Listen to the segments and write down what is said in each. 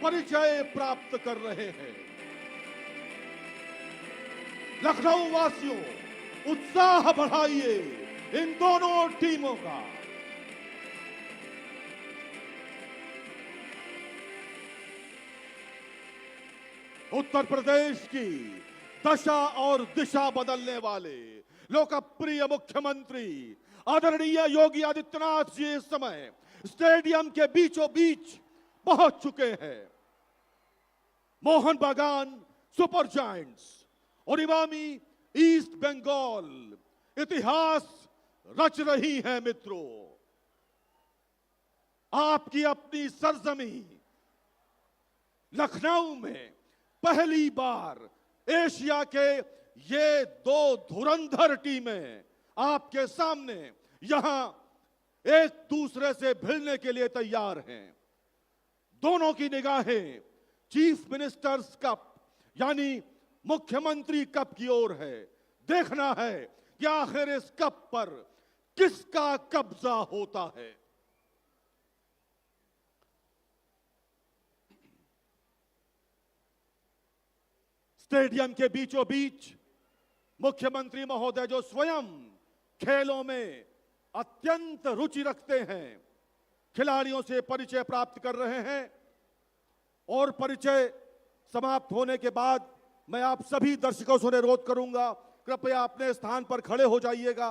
परिचय प्राप्त कर रहे हैं। लखनऊ वासियों, उत्साह बढ़ाइए इन दोनों टीमों का। उत्तर प्रदेश की दशा और दिशा बदलने वाले लोकप्रिय मुख्यमंत्री आदरणीय योगी आदित्यनाथ जी इस समय स्टेडियम के बीचों बीच पहुंच चुके हैं। मोहन बागान सुपर जायंट्स और इमामी ईस्ट बंगाल इतिहास रच रही है। मित्रों, आपकी अपनी सरजमी लखनऊ में पहली बार एशिया के ये दो धुरंधर टीमें आपके सामने यहां एक दूसरे से भिड़ने के लिए तैयार हैं। दोनों की निगाहें चीफ मिनिस्टर्स कप यानी मुख्यमंत्री कप की ओर है। देखना है कि आखिर इस कप पर किसका कब्जा होता है। स्टेडियम के बीचों बीच मुख्यमंत्री महोदय जो स्वयं खेलों में अत्यंत रुचि रखते हैं, खिलाड़ियों से परिचय प्राप्त कर रहे हैं। और परिचय समाप्त होने के बाद मैं आप सभी दर्शकों से अनुरोध करूंगा, कृपया अपने स्थान पर खड़े हो जाइएगा,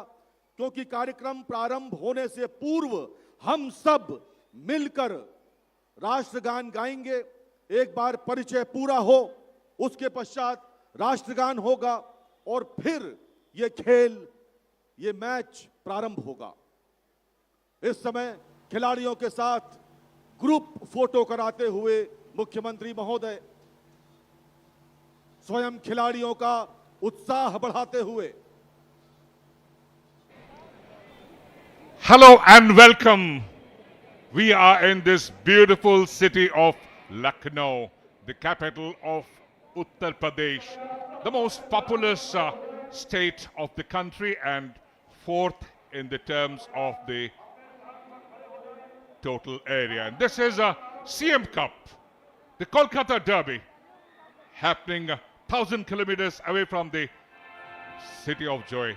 क्योंकि कार्यक्रम प्रारंभ होने से पूर्व हम सब मिलकर राष्ट्रगान गाएंगे। एक बार परिचय पूरा हो, उसके पश्चात राष्ट्रगान होगा और फिर ये खेल, ये मैच प्रारंभ होगा। इस समय खिलाड़ियों के साथ ग्रुप फोटो कराते हुए मुख्यमंत्री महोदय स्वयं खिलाड़ियों का उत्साह बढ़ाते हुए। Hello and welcome. We are in this beautiful city of Lucknow, the capital of Uttar Pradesh, the most populous state of the country and fourth in the terms of the total area. And this is a CM Cup, the Kolkata Derby, happening 1,000 kilometers away from the city of joy.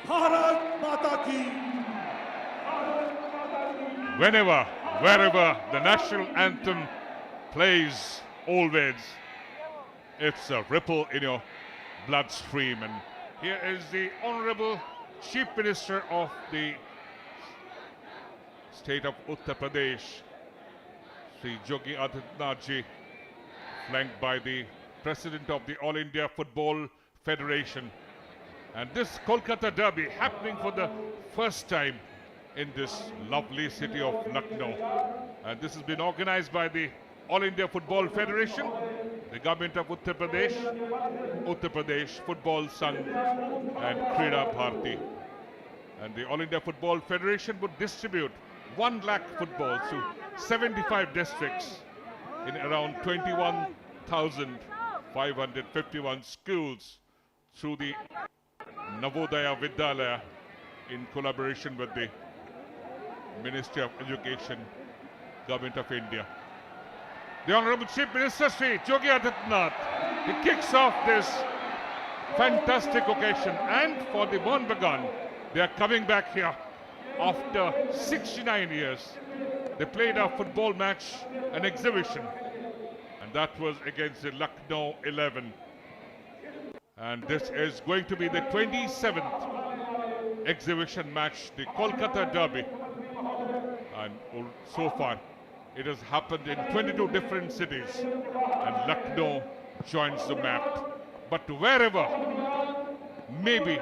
Bharat माता की। Whenever, wherever the national anthem plays, always, it's a ripple in your bloodstream. And here is the Honorable Chief Minister of the state of Uttar Pradesh, Sri Yogi Adityanath ji, flanked by the President of the All India Football Federation. And this Kolkata Derby happening for the first time in this lovely city of Lucknow. And this has been organized by the All India Football Federation, the government of Uttar Pradesh Football Sangh and Krida Bharati. And the All India Football Federation would distribute 1 lakh footballs to 75 districts in around 21,551 schools through the Navodaya Vidyalaya in collaboration with the Ministry of Education, Government of India. The Honorable Chief Minister Sri Yogi Adityanath, he kicks off this fantastic occasion. And for the Mohun Bagan, they are coming back here after 69 years. They played a football match, an exhibition, and that was against the Lucknow 11. And this is going to be the 27th exhibition match, the Kolkata Derby. And so far, it has happened in 22 different cities, and Lucknow joins the map. But wherever, maybe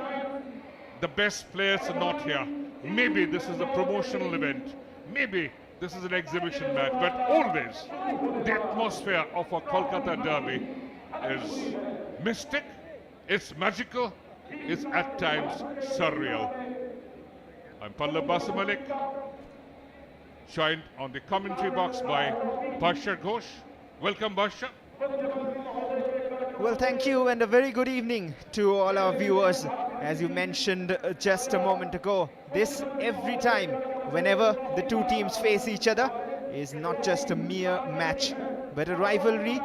the best players are not here, maybe this is a promotional event, maybe this is an exhibition match, but always the atmosphere of a Kolkata Derby is mystic, it's magical, it's at times surreal. I'm Pallab Basamalik, joined on the commentary box by Barsha Ghosh. Welcome, Barsha. Well, thank you, and a very good evening to all our viewers. As you mentioned just a moment ago, this every time, whenever the two teams face each other, is not just a mere match, but a rivalry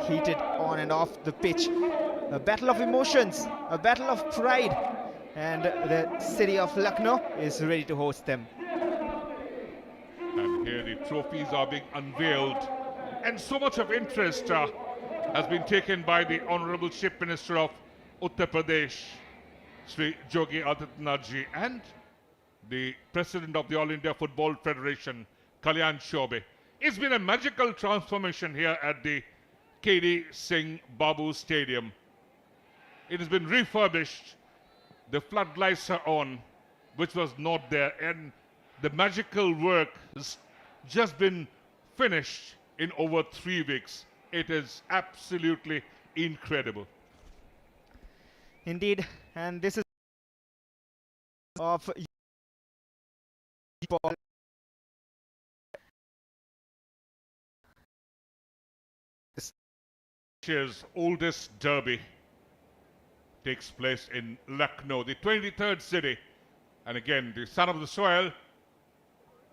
heated on and off the pitch. A battle of emotions, a battle of pride, and the city of Lucknow is ready to host them. And here the trophies are being unveiled, and so much of interest has been taken by the Honorable Chief Minister of Uttar Pradesh, Sri Yogi Adityanath ji, and the President of the All India Football Federation, Kalyan Chaubey. It's been a magical transformation here at the KD Singh Babu Stadium. It has been refurbished, the floodlights are on, which was not there, and the magical work has just been finished in over 3 weeks. It is absolutely incredible. Indeed, and this is of Asia's oldest derby takes place in Lucknow, the 23rd city. And again, the son of the soil,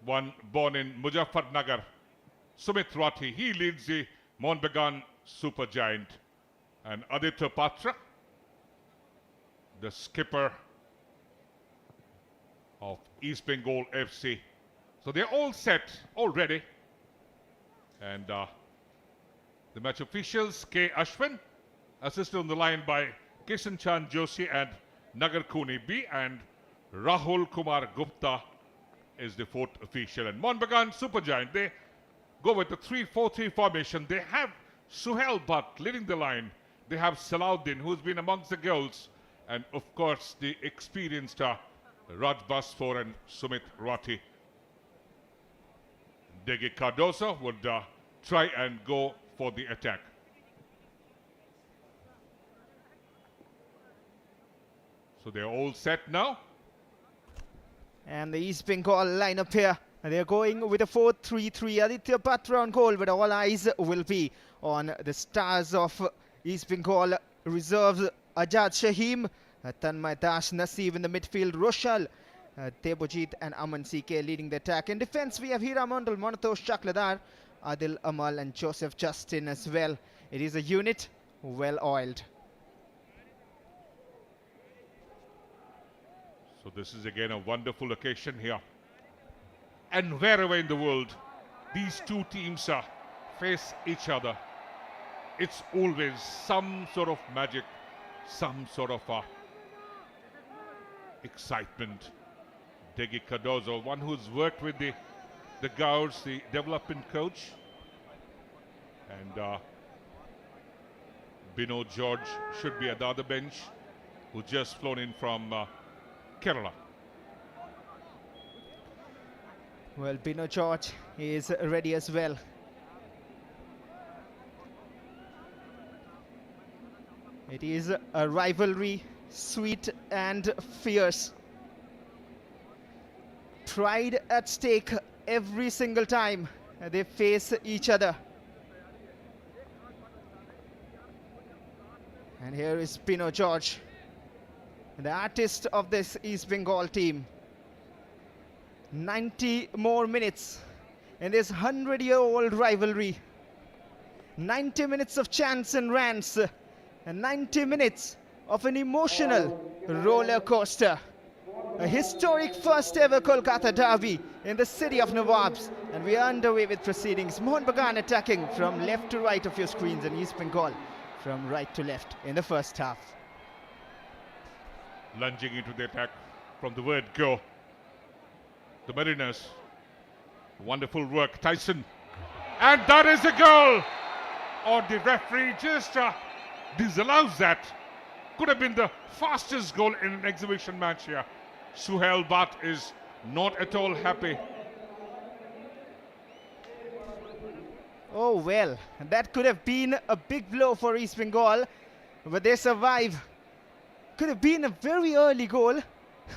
one born in Muzaffarnagar, Sumit Rathi, he leads the Mohun Bagan supergiant. And Aditya Patra, the skipper of East Bengal FC. So they're all set already. And the match officials, K. Ashwin, assisted on the line by Kishan Chand Joshi and Nagar Kuni B, and Rahul Kumar Gupta is the fourth official. And Mohun Bagan supergiant, they go with the 3-4-3 formation. They have Suhail Bhatt leading the line. They have Salahuddin, who's been amongst the goals. And of course, the experienced Raj Basfor and Sumit Rathi. Dege Cardoso would try and go for the attack. So they're all set now. And the East Bengal lineup here. They're going with a 4-3-3. Aditya Patra on goal, but all eyes will be on the stars of East Bengal reserves. Ajad Shaheem, Tanmay Das, Naseeb in the midfield, Roshal, Debojit and Aman CK leading the attack. In defense, we have Hira Mondal, Monatosh Chakladar, Adil Amal and Joseph Justin as well. It is a unit well oiled. So this is again a wonderful occasion here. And wherever in the world these two teams face each other, it's always some sort of magic, some sort of excitement. Degi Cardozo, one who's worked with the Gauds, the development coach. And Bino George should be at the other bench, who just flown in from Kerala. Well, Bino George is ready as well. It is a rivalry, sweet and fierce. Pride at stake every single time they face each other. And here is Bino George, the artist of this East Bengal team. 90 more minutes in this 100-year-old rivalry. 90 minutes of chants and rants, and 90 minutes of an emotional roller coaster. A historic first ever Kolkata derby in the city of Nawabs, and we are underway with proceedings. Mohun Bagan attacking from left to right of your screens, and East Bengal from right to left in the first half. Lunging into the attack from the word go. The Mariners. Wonderful work, Tyson. And that is a goal! Or the referee just disallows that. Could have been the fastest goal in an exhibition match here. Suhail Bhatt is not at all happy. Oh well, that could have been a big blow for East Bengal, but they survive. Could have been a very early goal,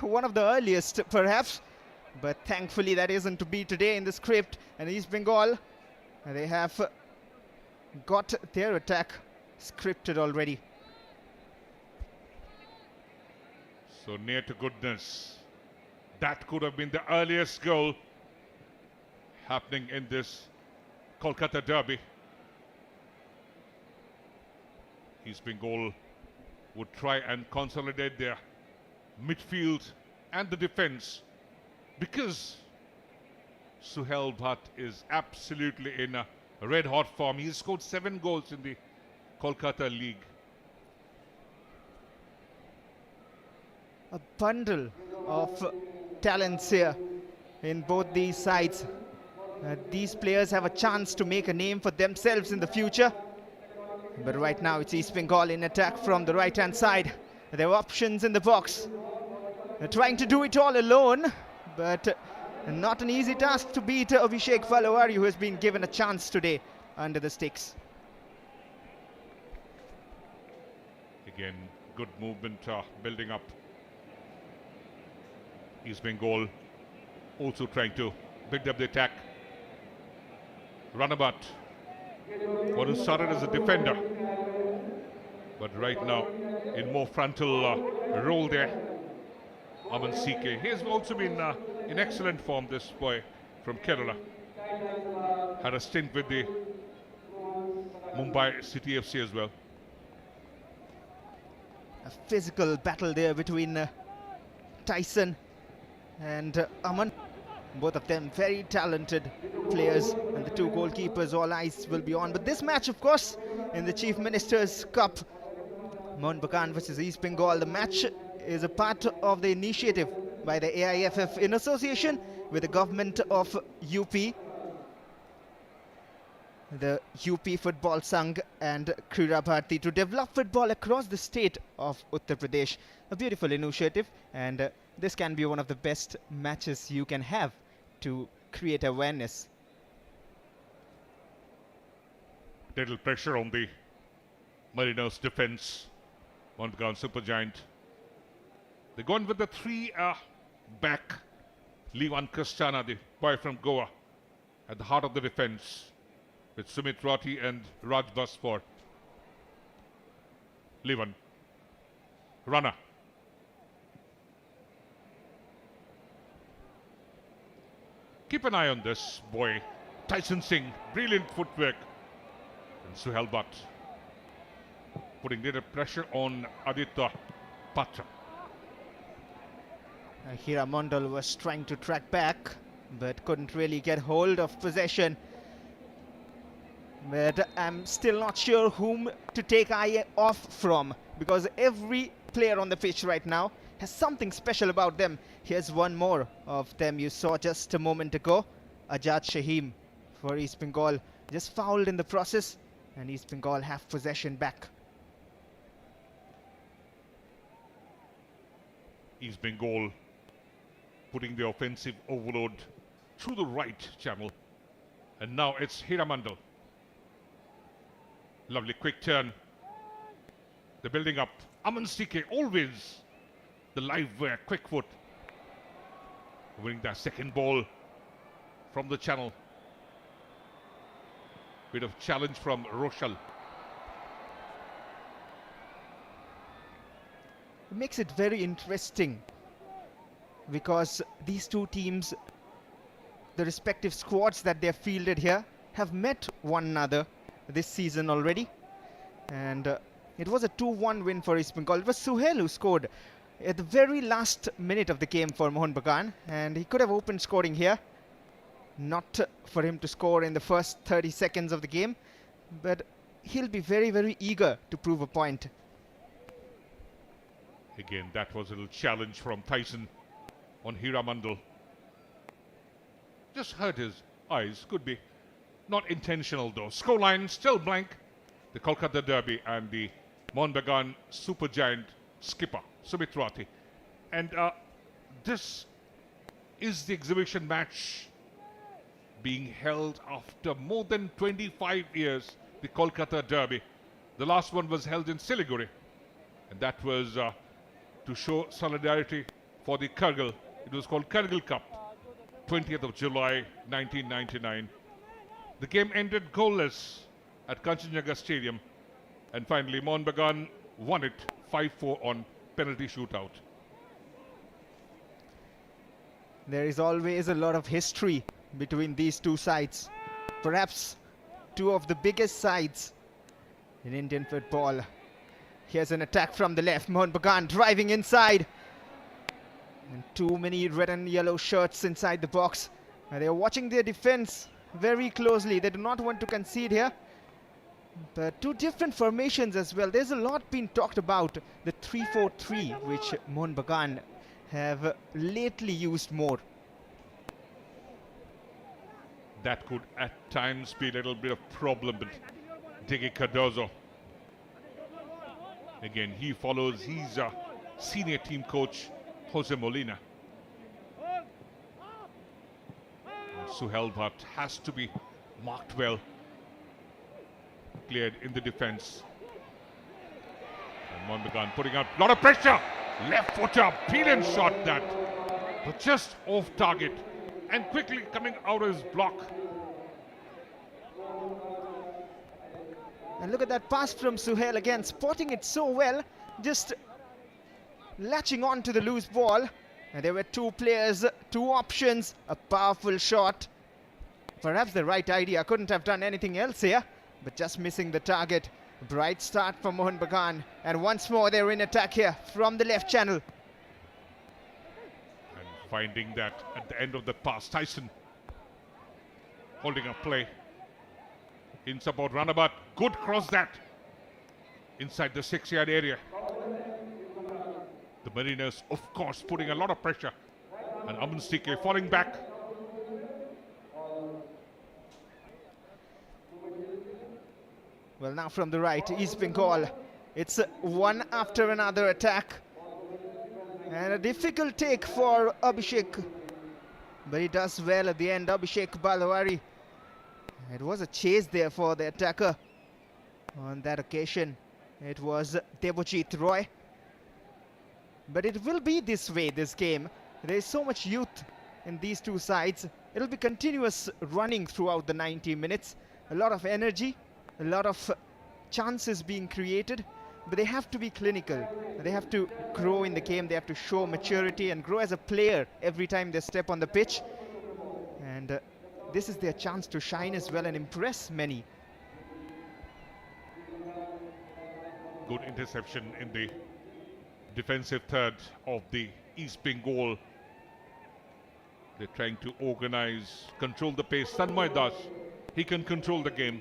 one of the earliest perhaps, but thankfully that isn't to be today in the script. And East Bengal, they have got their attack scripted already. So near to goodness. That could have been the earliest goal happening in this Kolkata derby. East Bengal would try and consolidate their midfield and the defense, because Suhail Bhatt is absolutely in a red hot form. He's scored 7 goals in the Kolkata League. A bundle of talents here in both these sides. These players have a chance to make a name for themselves in the future. But right now it's East Bengal in attack from the right hand side. There are options in the box. They're trying to do it all alone, but not an easy task to beat Abhishek Falawari, who has been given a chance today under the sticks. Again, good movement building up. East Bengal also trying to build up the attack. Runabout, one who started as a defender, but right now in more frontal role there. Aman CK. He has also been in excellent form, this boy from Kerala. Had a stint with the Mumbai City FC as well. A physical battle there between Tyson and Aman. Both of them very talented players, and the two goalkeepers, all eyes will be on. But this match, of course, in the Chief Minister's Cup, Mohun Bagan versus East Bengal, the match is a part of the initiative by the AIFF in association with the government of UP, the UP Football Sangh and Krida Bharati, to develop football across the state of Uttar Pradesh. A beautiful initiative, and this can be one of the best matches you can have to create awareness. Little pressure on the Mariners defense. Mohun Bagan Supergiant. They're going with the 3 back. Levan Kristana, the boy from Goa, at the heart of the defense, with Sumit Rati and Raj Basford. Levan. Runner. Keep an eye on this boy, Tyson Singh. Brilliant footwork. And Suhail Bhatt putting little pressure on Aditya Patra. Hira Mondal was trying to track back, but couldn't really get hold of possession. But I'm still not sure whom to take eye off from, because every player on the pitch right now has something special about them. Here's one more of them you saw just a moment ago. Ajad Shaheem for East Bengal, just fouled in the process, and East Bengal have possession back. East Bengal putting the offensive overload through the right channel. And now it's Hiramandal. Lovely quick turn. They're building up. Aman CK, always the live quick foot. Winning that second ball from the channel. Bit of challenge from Roshal. It makes it very interesting, because these two teams, the respective squads that they've fielded here, have met one another this season already, and It was a 2-1 win for East Bengal. It was Suhail who scored at the very last minute of the game for Mohun Bagan, and he could have opened scoring here. Not for him to score in the first 30 seconds of the game, but he'll be very, very eager to prove a point. Again, that was a little challenge from Tyson on Hiramandal. Just hurt his eyes, could be. Not intentional though. Scoreline still blank. The Kolkata Derby and the Mohun Bagan supergiant skipper, Sumitrati. And this is the exhibition match being held after more than 25 years, the Kolkata Derby. The last one was held in Siliguri, and that was to show solidarity for the Kargil. It was called Kargil Cup, 20th of July 1999. The game ended goalless at Kanchenjunga Stadium, and finally Mohun Bagan won it 5-4 on penalty shootout. There is always a lot of history between these two sides. Perhaps two of the biggest sides in Indian football. Here's an attack from the left. Mohun Bagan driving inside. And too many red and yellow shirts inside the box. And they're watching their defense very closely. They do not want to concede here. But two different formations as well. There's a lot been talked about the 3-4-3, which Mohun Bagan have lately used more. That could at times be a little bit of problem with Digi Cardozo. Again, he follows his senior team coach, Jose Molina. Suhail Bhatt has to be marked well. Cleared in the defense. And Mohun Bagan putting up a lot of pressure. Left footer, brilliant shot that. But just off target. And quickly coming out of his block. And look at that pass from Suhail again, spotting it so well, just latching on to the loose ball. And there were two players, two options, a powerful shot. Perhaps the right idea, couldn't have done anything else here, but just missing the target. Bright start for Mohun Bagan, and once more they're in attack here from the left channel. Finding that at the end of the pass, Tyson holding up play in support runabout. Good cross that inside the 6-yard area. The Mariners, of course, putting a lot of pressure, and Aman Stike falling back. Well, now from the right, East Bengal. It's one after another attack. And a difficult take for Abhishek. But he does well at the end, Abhishek Balawari. It was a chase there for the attacker. On that occasion, it was Debojit Roy. But it will be this way, this game. There is so much youth in these two sides. It'll be continuous running throughout the 90 minutes. A lot of energy, a lot of chances being created. But they have to be clinical. They have to grow in the game. They have to show maturity and grow as a player every time they step on the pitch. And this is their chance to shine as well and impress many. Good interception in the defensive third of the East Bengal. They're trying to organize, control the pace. Tanmay Das, he can control the game.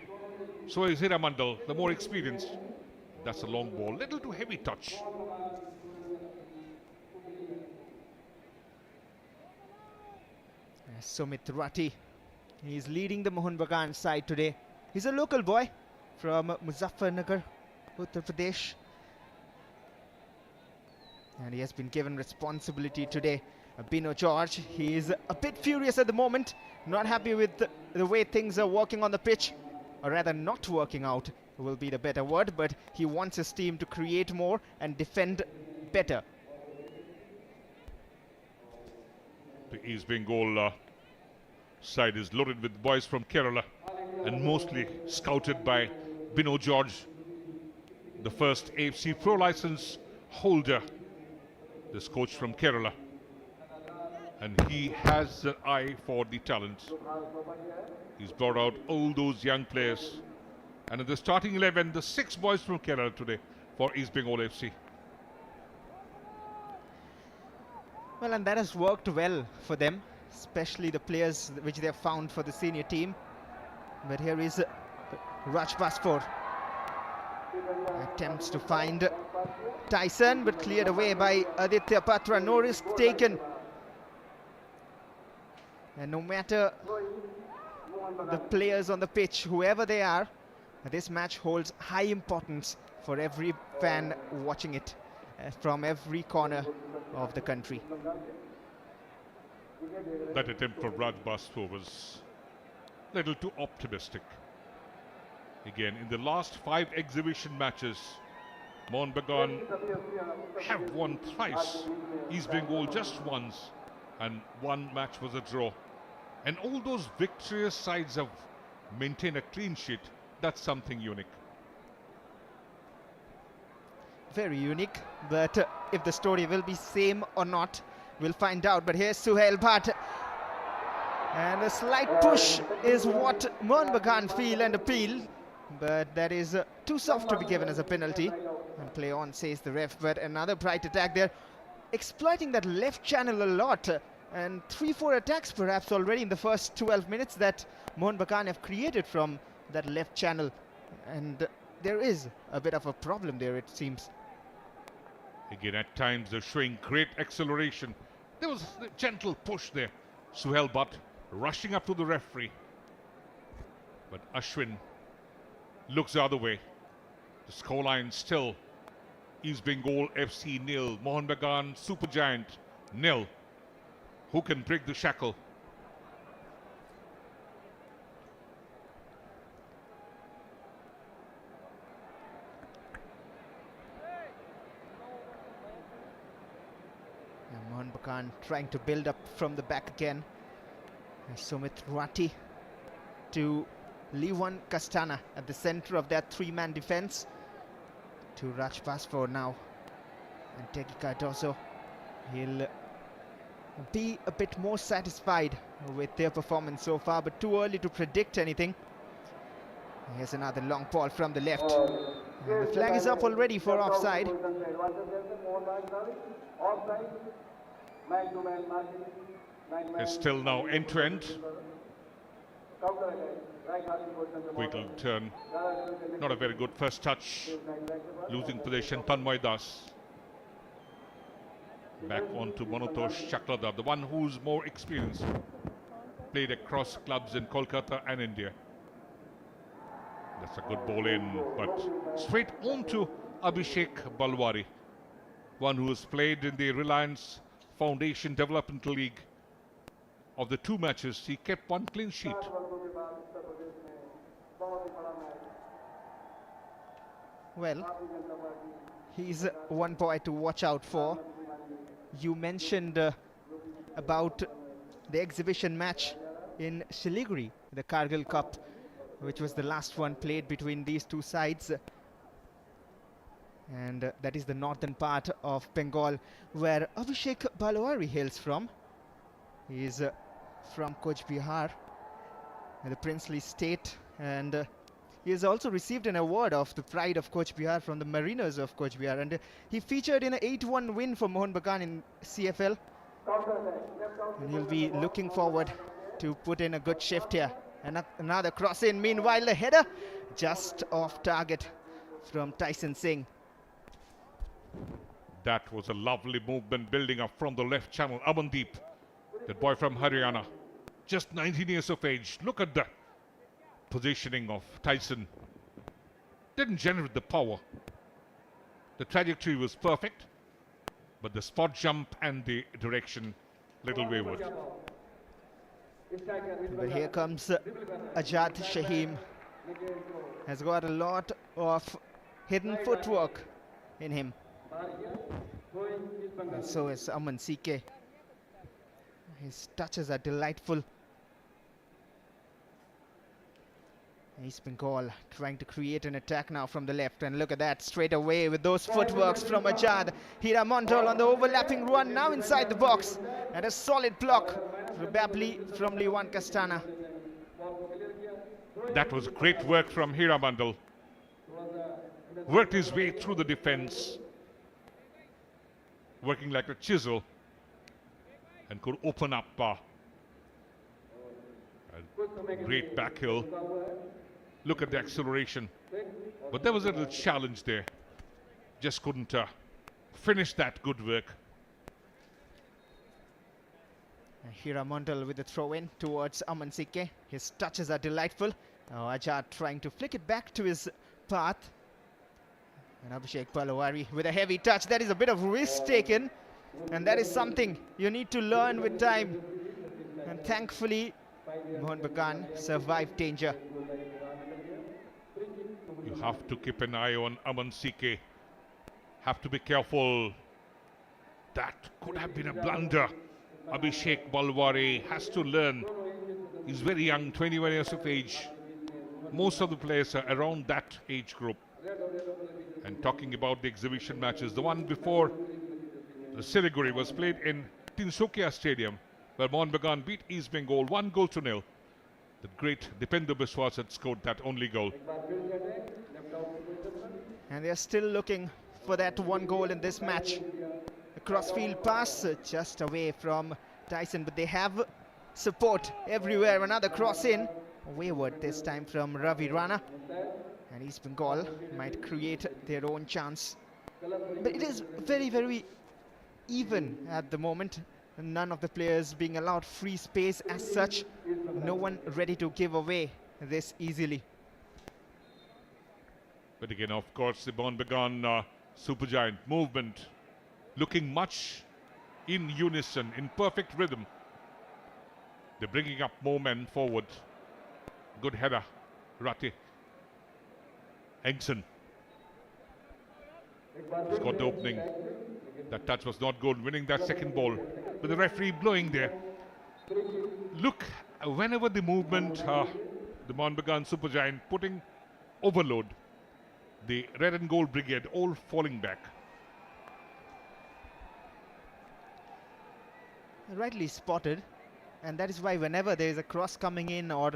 So is Hiramandal, the more experienced. That's a long ball, little too heavy touch. Sumitrati, he's leading the Mohun Bagan side today. He's a local boy from Muzaffarnagar, Uttar Pradesh. And he has been given responsibility today. Bino George, he is a bit furious at the moment, not happy with the way things are working on the pitch, or rather not working out will be the better word, but he wants his team to create more and defend better. The East Bengal side is loaded with boys from Kerala and mostly scouted by Bino George, the first AFC Pro license holder, this coach from Kerala. And he has an eye for the talents. He's brought out all those young players. And in the starting 11, the 6 boys from Kerala today. for East Bengal FC. Well, and that has worked well for them, especially the players which they have found for the senior team. But here is Raj Passport. Attempts to find Tyson, but cleared away by Aditya Patra. No risk taken. And no matter the players on the pitch, whoever they are, this match holds high importance for every fan watching it from every corner of the country. That attempt for Raj Passport was a little too optimistic. Again, in the last 5 exhibition matches, Mohun Bagan have won thrice. East Bengal just once, and 1 match was a draw. And all those victorious sides have maintained a clean sheet. That's something unique. Very unique, but if the story will be same or not, we'll find out. But here's Suhail Bhatt. And a slight push is what Mohun Bagan feel and appeal. But that is too soft to be given as a penalty. And play on, says the ref. But another bright attack there, exploiting that left channel a lot. And 3-4 attacks perhaps already in the first 12 minutes that Mohun Bagan have created from that left channel. And there is a bit of a problem there, it seems. Again, at times they're showing great acceleration. There was a gentle push there. Suhail Bhatt rushing up to the referee. But Ashwin looks the other way. The scoreline still East Bengal FC 0, Mohun Bagan Supergiant 0. Who can break the shackle? Mohun Bagan trying to build up from the back again. Sumit Rati to Liwan Castana at the center of that 3-man defense. To Raj Passport now. And Teki Cardoso. He'll be a bit more satisfied with their performance so far, but too early to predict anything. Here's another long ball from the left. And the flag is up already for offside. It's still now end-to-end. Quick little turn. Not a very good first touch. Losing possession, Tanmay Das. Back onto Manotosh Chakrada, the one who's more experienced. Played across clubs in Kolkata and India. That's a good ball in, but straight on to Abhishek Balwari, one who has played in the Reliance Foundation Development League. Of the 2 matches, he kept 1 clean sheet. Well, he's one boy to watch out for. You mentioned about the exhibition match in Siliguri, the Kargil Cup, which was the last one played between these 2 sides. And that is the northern part of Bengal, where Abhishek Balwari hails from. He is from Coach Bihar, the princely state, and he has also received an award of the pride of Coach Bihar from the Mariners of Coach Bihar, and he featured in an 8-1 win for Mohun Bagan in CFL. And he'll be looking forward to put in a good shift here. And another cross in. Meanwhile, the header just off target from Tyson Singh. That was a lovely movement building up from the left channel. Amandeep, that boy from Haryana, just 19 years of age. Look at the positioning of Tyson. Didn't generate the power. The trajectory was perfect, but the spot jump and the direction little wayward. But here comes Ajad Shaheem. Has got a lot of hidden footwork in him. And so is Aman CK. His touches are delightful. East Bengal trying to create an attack now from the left, and look at that, straight away with those footworks from Ajad. Hira Mondal on the overlapping run, now inside the box, and a solid block probably from Liwan Castana. That was great work from Hira Mondal. worked his way through the defense, working like a chisel, and could open up a great back heel. Look at the acceleration. But there was a little challenge there. Just couldn't finish that good work. Hira Mondal with the throw in towards Aman Sike. His touches are delightful. Ajad trying to flick it back to his path. And Abhishek Palawari with a heavy touch. That is a bit of risk taken. And that is something you need to learn with time. And thankfully, Mohun Bagan survived danger. You have to keep an eye on Aman Sike. Have to be careful. That could have been a blunder. Abhishek Balwari has to learn. He's very young, 21 years of age. Most of the players are around that age group. And talking about the exhibition matches, the one before the Siliguri was played in Tinsukia Stadium, where Mohun Bagan beat East Bengal 1-0. The great Dipender Biswas had scored that only goal. And they're still looking for that one goal in this match. A crossfield pass just away from Tyson, but they have support everywhere. Another cross in, wayward this time from Ravi Rana. And East Bengal might create their own chance. But it is very, very even at the moment. None of the players being allowed free space as such. No one ready to give away this easily. But again, of course, the Mohun Bagan supergiant movement looking much in unison, in perfect rhythm. They're bringing up more men forward. Good header, Bharati. Engson. He's got the opening. That touch was not good, winning that second ball. With the referee blowing there. Look, whenever the movement, the Mohun Bagan supergiant putting overload, the red and gold brigade all falling back. Rightly spotted, and that is why whenever there is a cross coming in or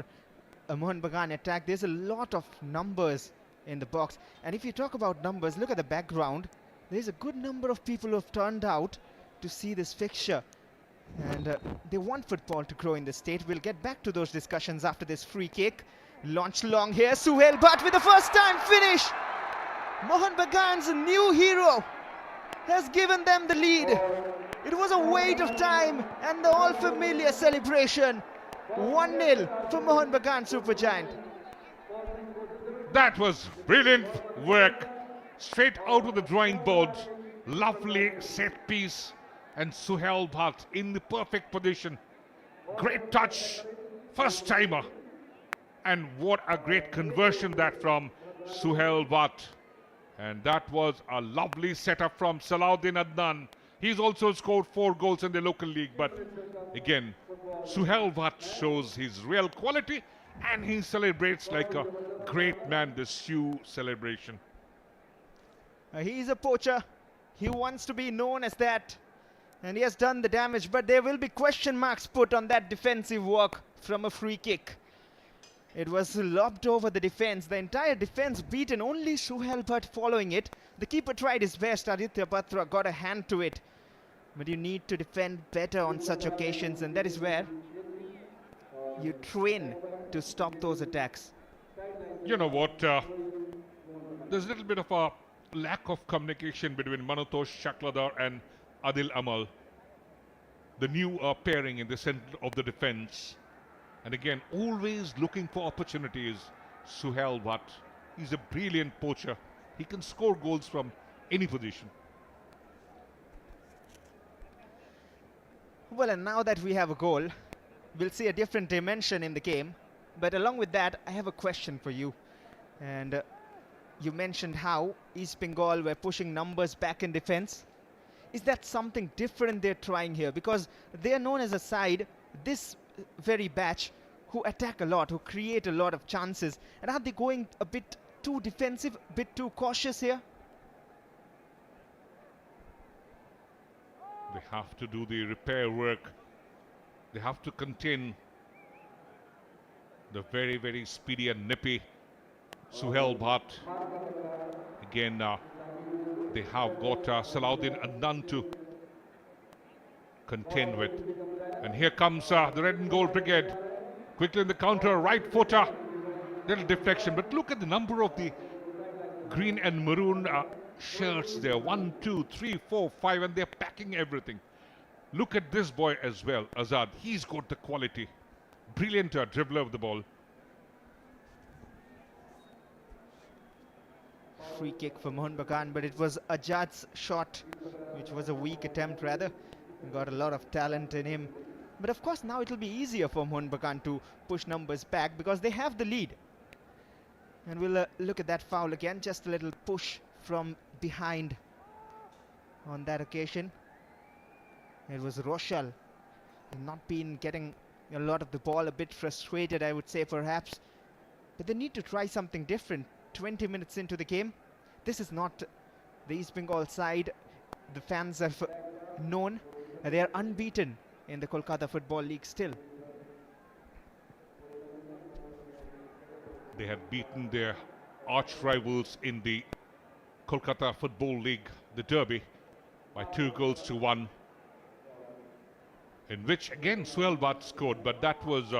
a Mohun Bagan attack, there's a lot of numbers in the box. And if you talk about numbers, look at the background. There's a good number of people who have turned out to see this fixture, and they want football to grow in the state. We'll get back to those discussions after this free kick. Launch long here, Suhail Bhatt with the first time finish. Mohun Bagan's new hero has given them the lead. It was a wait of time and the all-familiar celebration. 1-0 for Mohun Bagan Supergiant. That was brilliant work. Straight out of the drawing board. Lovely set piece. And Suhail Bhatt in the perfect position. Great touch. First timer. And what a great conversion that from Suhail Bhatt. And that was a lovely setup from Salahuddin Adnan. He's also scored 4 goals in the local league. But again, Suhail Bhatt shows his real quality. And he celebrates like a great man, the shoe celebration. He's a poacher. He wants to be known as that. And he has done the damage. But there will be question marks put on that defensive work from a free kick. It was lobbed over the defense. The entire defense beaten. Only Suhail Bhatt following it. The keeper tried his best. Aditya Batra got a hand to it. But you need to defend better on such occasions. And that is where you train to stop those attacks. You know what? There's a little bit of a lack of communication between Manutosh Shakladar and Adil Amal. The new pairing in the center of the defense. And again, always looking for opportunities. Suhail Bhatt. He's a brilliant poacher. He can score goals from any position. Well, and now that we have a goal, we'll see a different dimension in the game. But along with that, I have a question for you. And you mentioned how East Bengal were pushing numbers back in defense. Is that something different they're trying here? Because they're known as a side, this very batch, who attack a lot, who create a lot of chances. And are they going a bit too defensive, a bit too cautious here? They have to do the repair work. They have to contain the very, very speedy and nippy Suhail Bhatt. Again, they have got Salahuddin Adnan to contend with. And here comes the red and gold brigade. Quickly in the counter, right footer. Little deflection, but look at the number of the green and maroon shirts there. 1, 2, 3, 4, 5, and they're packing everything. Look at this boy as well, Azad. He's got the quality. Brilliant dribbler of the ball. Free kick for Mohun Bagan, but it was Ajad's shot, which was a weak attempt rather. Got a lot of talent in him. But of course now it will be easier for Mohun Bagan to push numbers back because they have the lead. And we'll look at that foul again. Just a little push from behind on that occasion. It was Rochelle. Not been getting a lot of the ball, a bit frustrated I would say perhaps. But they need to try something different. 20 minutes into the game. This is not the East Bengal side the fans have known. They are unbeaten in the Kolkata Football League still. They had beaten their arch rivals in the Kolkata Football League, the Derby, by 2-1, in which again Swellbat scored, but that was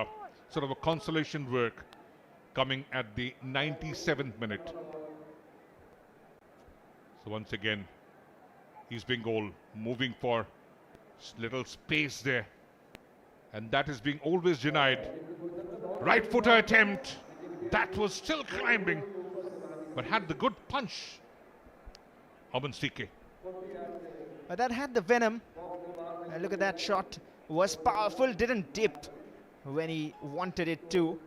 sort of a consolation work coming at the 97th minute. So once again, East Bengal moving for little space there, and that is being always denied. Right footer attempt, that was still climbing, but had the good punch. Aman Sike. But that had the venom. Look at that shot, was powerful, didn't dip when he wanted it to.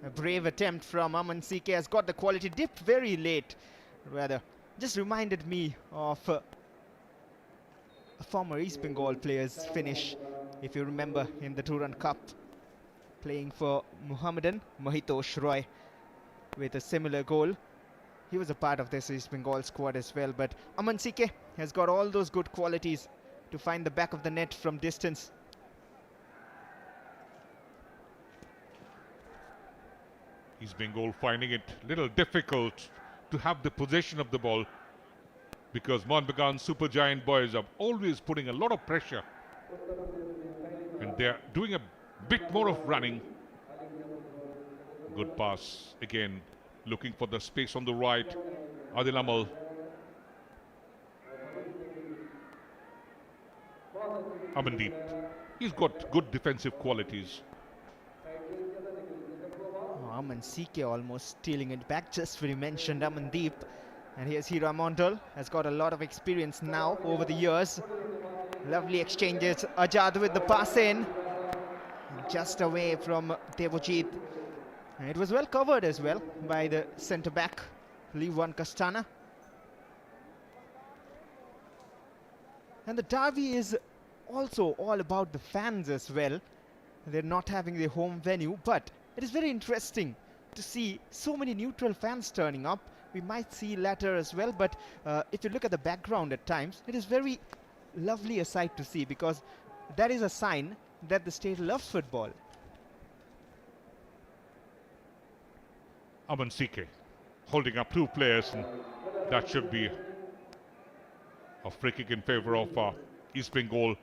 A brave attempt from Aman Sike, has got the quality, dipped very late rather. Just reminded me of a former East Bengal player's finish, if you remember, in the Durand Cup, playing for Muhammadan, Mahitosh Roy, with a similar goal. He was a part of this East Bengal squad as well, but Aman Sike has got all those good qualities to find the back of the net from distance. East Bengal finding it little difficult to have the possession of the ball, because Mohun Bagan super giant boys are always putting a lot of pressure, and they're doing a bit more of running. Good pass again, looking for the space on the right. Adil Amal. Amandeep, he's got good defensive qualities. Aman Sike almost stealing it back just when you mentioned Amandeep. And here's Hira Mondal, has got a lot of experience now over the years. Lovely exchanges. Ajad with the pass in. And just away from Devojit. And it was well covered as well by the centre-back, Liwan Castana. And the derby is also all about the fans as well. They're not having their home venue, but it is very interesting to see so many neutral fans turning up. We might see later as well, but if you look at the background at times, it is very lovely a sight to see, because that is a sign that the state loves football. Aman Sike holding up two players, and that should be a free kick in favor of East Bengal.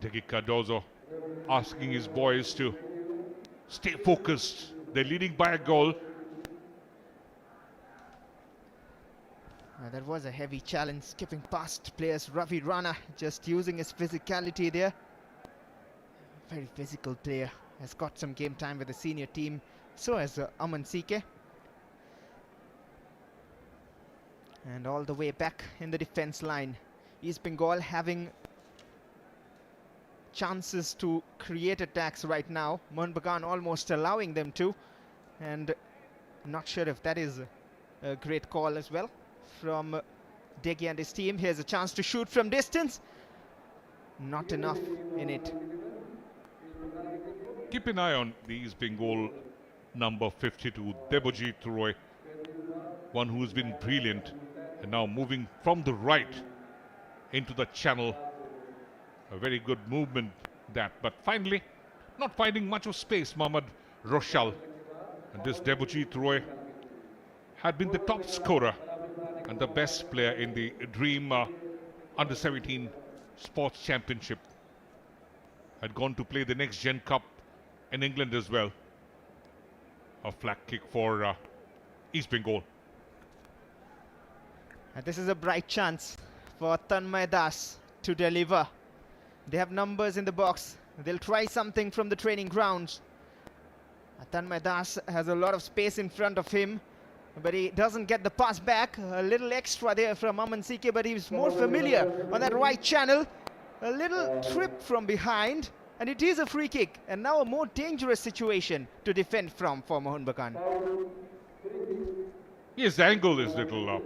Degi Cardozo asking his boys to stay focused. They're leading by a goal. That was a heavy challenge, skipping past players. Ravi Rana just using his physicality there. Very physical player, has got some game time with the senior team. So has Aman Sike. And all the way back in the defense line, East Bengal having chances to create attacks right now. Mohun Bagan almost allowing them to, and not sure if that is a great call as well from Degi and his team. Here's a chance to shoot from distance. Not enough in it. Keep an eye on the East Bengal number 52, Debojit Roy, one who's been brilliant, and now moving from the right into the channel. A very good movement that, but finally not finding much of space. Mohammad Rochelle, and this Debojit Roy had been the top scorer and the best player in the Dream Under-17 Sports Championship. Had gone to play the Next Gen Cup in England as well. A flag kick for East Bengal. And this is a bright chance for Tanmay Das to deliver. They have numbers in the box. They'll try something from the training grounds. Tanmay Das has a lot of space in front of him, but he doesn't get the pass back. A little extra there from Aman CK, but he's more familiar on that right channel. A little trip from behind, and it is a free kick. And now a more dangerous situation to defend from for Mohun Bagan. Yes, the angle is a little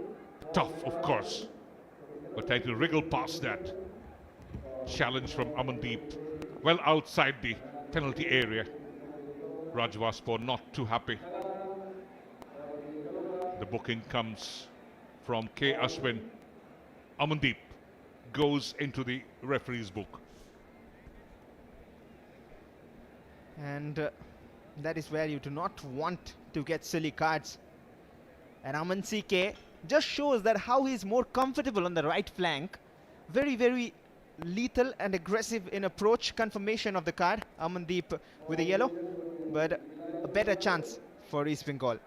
tough, of course, but trying to wriggle past that. Challenge from Amandeep, well outside the penalty area. Rajvaspor not too happy. The booking comes from K. Ashwin. Amandeep goes into the referee's book. And that is where you do not want to get silly cards. And Aman CK just shows that how he's more comfortable on the right flank. Very, very lethal and aggressive in approach. Confirmation of the card. Amandeep with a yellow, but a better chance for East Bengal.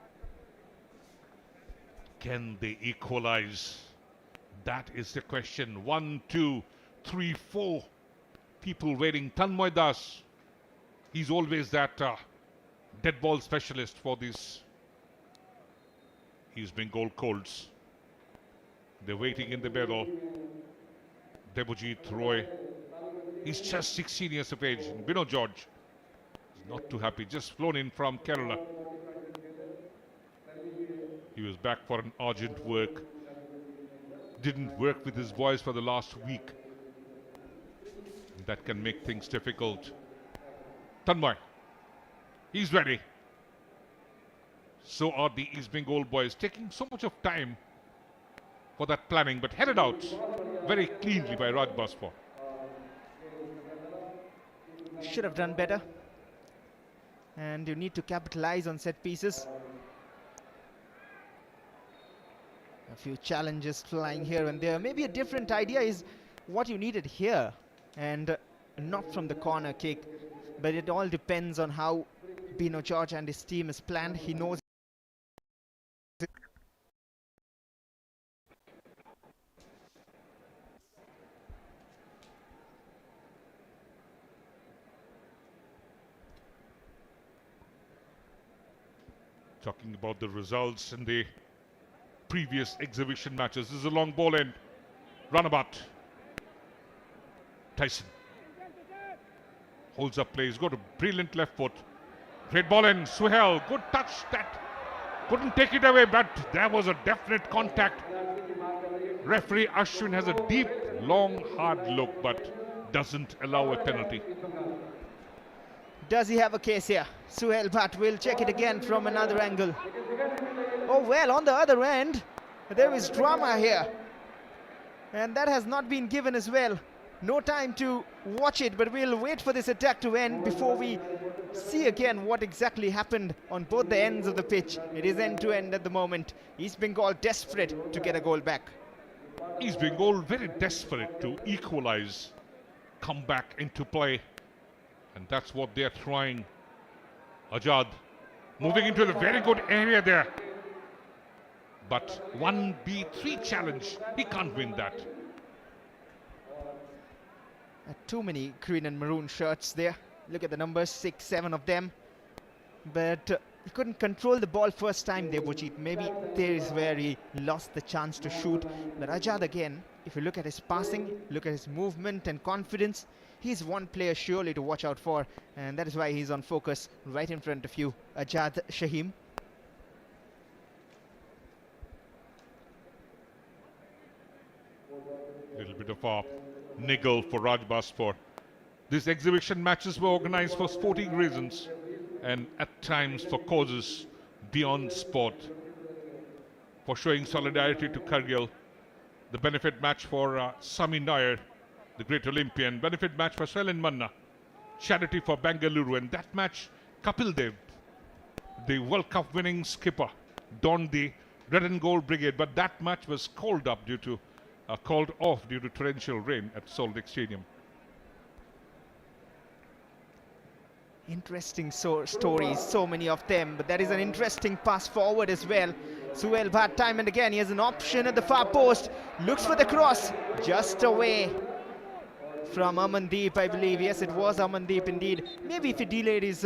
Can they equalize? That is the question. 1, 2, 3, 4 people waiting. Tanmay Das, he's always that dead ball specialist for these East Bengal Colts. They're waiting in the middle. Debojit Roy, he's just 16 years of age. Bino George is not too happy, just flown in from Kerala. He was back for an urgent work. Didn't work with his boys for the last week. That can make things difficult. Tanmay, he's ready. So are the East Bengal boys, taking so much of time for that planning, but headed out very cleanly by Rajvaspor. Should have done better. And you need to capitalize on set pieces. A few challenges flying here and there. Maybe a different idea is what you needed here, and not from the corner kick. But it all depends on how Bino George and his team is planned. He knows. Talking about the results in the previous exhibition matches. This is a long ball in. Runabout. Tyson holds up play. He's got a brilliant left foot. Great ball in. Suhail. Good touch. That couldn't take it away, but there was a definite contact. Referee Ashwin has a deep, long, hard look, but doesn't allow a penalty. Does he have a case here? Suhail Bhatt will check it again from another angle. Oh well, on the other end, there is drama here. And that has not been given as well. No time to watch it, but we'll wait for this attack to end before we see again what exactly happened on both the ends of the pitch. It is end to end at the moment. East Bengal desperate to get a goal back. East Bengal very desperate to equalize, come back into play. And that's what they're trying. Ajad moving into the very good area there. But 1B3 challenge, he can't win that. Too many green and maroon shirts there. Look at the numbers, 6, 7 of them. But he couldn't control the ball first time there, Bujit. Maybe there is where he lost the chance to shoot. But Ajad again, if you look at his passing, look at his movement and confidence, he's one player surely to watch out for. And that is why he's on focus right in front of you, Ajad Shahim. Little bit of a niggle for Rajvaspor. These exhibition matches were organized for sporting reasons and at times for causes beyond sport. For showing solidarity to Kargil, the benefit match for Sami Nair, the great Olympian, benefit match for Selen Manna, charity for Bengaluru, and that match Kapil Dev, the World Cup winning skipper, donned the Red and Gold Brigade, but that match was called off due to torrential rain at Salt Lake Stadium. Interesting stories, so many of them, but there is an interesting pass forward as well. Suhail Bhatt, time and again, he has an option at the far post, looks for the cross, just away from Amandeep, I believe. Yes, it was Amandeep indeed. Maybe if he delayed his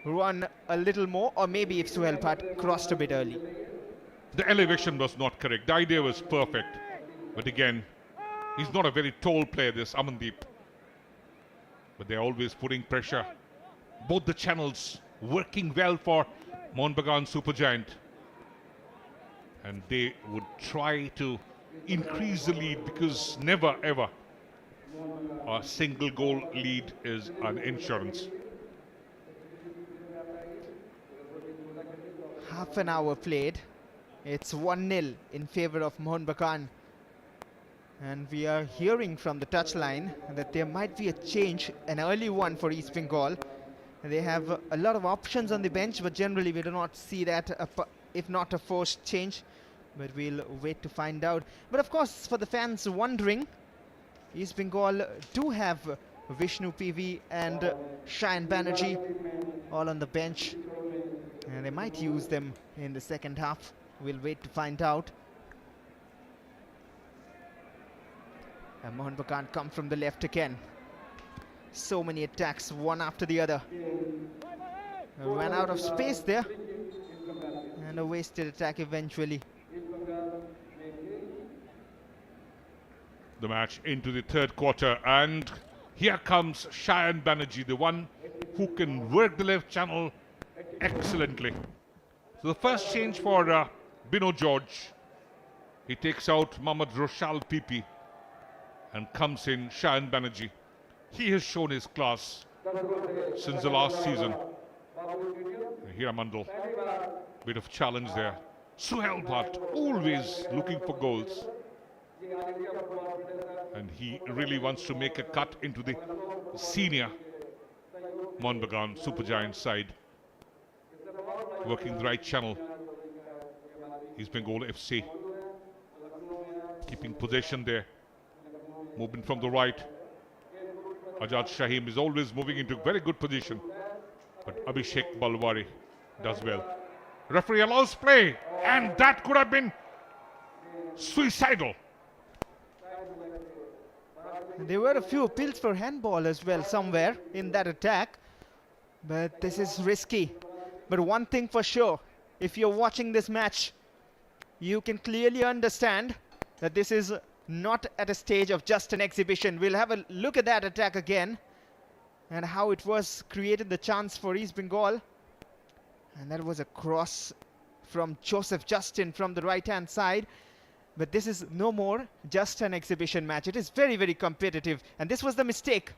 run a little more, or maybe if Suhail Bhatt crossed a bit early. The elevation was not correct. The idea was perfect, but again, he's not a very tall player, this Amandeep. But they're always putting pressure. Both the channels working well for Mohun Bagan Supergiant. And they would try to increase the lead, because never ever a single goal lead is an insurance. Half an hour played. It's 1-0 in favor of Mohun Bagan. And we are hearing from the touchline that there might be a change, an early one for East Bengal. They have a lot of options on the bench, but generally we do not see that, if not a forced change. But we'll wait to find out. But of course, for the fans wondering, East Bengal do have Vishnu PV and Shayan Banerjee all on the bench. And they might use them in the second half. We'll wait to find out. And Mohun Bagan come from the left again. So many attacks, one after the other. Ran out of space there. And a wasted attack eventually. The match into the third quarter, and here comes Shayan Banerjee, the one who can work the left channel excellently. So the first change for Bino George. He takes out Mohammad Roshal Pipi and comes in Shayan Banerjee. He has shown his class since the last season. Hiramandal, bit of challenge there. Suhail Bhatt, always looking for goals. And he really wants to make a cut into the senior Mohun Bagan Supergiant side. Working the right channel. East Bengal FC. Keeping possession there. Movement from the right. Ajad Shahim is always moving into very good position. But Abhishek Balwari does well. Referee allows play. And that could have been suicidal. There were a few appeals for handball as well somewhere in that attack. But this is risky. But one thing for sure, if you're watching this match, you can clearly understand that this is not at a stage of just an exhibition. We'll have a look at that attack again and how it was created the chance for East Bengal. And that was a cross from Joseph Justin from the right-hand side. But this is no more just an exhibition match. It is very, very competitive. And this was the mistake.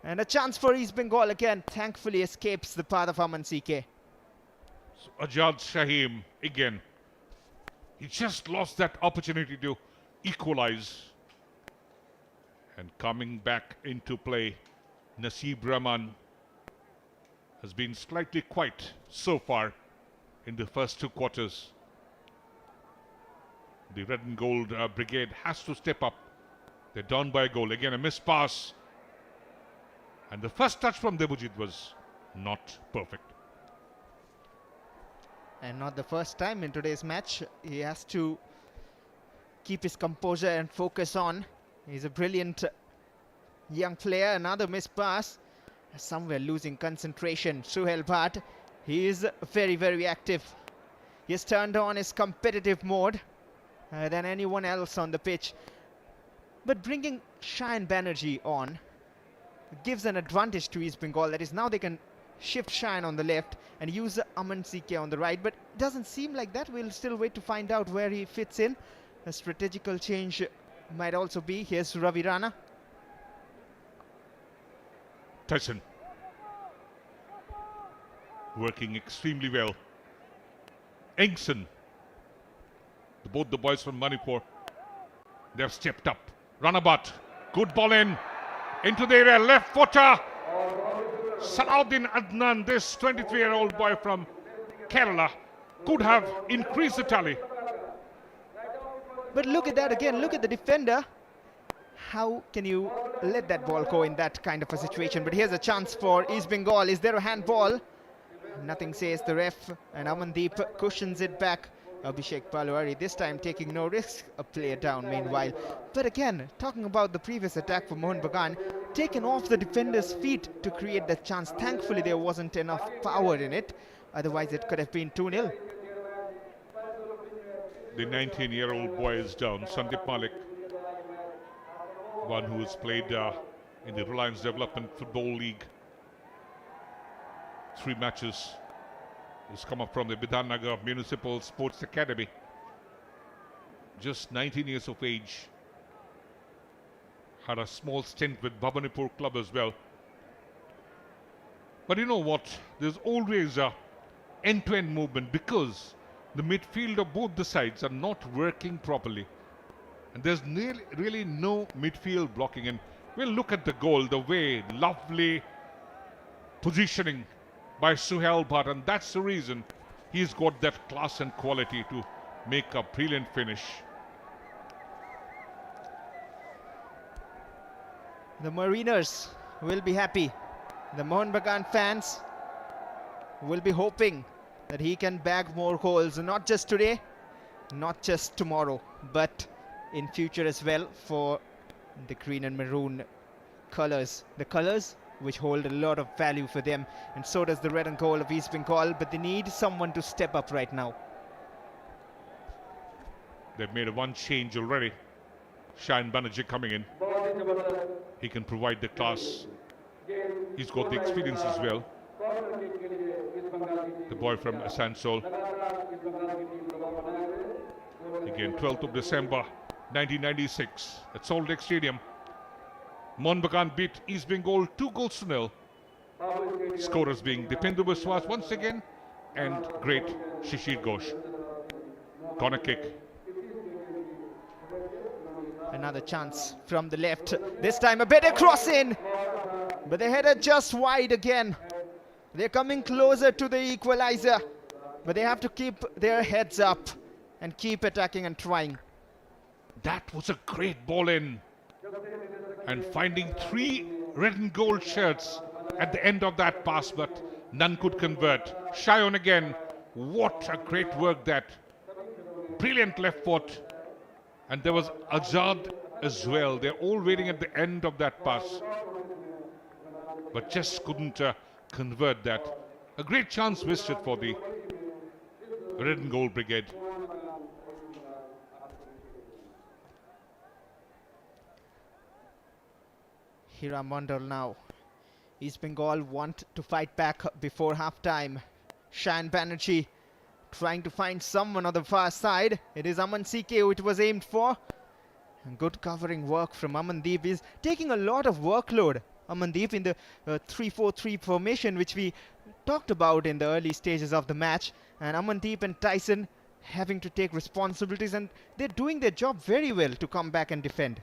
And a chance for East Bengal again thankfully escapes the path of Aman CK. So Ajad Shahim again. He just lost that opportunity to equalize. And coming back into play, Naseeb Rahman has been slightly quiet so far in the first two quarters. The Red and Gold Brigade has to step up. They're down by a goal. Again, a missed pass. And the first touch from Debujit was not perfect. And not the first time in today's match. He has to keep his composure and focus on. He's a brilliant young player. Another missed pass. Somewhere losing concentration. Suhail Bhatt, he is very, very active. He has turned on his competitive mode than anyone else on the pitch. But bringing Shayan Banerjee on gives an advantage to East Bengal. That is, now they can shift Shayan on the left and use Aman CK on the right. But it doesn't seem like that. We'll still wait to find out where he fits in. A strategical change might also be. Here's Ravi Rana. Tyson working extremely well. Engson, both the boys from Manipur, they have stepped up. Ranabat, good ball into the area, left footer. Salahuddin Adnan, this 23-year-old boy from Kerala, could have increased the tally. But look at that again, look at the defender. How can you let that ball go in that kind of a situation? But here's a chance for East Bengal. Is there a handball? Nothing says the ref, and Amandeep cushions it back. Abhishek Palwari this time taking no risk, a player down meanwhile. But again, talking about the previous attack for Mohun Bagan, taken off the defender's feet to create that chance. Thankfully there wasn't enough power in it, otherwise it could have been 2-0. The 19-year-old boy is down, Sandeep Malik, one who has played in the Reliance Development Football League. 3 matches. He's come up from the Bidhannagar Municipal Sports Academy. Just 19 years of age. Had a small stint with Bhavanipur club as well. But you know what? There's always a end-to-end movement because the midfield of both the sides are not working properly. And there's really no midfield blocking. And we'll look at the goal, the way, lovely positioning by Suhail Bhatt, and that's the reason he's got that class and quality to make a brilliant finish. The Mariners will be happy. The Mohun Bagan fans will be hoping that he can bag more goals, not just today, not just tomorrow, but in future as well for the green and maroon colors. The colors which hold a lot of value for them, and so does the red and gold of East Bengal, but they need someone to step up right now. They've made one change already. Shayan Banerjee coming in. He can provide the class. He's got the experience as well. The boy from Asansol. Again, 12th of December 1996 at Salt Lake Stadium. Mohun Bagan beat East Bengal 2-0. Scorers being Dipendra Biswas once again and great Shishir Ghosh. Corner kick. Another chance from the left. This time a better cross in, but the header just wide again. They're coming closer to the equalizer, but they have to keep their heads up and keep attacking and trying. That was a great ball in. And finding 3 red and gold shirts at the end of that pass, but none could convert. Shayan again. What a great work that. Brilliant left foot. And there was Azad as well. They're all waiting at the end of that pass, but just couldn't convert that. A great chance wasted for the red and gold brigade. Hira Mandal now. East Bengal want to fight back before half-time. Shayan Banerjee trying to find someone on the far side. It is Aman CK who it was aimed for. And good covering work from Amandeep. Is taking a lot of workload. Amandeep in the 3-4-3 formation, which we talked about in the early stages of the match. And Amandeep and Tyson having to take responsibilities, and they're doing their job very well to come back and defend.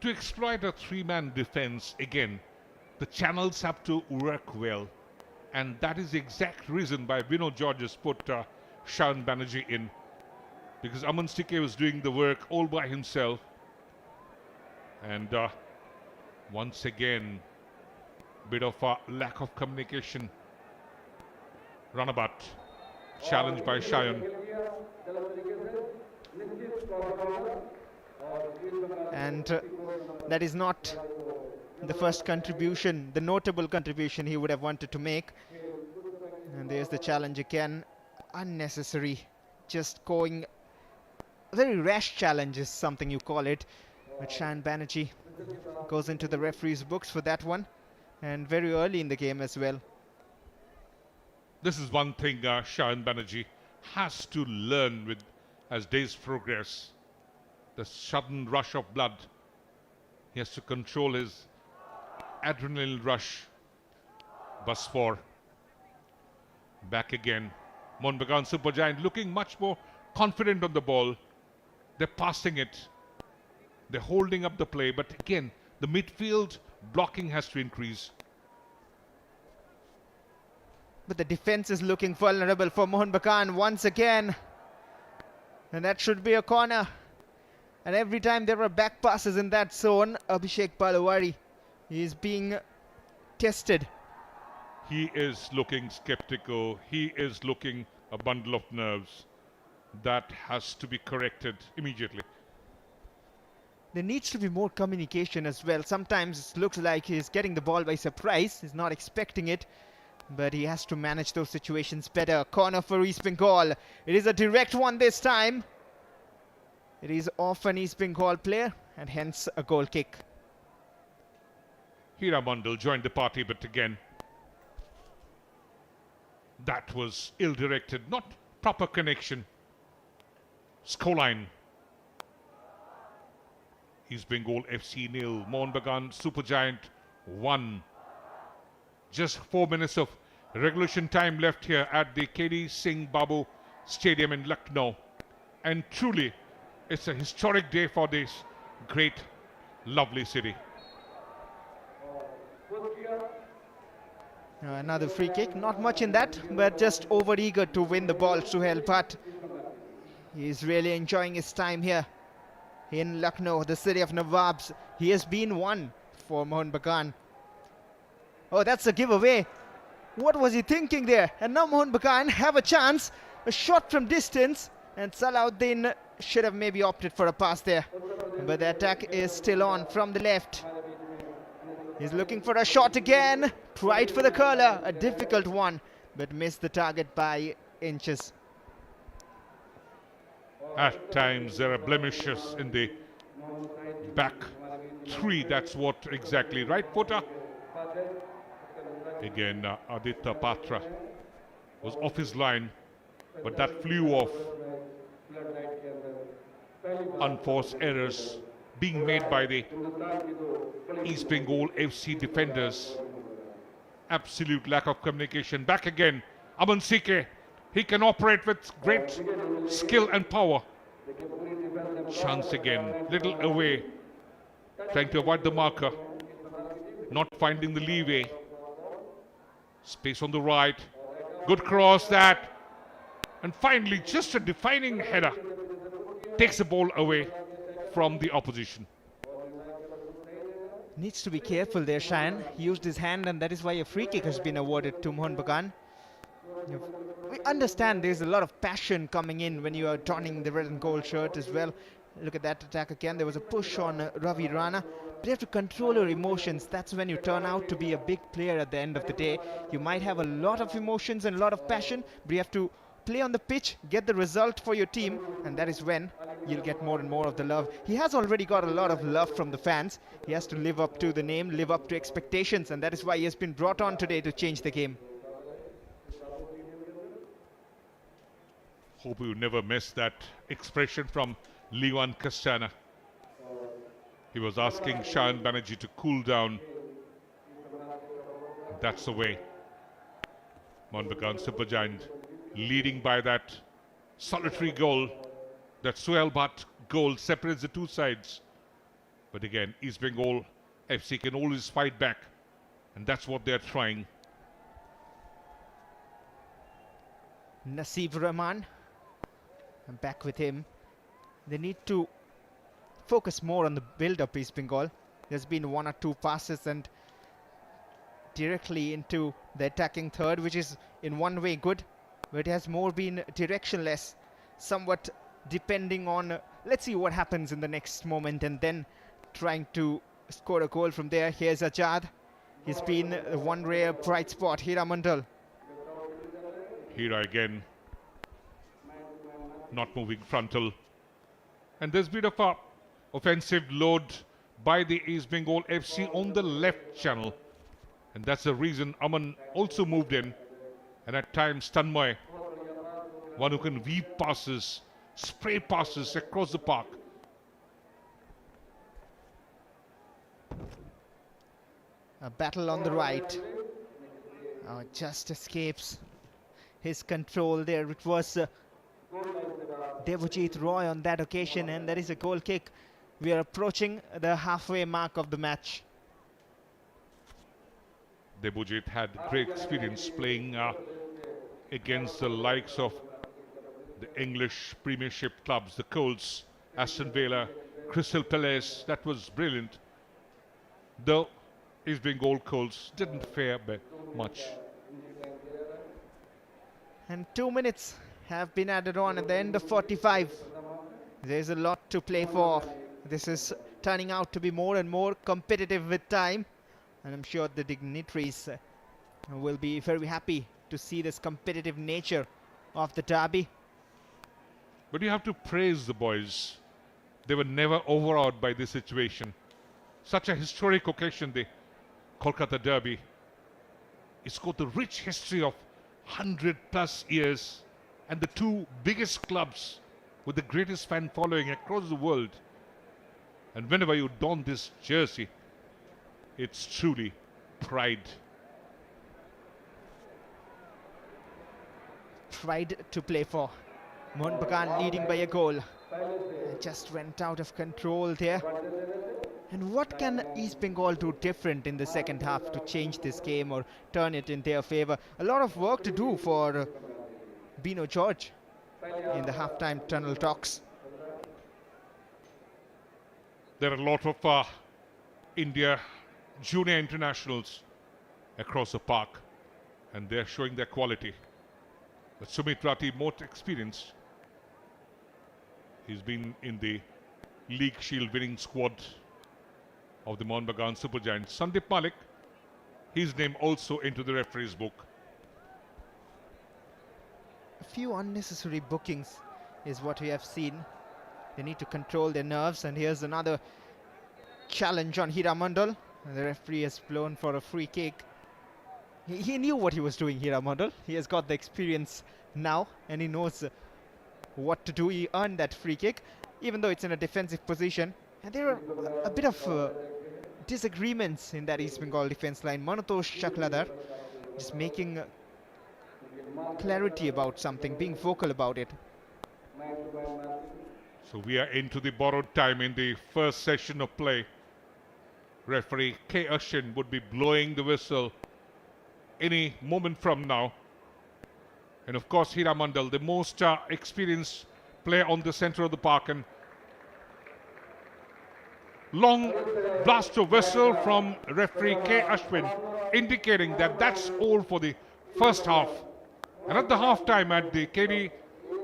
To exploit a 3-man defense, again, the channels have to work well. And that is the exact reason why Vinod George has put Shayan Banerjee in. Because Aman CK was doing the work all by himself. And once again, bit of a lack of communication. Runabout, challenged by Shayan. And that is not the first contribution, the notable contribution he would have wanted to make. And there's the challenge again. Unnecessary. Just going... very rash challenge is something you call it. But Shayan Banerjee goes into the referee's books for that one. And very early in the game as well. This is one thing Shayan Banerjee has to learn with as days progress. The sudden rush of blood. He has to control his adrenaline rush. Bus 4. Back again. Mohun Bagan Supergiant looking much more confident on the ball. They're passing it. They're holding up the play. But again, the midfield blocking has to increase. But the defense is looking vulnerable for Mohun Bagan once again. And that should be a corner. And every time there are back passes in that zone, Abhishek Palawari is being tested. He is looking skeptical. He is looking a bundle of nerves. That has to be corrected immediately. There needs to be more communication as well. Sometimes it looks like he's getting the ball by surprise. He's not expecting it. But he has to manage those situations better. Corner for East Bengal. It is a direct one this time. It is off an East Bengal player and hence a goal kick. Hira Mandal joined the party, but again, that was ill-directed, not proper connection. Scoreline. East Bengal FC 0, Mohun Bagan Supergiant 1. Just 4 minutes of regulation time left here at the KD Singh Babu Stadium in Lucknow. And truly, it's a historic day for this great, lovely city. Another free kick, not much in that, but just over-eager to win the ball, Suhail Bhatt. He's really enjoying his time here in Lucknow, the city of Nawabs. He has been one for Mohun Bagan. Oh, that's a giveaway. What was he thinking there? And now Mohun Bagan have a chance. A shot from distance. And Salahuddin should have maybe opted for a pass there. But the attack is still on from the left. He's looking for a shot again. Tried for the curler. A difficult one. But missed the target by inches. At times there are blemishes in the back three. That's what exactly. Right footer. Again, Aditya Patra was off his line, but that flew off. Unforced errors being made by the East Bengal FC defenders. Absolute lack of communication. Back again, Aman Sike. He can operate with great skill and power. Chance again, little away. Trying to avoid the marker. Not finding the leeway. Space on the right. Good cross that. And finally, just a defining header. Takes the ball away from the opposition. Needs to be careful there, Shayan. He used his hand, and that is why a free kick has been awarded to Mohun Bagan. We understand there's a lot of passion coming in when you are donning the red and gold shirt as well. Look at that attack again. There was a push on Ravi Rana. But you have to control your emotions. That's when you turn out to be a big player at the end of the day. You might have a lot of emotions and a lot of passion, but you have to play on the pitch, get the result for your team, and that is when you'll get more and more of the love. He has already got a lot of love from the fans. He has to live up to the name, live up to expectations, and that is why he has been brought on today to change the game. Hope you never miss that expression from Liwan Castana. He was asking Shayan Banerjee to cool down. That's the way. Mohun Bagan Supergiant leading by that solitary goal. That Suhail Bhatt goal separates the two sides. But again, East Bengal FC can always fight back. And that's what they're trying. Nasib Rahman. I'm back with him. They need to focus more on the build-up, East Bengal. There's been one or two passes and directly into the attacking third, which is in one way good, but it has more been directionless, somewhat depending on, let's see what happens in the next moment, and then trying to score a goal from there. Here's Ajad. He's been one rare bright spot. Hira Mandal. Hira again. Not moving frontal. And there's a bit of a offensive load by the East Bengal FC on the left channel. And that's the reason Aman also moved in. And at times Tanmay, one who can weave passes, spray passes across the park. A battle on the right. Just escapes his control there. It was Devojit Roy on that occasion, and that is a goal kick. We are approaching the halfway mark of the match. Devojit had great experience playing against the likes of the English Premiership clubs, the Colts, Aston Villa, Crystal Palace. That was brilliant. Though East Bengal Colts didn't fare much. And 2 minutes have been added on at the end of 45. There's a lot to play for. This is turning out to be more and more competitive with time. And I'm sure the dignitaries will be very happy to see this competitive nature of the derby. But you have to praise the boys. They were never overawed by this situation. Such a historic occasion, the Kolkata derby. It's got the rich history of 100+ years and the two biggest clubs with the greatest fan following across the world. And whenever you don this jersey, it's truly pride. Pride to play for. Mohun Bagan leading by a goal. Just went out of control there. And what can East Bengal do different in the second half to change this game or turn it in their favour? A lot of work to do for Bino George in the halftime tunnel talks. There are a lot of India junior internationals across the park, and they're showing their quality. But Sumit Rati, more experienced. He's been in the League Shield winning squad of the Mohun Bagan Supergiants. Sandeep Malik, his name also into the referee's book. A few unnecessary bookings is what we have seen. They need to control their nerves, and here's another challenge on Hira Mandal. The referee has blown for a free kick. He knew what he was doing, Hira Mandal. He has got the experience now, and he knows what to do. He earned that free kick, even though it's in a defensive position. And there are a bit of disagreements in that East Bengal defense line. Manotosh Chakladar just making clarity about something, being vocal about it. So we are into the borrowed time in the first session of play. Referee K. Ashwin would be blowing the whistle any moment from now. And of course, Hira Mandal, the most experienced player on the center of the park. And long blast of whistle from referee K. Ashwin, indicating that that's all for the first half. And at the half time at the KD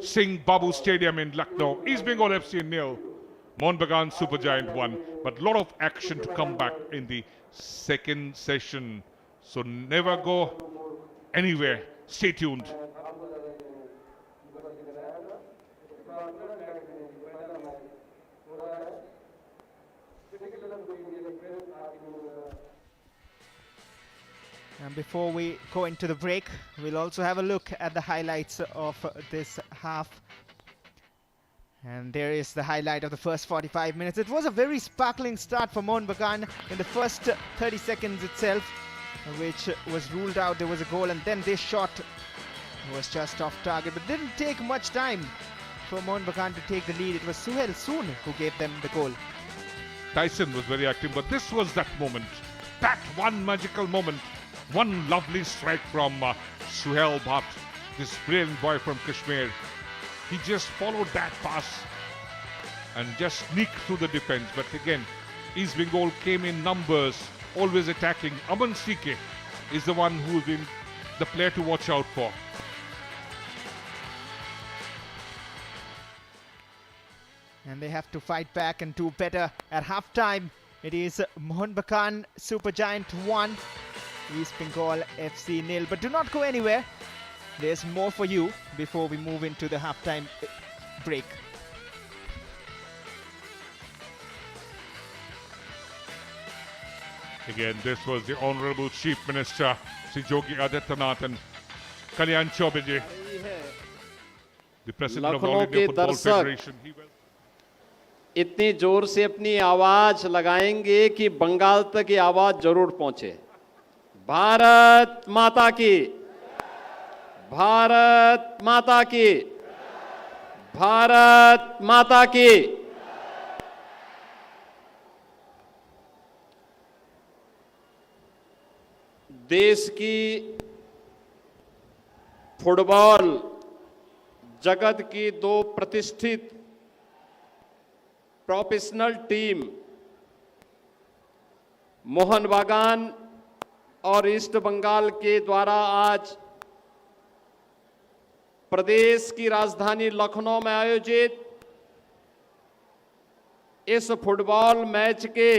Singh Babu Stadium in Lucknow, East Bengal FC 0, Mohun Bagan Supergiant 1. But a lot of action to come back in the second session. So never go anywhere. Stay tuned. And before we go into the break, we'll also have a look at the highlights of this half. And there is the highlight of the first 45 minutes. It was a very sparkling start for Mohun Bagan in the first 30 seconds itself, which was ruled out. There was a goal, and then this shot was just off target. But didn't take much time for Mohun Bagan to take the lead. It was Suhail Soon who gave them the goal. Tyson was very active, but this was that moment. That one magical moment. One lovely strike from Suhail Bhatt, this brilliant boy from Kashmir. He just followed that pass and just sneaked through the defense. But again, East Bengal came in numbers, always attacking. Aman CK is the one who's been the player to watch out for. And they have to fight back and do better at halftime. It is Mohun Bagan Supergiant 1, East Bengal FC 0. But do not go anywhere. There's more for you before we move into the halftime break. Again, this was the Honorable Chief Minister, Sri Yogi Adityanath and Kalyan Chaubey, the President of the All India Football Federation. इतनी जोर से अपनी आवाज लगाएंगे कि बंगाल तक ये आवाज जरूर पहुंचे। भारत माता की, भारत माता की, भारत माता की। देश की फुटबॉल जगत की दो प्रतिष्ठित प्रोफेशनल टीम मोहन बागान और ईस्ट बंगाल के द्वारा आज प्रदेश की राजधानी लखनऊ में आयोजित इस फुटबॉल मैच के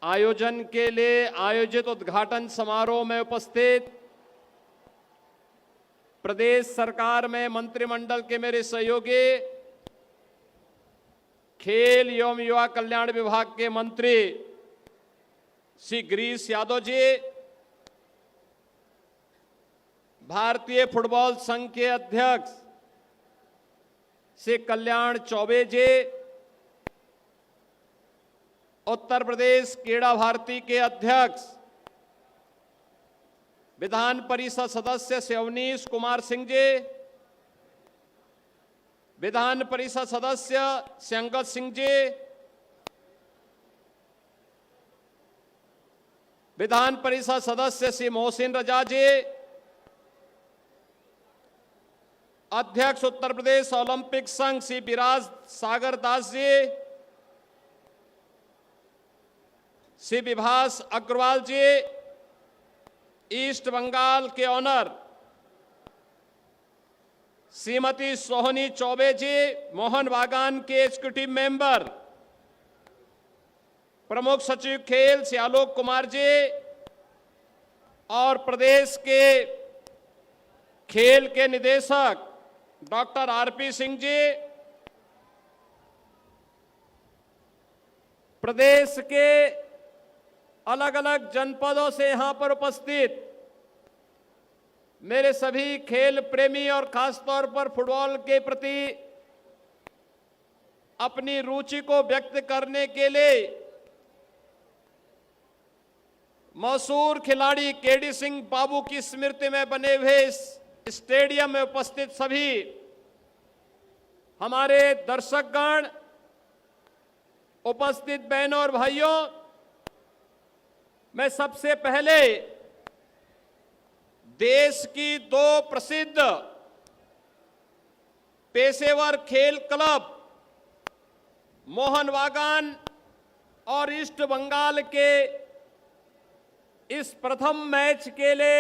आयोजन के लिए आयोजित उद्घाटन समारोह में उपस्थित प्रदेश सरकार में मंत्रिमंडल के मेरे सहयोगी, खेल एवं युवा कल्याण विभाग के मंत्री श्री गिरीश यादव जी, भारतीय फुटबॉल संघ के अध्यक्ष श्री कल्याण चौबे जी, उत्तर प्रदेश क्रीड़ा भारती के अध्यक्ष विधान परिषद सदस्य श्री अवनीश कुमार सिंह जी, विधान परिषद सदस्य श्री अंगद सिंह जी, विधान परिषद सदस्य श्री मोहसिन रजा जी, अध्यक्ष उत्तर प्रदेश ओलंपिक संघ श्री विराज सागर दास जी, श्री विभास अग्रवाल जी, ईस्ट बंगाल के ऑनर श्रीमती सोहनी चौबे जी, मोहन बागान के एग्जीक्यूटिव मेंबर प्रमुख सचिव खेल श्री आलोक कुमार जी और प्रदेश के खेल के निदेशक डॉक्टर आरपी सिंह जी, प्रदेश के अलग अलग जनपदों से यहां पर उपस्थित मेरे सभी खेल प्रेमी और खासतौर पर फुटबॉल के प्रति अपनी रुचि को व्यक्त करने के लिए मशहूर खिलाड़ी केडी सिंह बाबू की स्मृति में बने हुए इस स्टेडियम में उपस्थित सभी हमारे दर्शकगण, उपस्थित बहनों और भाइयों, मैं सबसे पहले देश की दो प्रसिद्ध पेशेवर खेल क्लब मोहन बागान और ईस्ट बंगाल के इस प्रथम मैच के लिए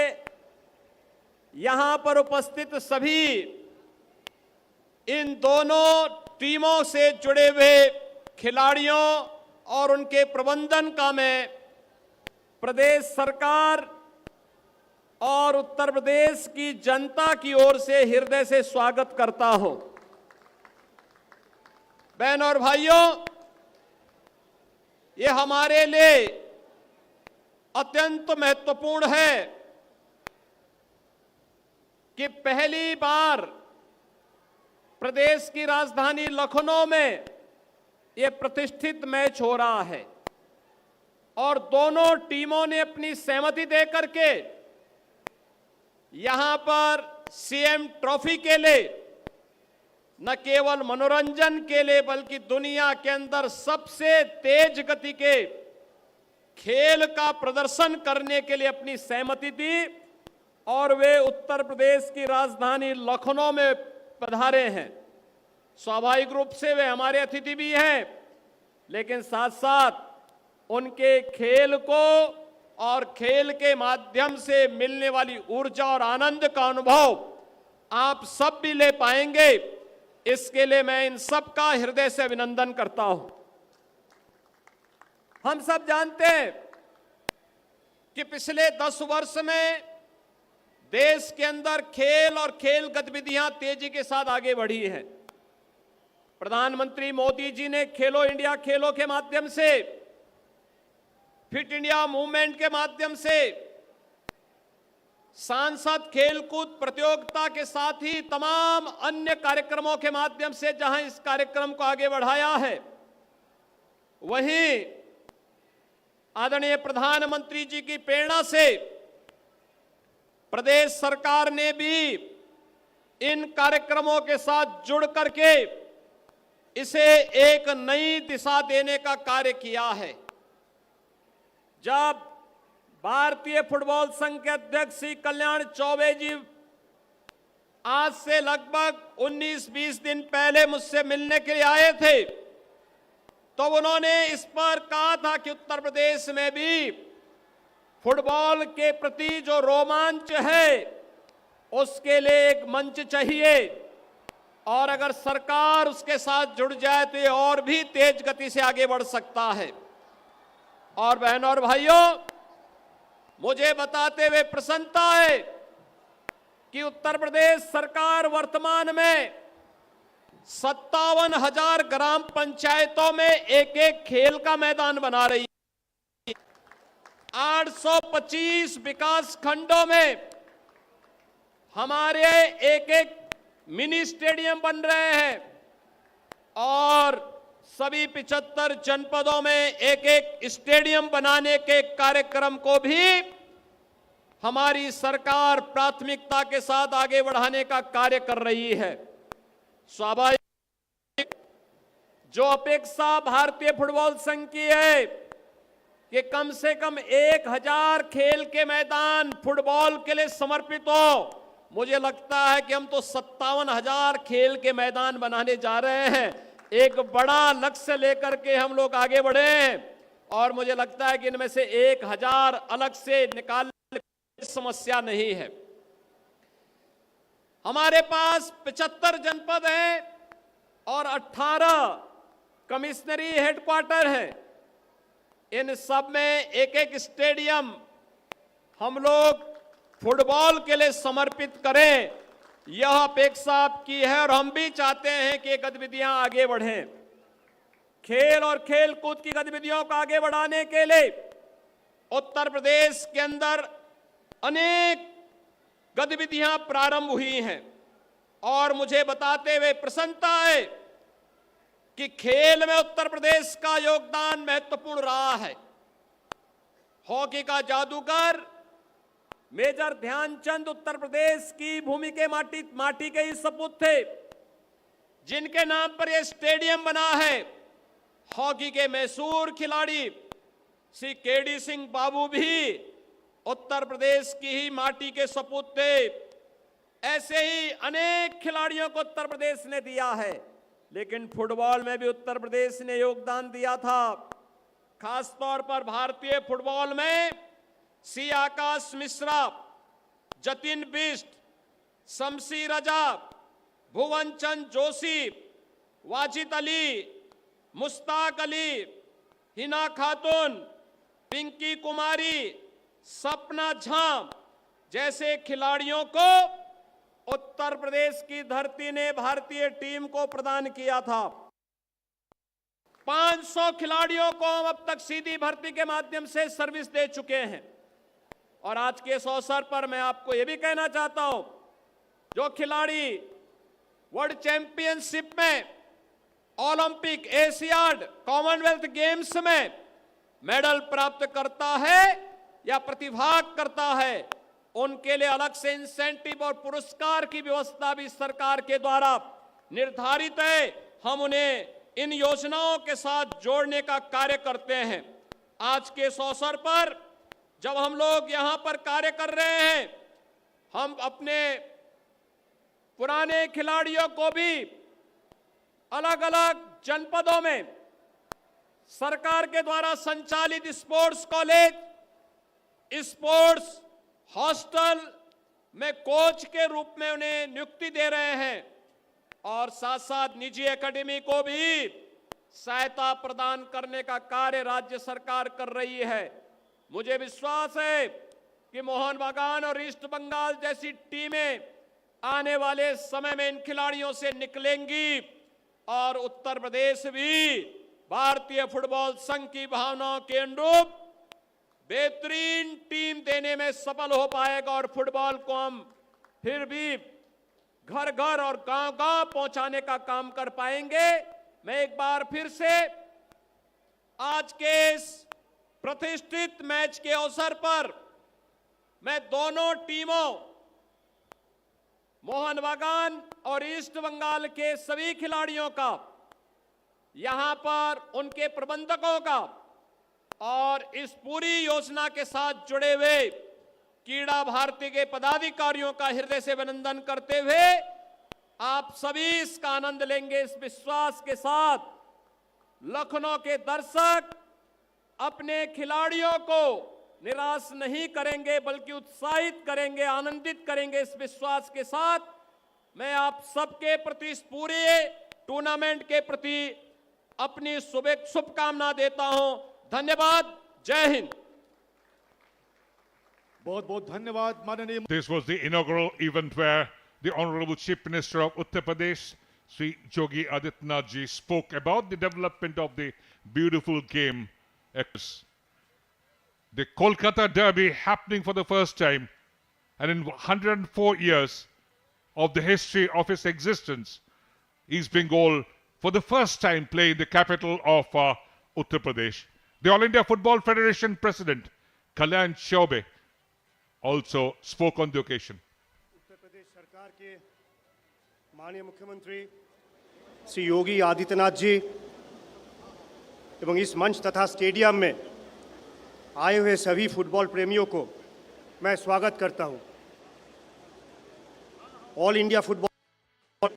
यहां पर उपस्थित सभी इन दोनों टीमों से जुड़े हुए खिलाड़ियों और उनके प्रबंधन का मैं प्रदेश सरकार और उत्तर प्रदेश की जनता की ओर से हृदय से स्वागत करता हूं। बहनों और भाइयों, ये हमारे लिए अत्यंत महत्वपूर्ण है कि पहली बार प्रदेश की राजधानी लखनऊ में यह प्रतिष्ठित मैच हो रहा है और दोनों टीमों ने अपनी सहमति देकर के यहां पर सीएम ट्रॉफी के लिए न केवल मनोरंजन के लिए बल्कि दुनिया के अंदर सबसे तेज गति के खेल का प्रदर्शन करने के लिए अपनी सहमति दी और वे उत्तर प्रदेश की राजधानी लखनऊ में पधारे हैं। स्वाभाविक रूप से वे हमारे अतिथि भी हैं, लेकिन साथ साथ उनके खेल को और खेल के माध्यम से मिलने वाली ऊर्जा और आनंद का अनुभव आप सब भी ले पाएंगे। इसके लिए मैं इन सब का हृदय से अभिनंदन करता हूं। हम सब जानते हैं कि पिछले 10 वर्ष में देश के अंदर खेल और खेल गतिविधियां तेजी के साथ आगे बढ़ी हैं। प्रधानमंत्री मोदी जी ने खेलो इंडिया खेलों के माध्यम से, फिट इंडिया मूवमेंट के माध्यम से, सांसद खेलकूद प्रतियोगिता के साथ ही तमाम अन्य कार्यक्रमों के माध्यम से जहां इस कार्यक्रम को आगे बढ़ाया है, वहीं आदरणीय प्रधानमंत्री जी की प्रेरणा से प्रदेश सरकार ने भी इन कार्यक्रमों के साथ जुड़ करके इसे एक नई दिशा देने का कार्य किया है। जब भारतीय फुटबॉल संघ के अध्यक्ष श्री कल्याण चौबे जी आज से लगभग 19-20 दिन पहले मुझसे मिलने के लिए आए थे, तो उन्होंने इस पर कहा था कि उत्तर प्रदेश में भी फुटबॉल के प्रति जो रोमांच है उसके लिए एक मंच चाहिए, और अगर सरकार उसके साथ जुड़ जाए तो ये और भी तेज गति से आगे बढ़ सकता है। और बहनों और भाइयों, मुझे बताते हुए प्रसन्नता है कि उत्तर प्रदेश सरकार वर्तमान में 57,000 ग्राम पंचायतों में एक एक खेल का मैदान बना रही है। 825 विकास खंडों में हमारे एक एक मिनी स्टेडियम बन रहे हैं, और सभी 75 जनपदों में एक एक स्टेडियम बनाने के कार्यक्रम को भी हमारी सरकार प्राथमिकता के साथ आगे बढ़ाने का कार्य कर रही है। स्वाभाविक जो अपेक्षा भारतीय फुटबॉल संघ की है कि कम से कम 1000 खेल के मैदान फुटबॉल के लिए समर्पित हो, मुझे लगता है कि हम तो 57,000 खेल के मैदान बनाने जा रहे हैं। एक बड़ा लक्ष्य लेकर के हम लोग आगे बढ़े हैं, और मुझे लगता है कि इनमें से 1000 अलग से निकालने की समस्या नहीं है। हमारे पास 75 जनपद हैं और 18 कमिश्नरी हेडक्वार्टर है। इन सब में एक एक स्टेडियम हम लोग फुटबॉल के लिए समर्पित करें, यह अपेक्षा आपकी है, और हम भी चाहते हैं कि ये गतिविधियां आगे बढ़ें। खेल और खेल कूद की गतिविधियों को आगे बढ़ाने के लिए उत्तर प्रदेश के अंदर अनेक गतिविधियां प्रारंभ हुई हैं, और मुझे बताते हुए प्रसन्नता है कि खेल में उत्तर प्रदेश का योगदान महत्वपूर्ण रहा है। हॉकी का जादूगर मेजर ध्यानचंद उत्तर प्रदेश की भूमि के माटी के ही सपूत थे, जिनके नाम पर यह स्टेडियम बना है। हॉकी के मशहूर खिलाड़ी श्री केडी सिंह बाबू भी उत्तर प्रदेश की ही माटी के सपूत थे। ऐसे ही अनेक खिलाड़ियों को उत्तर प्रदेश ने दिया है, लेकिन फुटबॉल में भी उत्तर प्रदेश ने योगदान दिया था। खासतौर पर भारतीय फुटबॉल में सी आकाश मिश्रा, जतिन बिष्ट, शमशी रजा, भुवन चंद जोशी, वाजिद अली, मुश्ताक अली, हिना खातून, पिंकी कुमारी, सपना झा जैसे खिलाड़ियों को उत्तर प्रदेश की धरती ने भारतीय टीम को प्रदान किया था। 500 खिलाड़ियों को हम अब तक सीधी भर्ती के माध्यम से सर्विस दे चुके हैं। और आज के इस अवसर पर मैं आपको यह भी कहना चाहता हूं, जो खिलाड़ी वर्ल्ड चैंपियनशिप में, ओलंपिक, एशियाड, कॉमनवेल्थ गेम्स में मेडल प्राप्त करता है या प्रतिभाग करता है, उनके लिए अलग से इंसेंटिव और पुरस्कार की व्यवस्था भी सरकार के द्वारा निर्धारित है। हम उन्हें इन योजनाओं के साथ जोड़ने का कार्य करते हैं। आज के इस अवसर पर जब हम लोग यहां पर कार्य कर रहे हैं, हम अपने पुराने खिलाड़ियों को भी अलग अलग जनपदों में सरकार के द्वारा संचालित स्पोर्ट्स कॉलेज, स्पोर्ट्स हॉस्टल में कोच के रूप में उन्हें नियुक्ति दे रहे हैं, और साथ साथ निजी एकेडमी को भी सहायता प्रदान करने का कार्य राज्य सरकार कर रही है। मुझे विश्वास है कि मोहन बागान और ईस्ट बंगाल जैसी टीमें आने वाले समय में इन खिलाड़ियों से निकलेंगी, और उत्तर प्रदेश भी भारतीय फुटबॉल संघ की भावनाओं के अनुरूप बेहतरीन टीम देने में सफल हो पाएगा, और फुटबॉल को हम फिर भी घर घर और गांव गांव पहुंचाने का काम कर पाएंगे। मैं एक बार फिर से आज के इस प्रतिष्ठित मैच के अवसर पर मैं दोनों टीमों, मोहन बागान और ईस्ट बंगाल के सभी खिलाड़ियों का, यहां पर उनके प्रबंधकों का और इस पूरी योजना के साथ जुड़े हुए क्रीड़ा भारती के पदाधिकारियों का हृदय से अभिनंदन करते हुए आप सभी इसका आनंद लेंगे इस विश्वास के साथ। लखनऊ के दर्शक अपने खिलाड़ियों को निराश नहीं करेंगे बल्कि उत्साहित करेंगे, आनंदित करेंगे। इस विश्वास के साथ मैं आप सबके प्रति, इस पूरे टूर्नामेंट के प्रति अपनी शुभकामना देता हूं। धन्यवाद। जय हिंद। बहुत बहुत धन्यवाद माननीय। This was the inaugural event where the Honorable Chief Minister of Uttar Pradesh, Sri Yogi Adityanath ji, spoke about the development of the beautiful game. The Kolkata Derby happening for the first time, and in 104 years of the history of its existence, East Bengal for the first time playing the capital of Uttar Pradesh. The All India Football Federation President Kalyan Chaubey also spoke on the occasion. Uttar Pradesh सरकार के माननीय मुख्यमंत्री श्री योगी आदित्यनाथ जी एवं इस मंच तथा stadium में आए हुए सभी फुटबॉल प्रेमियों को मैं स्वागत करता हूं। All India football,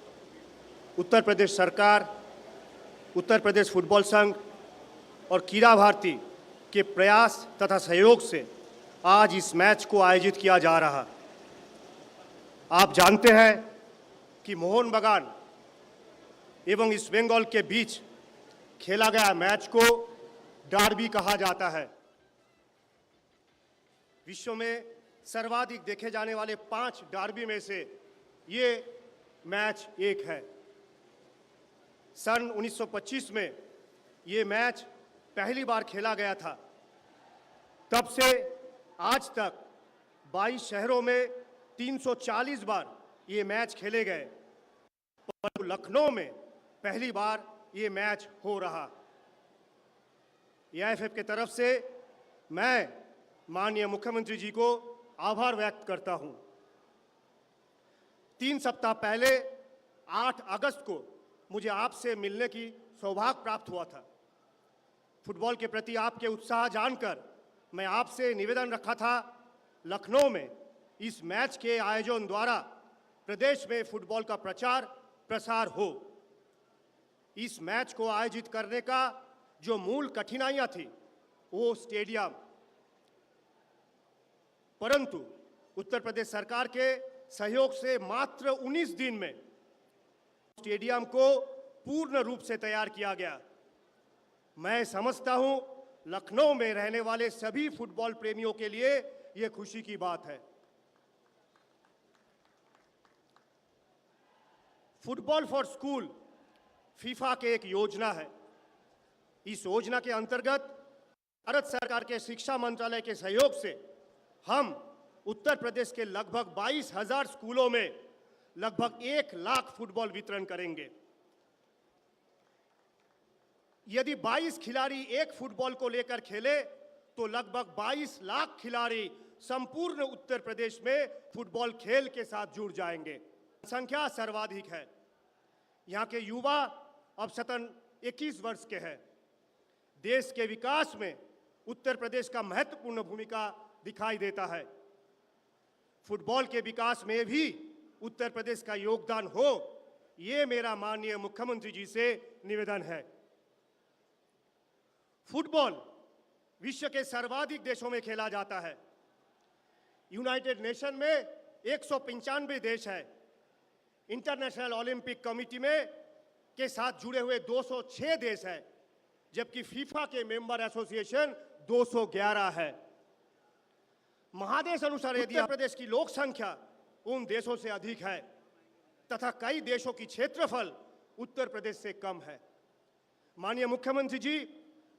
Uttar Pradesh सरकार, उत्तर प्रदेश फुटबॉल संघ और क्रीड़ा भारती के प्रयास तथा सहयोग से आज इस मैच को आयोजित किया जा रहा। आप जानते हैं कि मोहन बगान एवं ईस्ट बंगाल के बीच खेला गया मैच को डार्बी कहा जाता है। विश्व में सर्वाधिक देखे जाने वाले 5 डार्बी में से ये मैच एक है। सन 1925 में ये मैच पहली बार खेला गया था। तब से आज तक 22 शहरों में 340 बार ये मैच खेले गए, पर लखनऊ में पहली बार ये मैच हो रहा। EIFF के तरफ से मैं माननीय मुख्यमंत्री जी को आभार व्यक्त करता हूं। 3 सप्ताह पहले 8 अगस्त को मुझे आपसे मिलने की सौभाग्य प्राप्त हुआ था। फुटबॉल के प्रति आपके उत्साह जानकर मैं आपसे निवेदन रखा था, लखनऊ में इस मैच के आयोजन द्वारा प्रदेश में फुटबॉल का प्रचार प्रसार हो। इस मैच को आयोजित करने का जो मूल कठिनाइयां थी वो स्टेडियम, परंतु उत्तर प्रदेश सरकार के सहयोग से मात्र 19 दिन में स्टेडियम को पूर्ण रूप से तैयार किया गया। मैं समझता हूं लखनऊ में रहने वाले सभी फुटबॉल प्रेमियों के लिए यह खुशी की बात है। फुटबॉल फॉर स्कूल फीफा के एक योजना है। इस योजना के अंतर्गत भारत सरकार के शिक्षा मंत्रालय के सहयोग से हम उत्तर प्रदेश के लगभग 22,000 स्कूलों में लगभग 1 लाख फुटबॉल वितरण करेंगे। यदि 22 खिलाड़ी एक फुटबॉल को लेकर खेले तो लगभग 22 लाख खिलाड़ी संपूर्ण उत्तर प्रदेश में फुटबॉल खेल के साथ जुड़ जाएंगे। संख्या सर्वाधिक है। यहाँ के युवा औसतन 21 वर्ष के हैं। देश के विकास में उत्तर प्रदेश का महत्वपूर्ण भूमिका दिखाई देता है। फुटबॉल के विकास में भी उत्तर प्रदेश का योगदान हो, ये मेरा माननीय मुख्यमंत्री जी से निवेदन है। फुटबॉल विश्व के सर्वाधिक देशों में खेला जाता है। यूनाइटेड नेशन में 195 देश है। इंटरनेशनल ओलंपिक कमेटी में के साथ जुड़े हुए 206 देश है, जबकि फीफा के मेंबर एसोसिएशन 211 है। महादेश अनुसार यदि उत्तर प्रदेश की लोक संख्या उन देशों से अधिक है तथा कई देशों की क्षेत्रफल उत्तर प्रदेश से कम है। माननीय मुख्यमंत्री जी,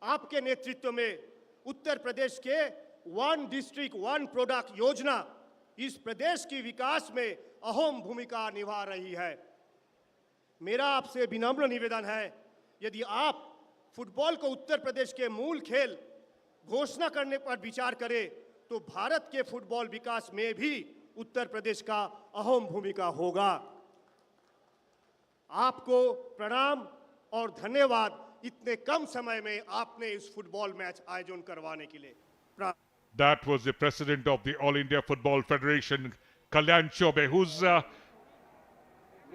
आपके नेतृत्व में उत्तर प्रदेश के 1 डिस्ट्रिक्ट 1 प्रोडक्ट योजना इस प्रदेश की विकास में अहम भूमिका निभा रही है। मेरा आपसे विनम्र निवेदन है, यदि आप फुटबॉल को उत्तर प्रदेश के मूल खेल घोषणा करने पर विचार करें तो भारत के फुटबॉल विकास में भी उत्तर प्रदेश का अहम भूमिका होगा। आपको प्रणाम और धन्यवाद, इतने कम समय में आपने इस फुटबॉल मैच आयोजन करवाने के लिए। That was the president of the All India Football Federation, Kalyan Chobe, whose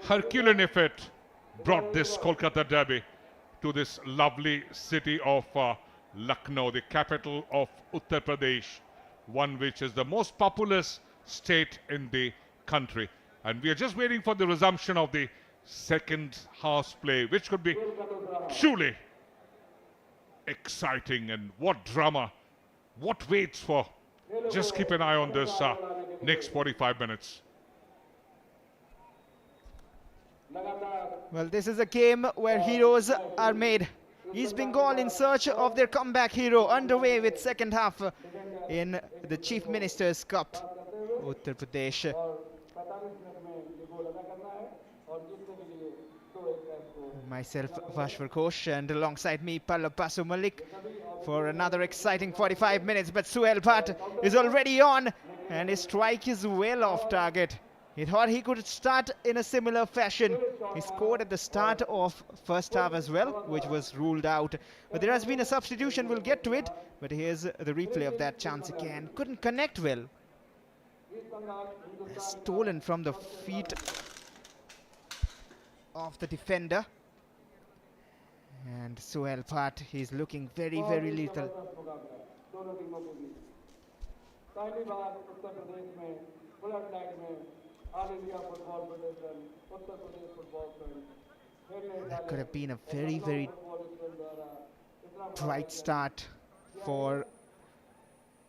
Herculean effort brought this Kolkata derby to this lovely city of Lucknow, the capital of Uttar Pradesh, one which is the most populous state in the country. And we are just waiting for the resumption of the second half play, which could be truly exciting. And what drama, what waits for. Just keep an eye on this next 45 minutes. Well, this is a game where heroes are made. East Bengal in search of their comeback hero, underway with second half in the Chief Minister's Cup, Uttar Pradesh. Myself, Vashwar Ghosh, and alongside me, Pallab Basu Malik, for another exciting 45 minutes. But Suhail Bhatt is already on, and his strike is well off target. He thought he could start in a similar fashion. He scored at the start of first half as well, which was ruled out. But there has been a substitution, we'll get to it. But here's the replay of that chance again. Couldn't connect well. Stolen from the feet of the defender. And Suhail Bhatt, he's looking very, very lethal. That could have been a very, very bright start for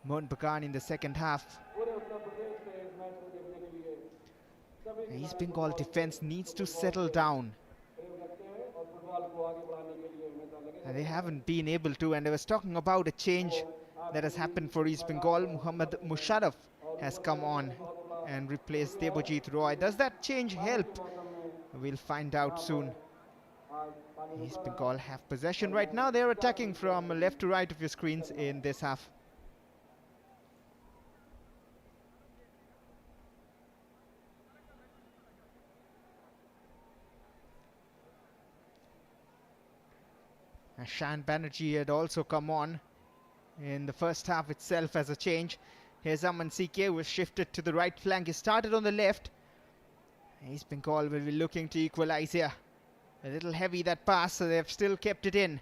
Mohun Bagan in the second half. East Bengal defense needs to settle down. And they haven't been able to, and I was talking about a change that has happened for East Bengal. Muhammad Musharraf has come on and replaced Debojit Roy. Does that change help? We'll find out soon. East Bengal have possession right now. They're attacking from left to right of your screens in this half. Shan Banerjee had also come on in the first half itself as a change. Here's Aman CK, who was shifted to the right flank. He started on the left. East Bengal will be looking to equalize here. A little heavy that pass, so they've still kept it in.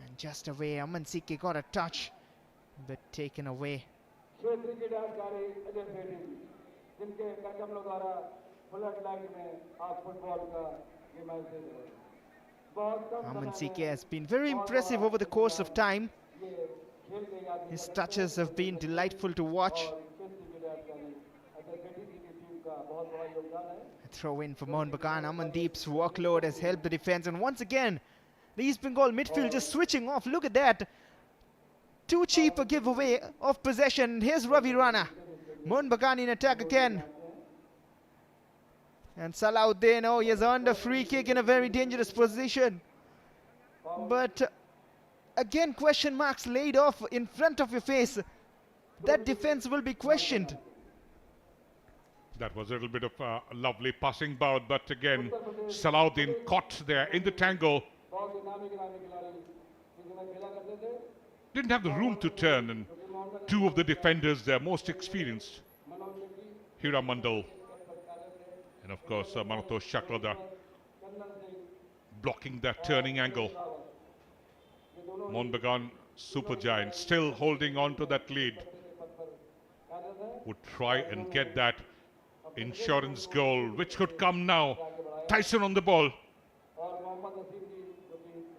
And just away, Aman CK got a touch, but taken away. Aman CK has been very impressive over the course of time. His touches have been delightful to watch. A throw in for Mohun Bagan. Amandeep's workload has helped the defense, and once again the East Bengal midfield just switching off. Look at that. Too cheap a giveaway of possession. Here's Ravi Rana. Mohun Bagan in attack again. And Salahuddin, oh, he has earned a free kick in a very dangerous position. But again, question marks laid off in front of your face. That defense will be questioned. That was a little bit of a lovely passing bout, but again, Salahuddin caught there in the tangle. Didn't have the room to turn, and two of the defenders, their most experienced, Hira Mandal and of course Manotosh Chakrada, blocking that turning angle. Mohun Bagan supergiant still holding on to that lead. Would try and get that insurance goal, which could come now. Tyson on the ball.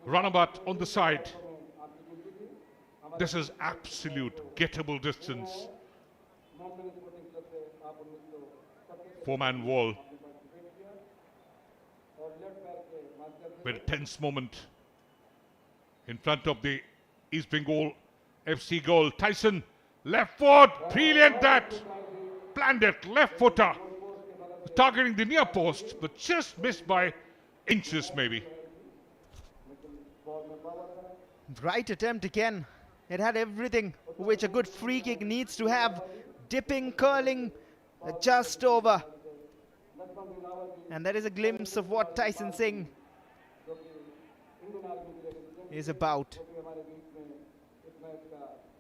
Runabout on the side. This is absolute gettable distance. Four-man wall. Very tense moment in front of the East Bengal FC goal. Tyson, left foot, brilliant that. Planned it, left footer. Targeting the near post, but just missed by inches maybe. Right attempt again. It had everything which a good free kick needs to have. Dipping, curling, just over. And that is a glimpse of what Tyson Singh is about.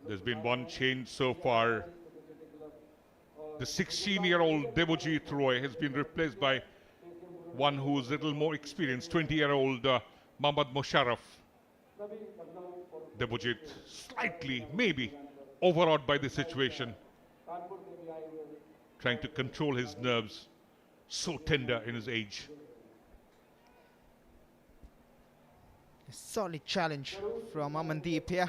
There's been one change so far. The 16-year-old Devojit Roy has been replaced by one who's a little more experienced, 20-year-old Mohammad Musharraf. Devojit slightly, maybe, overawed by the situation, trying to control his nerves, so tender in his age. A solid challenge from Amandeep here.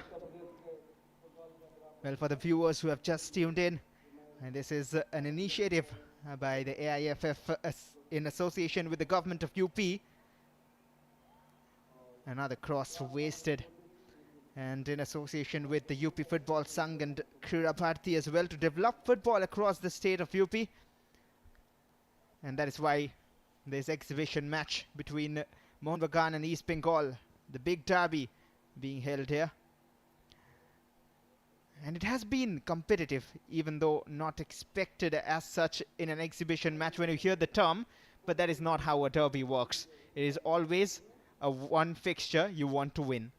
Well, for the viewers who have just tuned in, and this is an initiative by the AIFF in association with the government of UP. Another cross wasted, and in association with the UP Football Sangh and Bharati as well, to develop football across the state of UP. And that is why this exhibition match between Mohun Bagan and East Bengal, the big derby, being held here. And it has been competitive, even though not expected as such in an exhibition match when you hear the term, but that is not how a derby works. It is always a one fixture you want to win.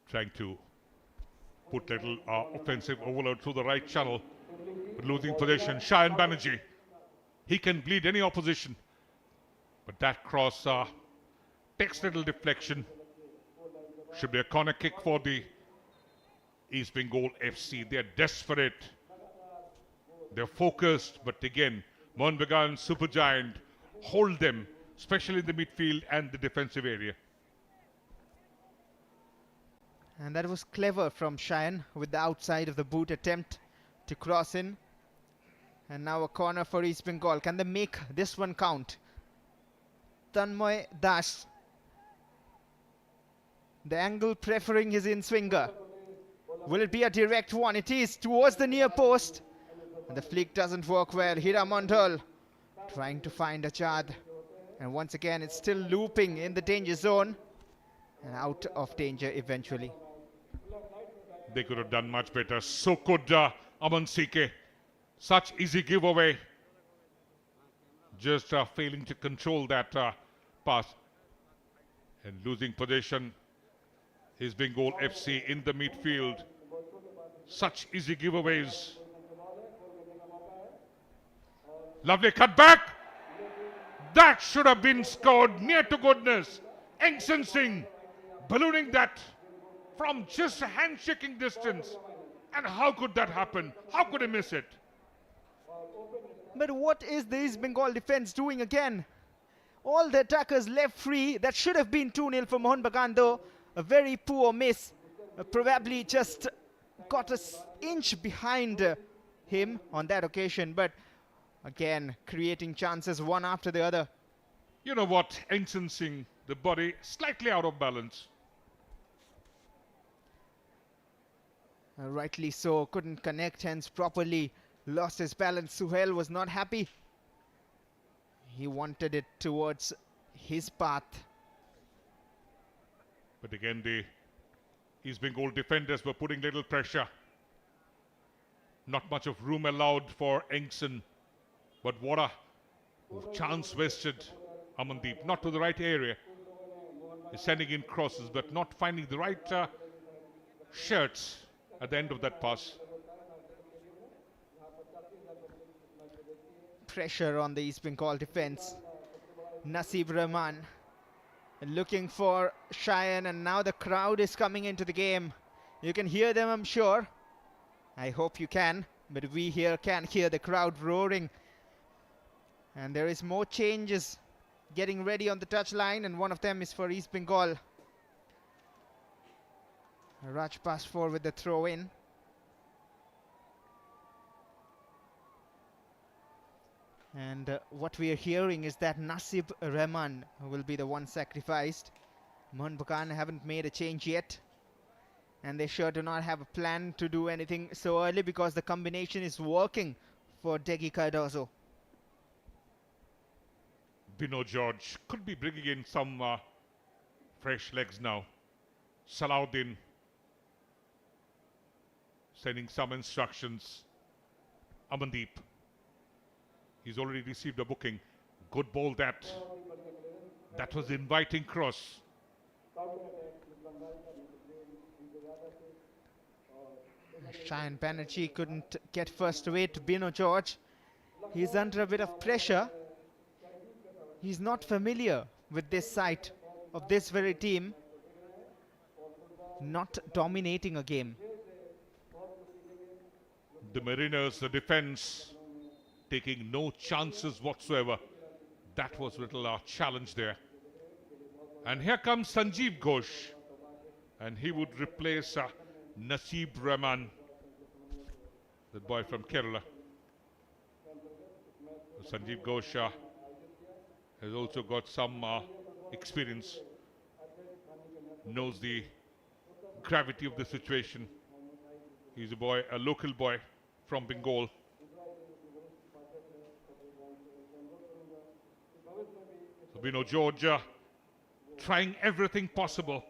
Trying to put little offensive overload through the right channel, but losing possession. Shayan Banerjee, he can bleed any opposition, but that cross takes little deflection. Should be a corner kick for the East Bengal FC. They're desperate, they're focused, but again, Mohun Bagan, supergiant, hold them, especially in the midfield and the defensive area. And that was clever from Shayan with the outside of the boot attempt to cross in. And now a corner for East Bengal. Can they make this one count? Tanmoy Das. The angle preferring his in-swinger. Will it be a direct one? It is towards the near post. And the flick doesn't work well. Hira Mondal trying to find a Chad. And once again, it's still looping in the danger zone. And out of danger eventually. They could have done much better. So could Aman Sike. Such easy giveaway. Just failing to control that pass. And losing possession. Is Bengal FC in the midfield. Such easy giveaways. Lovely cut back. That should have been scored near to goodness. Engson Singh ballooning that from just a handshaking distance. And how could that happen? How could he miss it? But what is the East Bengal defense doing again? All the attackers left free. That should have been 2-0 for Mohun Bagan, though. A very poor miss. Probably just got an inch behind him on that occasion. But again, creating chances one after the other. You know what? Engson Singh, the body slightly out of balance. Rightly so. Couldn't connect, hence properly lost his balance. Suhail was not happy. He wanted it towards his path. But again, the East Bengal defenders were putting little pressure. Not much of room allowed for Engson. But what a chance wasted. Amandeep, not to the right area. He's sending in crosses, but not finding the right shirts at the end of that pass. Pressure on the East Bengal defense. Nasib Rahman looking for Shayan, and now the crowd is coming into the game. You can hear them, I'm sure. I hope you can, but we here can hear the crowd roaring. And there is more changes getting ready on the touchline, and one of them is for East Bengal. Raj Pasfor with the throw in. And what we are hearing is that Nasib Rahman will be the one sacrificed. Mohun Bagan haven't made a change yet. And they sure do not have a plan to do anything so early, because the combination is working for Degi Cardozo. Bino George could be bringing in some fresh legs now. Salahuddin sending some instructions. Amandeep. He's already received a booking. Good ball that. That was inviting cross. Shayan Banerjee couldn't get first away to Bino George. He's under a bit of pressure. He's not familiar with this side of this very team. Not dominating a game. The Mariners, the defense, taking no chances whatsoever. That was a little challenge there. And here comes Sanjeev Ghosh. And he would replace Naseeb Rahman, the boy from Kerala. Sanjeev Ghosh has also got some experience, knows the gravity of the situation. He's a local boy from Bengal. So Bino George trying everything possible.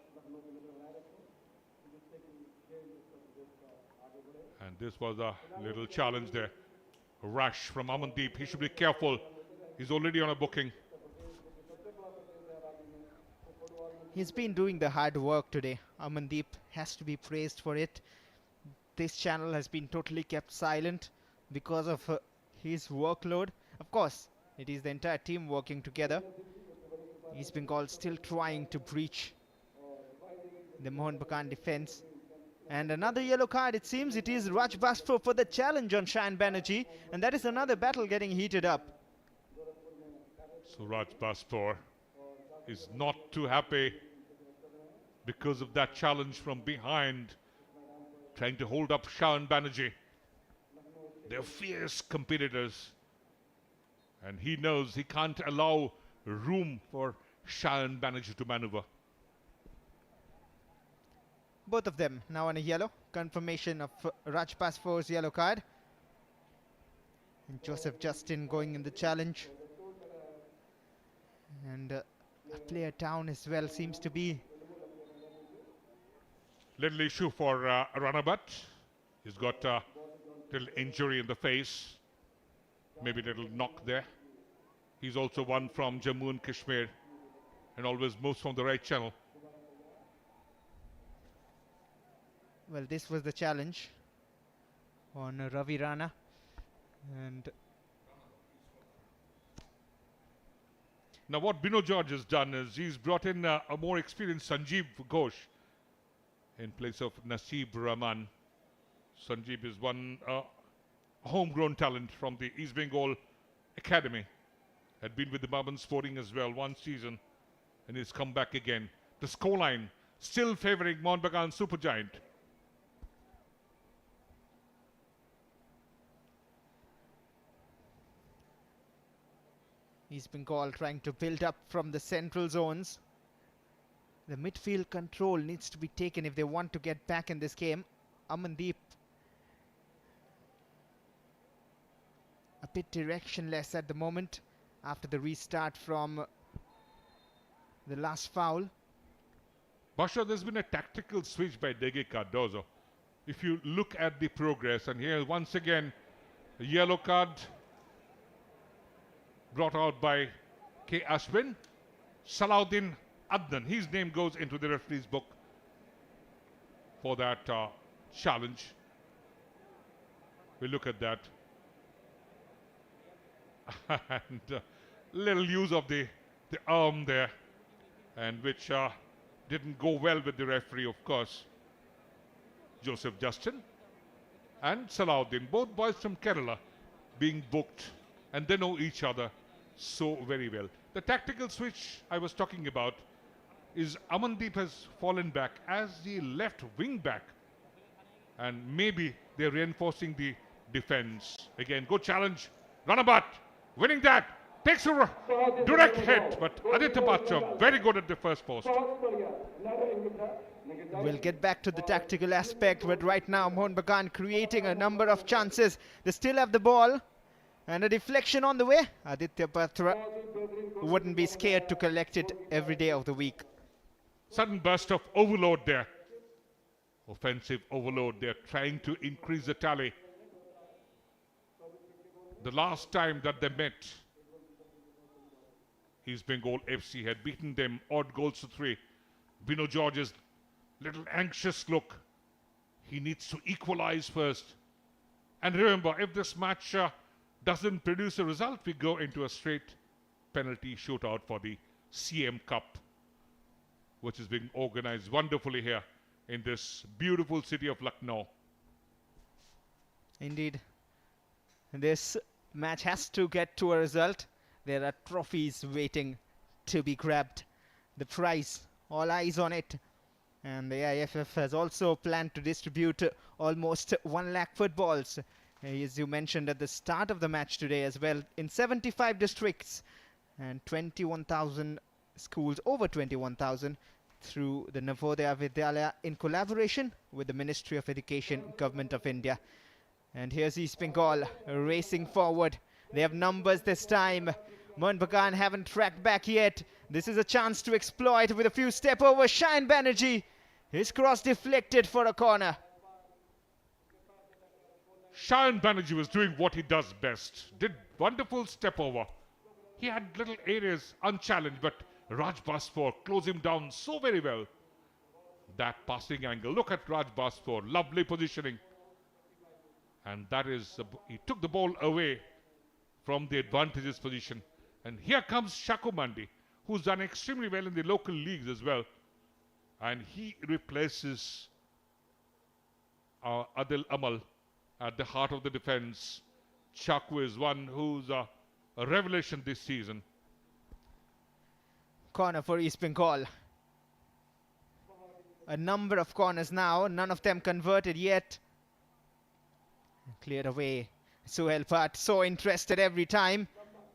And this was a little challenge there. A rush from Amandeep. He should be careful. He's already on a booking. He's been doing the hard work today. Amandeep has to be praised for it. This channel has been totally kept silent because of his workload. Of course, it is the entire team working together. East Bengal still trying to breach the Mohun Bagan defense. And another yellow card, it seems. It is Raj Baspo for the challenge on Shayan Banerjee. And that is another battle getting heated up. So Raj Baspo is not too happy because of that challenge from behind, trying to hold up Shayan Banerjee. They're fierce competitors, and he knows he can't allow room for Shayan Banerjee to maneuver. Both of them now on a yellow. Confirmation of Raj Baspo's yellow card. And Joseph Justin going in the challenge. And a player down as well seems to be. Little issue for Ranabat. He's got a little injury in the face. Maybe a little knock there. He's also one from Jammu and Kashmir and always moves from the right channel. Well, this was the challenge on Ravi Rana. And now what Bino George has done is he's brought in a more experienced Sanjeev Ghosh in place of Naseeb Rahman. Sanjeev is one homegrown talent from the East Bengal Academy. Had been with the Babu Sporting as well one season and he's come back again. The scoreline still favouring Mohun Bagan Supergiant. East Bengal trying to build up from the central zones. The midfield control needs to be taken if they want to get back in this game. Amandeep a bit directionless at the moment after the restart from the last foul. Basha, there's been a tactical switch by Dege Cardozo. If you look at the progress, and here once again a yellow card brought out by K. Ashwin. Salahuddin Adnan, his name goes into the referee's book for that challenge. We look at that. And little use of the arm there, and which didn't go well with the referee, of course. Joseph Justin and Salahuddin, both boys from Kerala, being booked, and they know each other so very well. The tactical switch I was talking about is Amandeep has fallen back as the left wing back, and maybe they're reinforcing the defense. Again, good challenge. Ranabat winning that. Takes a direct hit, but Aditya Batra very good at the first post. We'll get back to the tactical aspect, but right now Mohun Bagan creating a number of chances. They still have the ball and a deflection on the way. Aditya Batra wouldn't be scared to collect it every day of the week. Sudden burst of overload there. Offensive overload. They're trying to increase the tally. The last time that they met, East Bengal FC had beaten them odd goals to 3. Bino George is little anxious look. He needs to equalize first. And remember, if this match doesn't produce a result, we go into a straight penalty shootout for the CM Cup, which is being organized wonderfully here in this beautiful city of Lucknow. Indeed, this match has to get to a result. There are trophies waiting to be grabbed. The prize, all eyes on it. And the AIFF has also planned to distribute almost 1 lakh footballs, as you mentioned at the start of the match today as well, in 75 districts and 21,000 schools, over 21,000, through the Navodaya Vidyalaya in collaboration with the Ministry of Education, Government of India. And here's East Bengal racing forward. They have numbers this time. Mohun Bagan haven't tracked back yet. This is a chance to exploit with a few step over. Shayan Banerjee. His cross deflected for a corner. Shayan Banerjee was doing what he does best. Did wonderful step over. He had little areas unchallenged, but Raj Basfor closed him down so very well. That passing angle. Look at Raj Basfor. Lovely positioning. And that is, he took the ball away from the advantageous position. And here comes Shaku Mandi, who's done extremely well in the local leagues as well. And he replaces Adil Amal at the heart of the defense. Shaku is one who's a revelation this season. Corner for East Bengal. A number of corners now, none of them converted yet. Cleared away. Suhail Bhatt, so interested every time.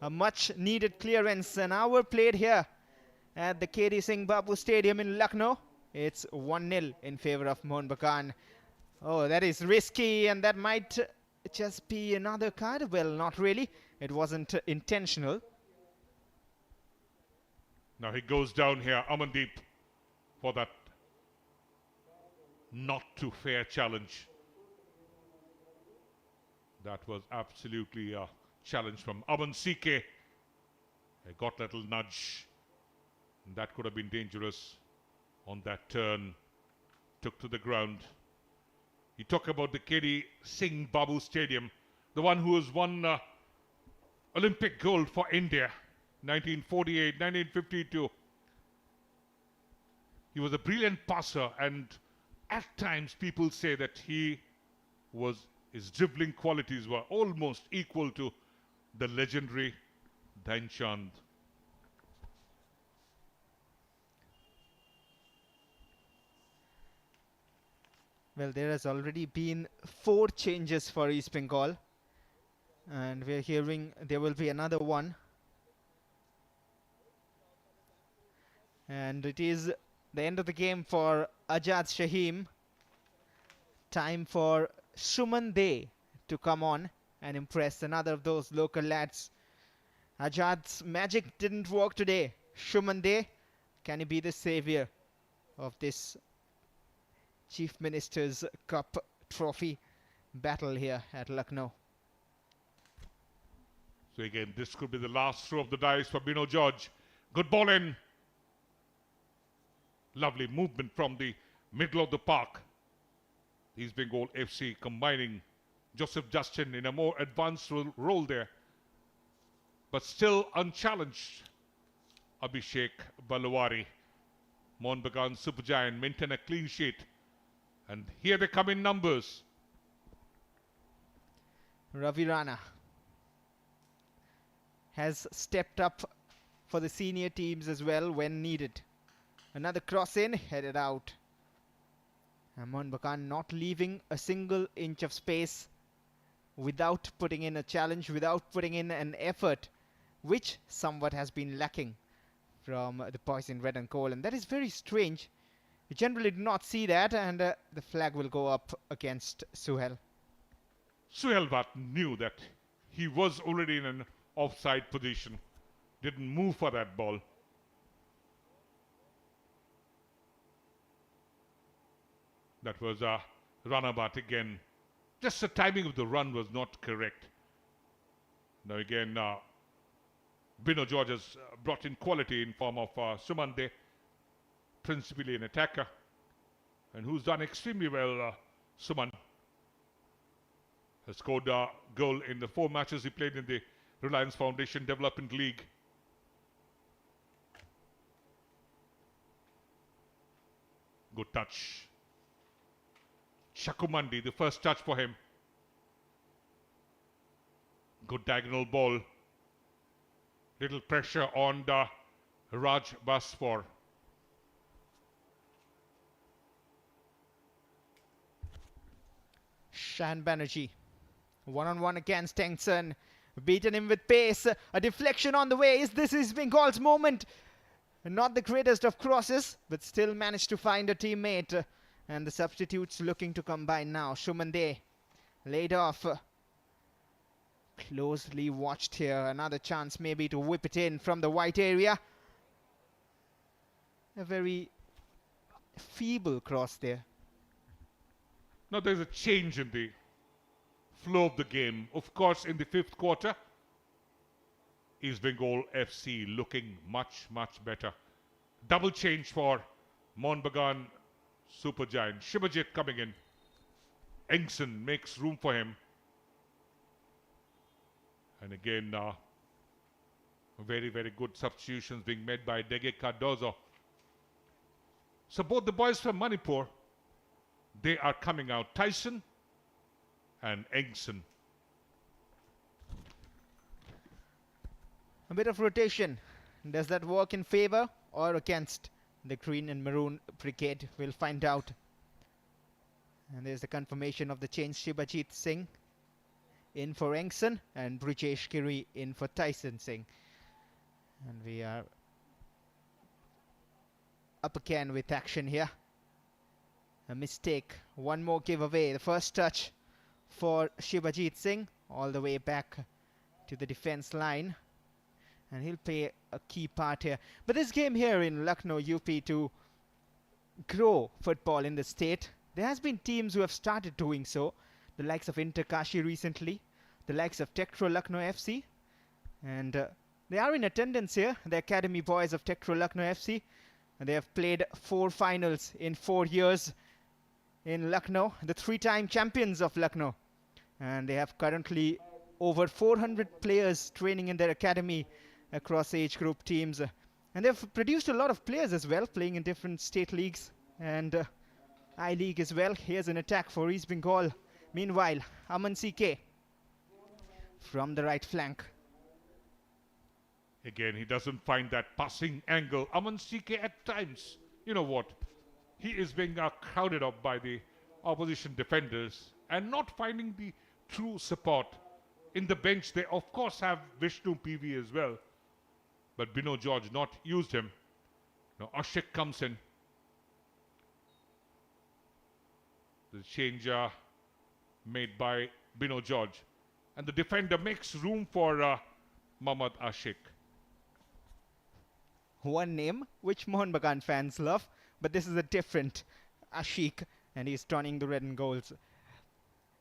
A much needed clearance, an hour played here at the KD Singh Babu Stadium in Lucknow. It's 1-0 in favor of Mohun Bagan. Oh, that is risky, and that might just be another card. Well, not really. It wasn't intentional. Now he goes down here, Amandeep, for that not too fair challenge. That was absolutely a challenge from Aman CK. He got a little nudge. And that could have been dangerous on that turn. Took to the ground. You talk about the KD Singh Babu Stadium, the one who has won Olympic gold for India, 1948, 1952. He was a brilliant passer, and at times people say that his dribbling qualities were almost equal to the legendary Dhyanchand. Well, there has already been 4 changes for East Bengal. And we're hearing there will be another one. And it is the end of the game for Ajad Shaheem. Time for Suman De to come on and impress another of those local lads. Ajad's magic didn't work today. Suman De, can he be the savior of this Chief Minister's Cup trophy battle here at Lucknow? So again, this could be the last throw of the dice for Bino George. Good ball in. Lovely movement from the middle of the park. East Bengal FC combining Joseph Justin in a more advanced role there. But still unchallenged. Abhishek Balwari. Mohun Bagan Supergiant maintain a clean sheet. And here they come in numbers. Ravi Rana has stepped up for the senior teams as well when needed. Another cross in, headed out. And Mohun Bagan not leaving a single inch of space without putting in a challenge, without putting in an effort, which somewhat has been lacking from the boys in red and gold. And that is very strange. We generally do not see that, and the flag will go up against Suhail. Suhail Bhatt knew that he was already in an offside position. Didn't move for that ball. That was Rana Bhatt again. Just the timing of the run was not correct. Now again, Bino George has brought in quality in form of Suman De, principally an attacker. and who's done extremely well, Suman, has scored a goal in the 4 matches he played in the Reliance Foundation Development League. Good touch. Shakumandi, the first touch for him. Good diagonal ball. Little pressure on the Raj Basfor. Shan Banerjee, one-on-one against Engson. Beaten him with pace. A deflection on the way. Is this East Bengal's moment? Not the greatest of crosses, but still managed to find a teammate. And the substitutes looking to combine now. Shumande laid off. Closely watched here. Another chance maybe to whip it in from the white area. A very feeble cross there. Now there's a change in the flow of the game. Of course, in the 5th quarter, East Bengal FC looking much, much better. Double change for Mohun Bagan Supergiant. Shibajit coming in. Engson makes room for him. And again, very, very good substitutions being made by Dege Cardozo. So both the boys from Manipur, they are coming out. Tyson and Engson. A bit of rotation. Does that work in favor or against the green and maroon brigade? We'll find out. And there's the confirmation of the change. Shibajit Singh in for Engson and Brijesh Giri in for Tyson Singh. And we are up again with action here. A mistake. One more giveaway. The first touch for Shibajit Singh all the way back to the defense line. And he'll play a key part here. But this game here in Lucknow, UP, to grow football in the state, there has been teams who have started doing so. The likes of Inter Kashi recently, the likes of Tektro Lucknow FC. And they are in attendance here, the academy boys of Tektro Lucknow FC. And they have played 4 finals in 4 years in Lucknow, the 3-time champions of Lucknow. And they have currently over 400 players training in their academy across age group teams. And they've produced a lot of players as well, playing in different state leagues and I-League as well. Here's an attack for East Bengal. Meanwhile, Aman CK from the right flank. Again, he doesn't find that passing angle. Aman CK at times, you know what? He is being crowded up by the opposition defenders and not finding the true support. In the bench, they of course have Vishnu PV as well. But Bino George not used him. Now Ashik comes in. The change made by Bino George. And the defender makes room for Mohammad Ashik. One name which Mohun Bagan fans love, but this is a different Ashik, and he's turning the red and golds.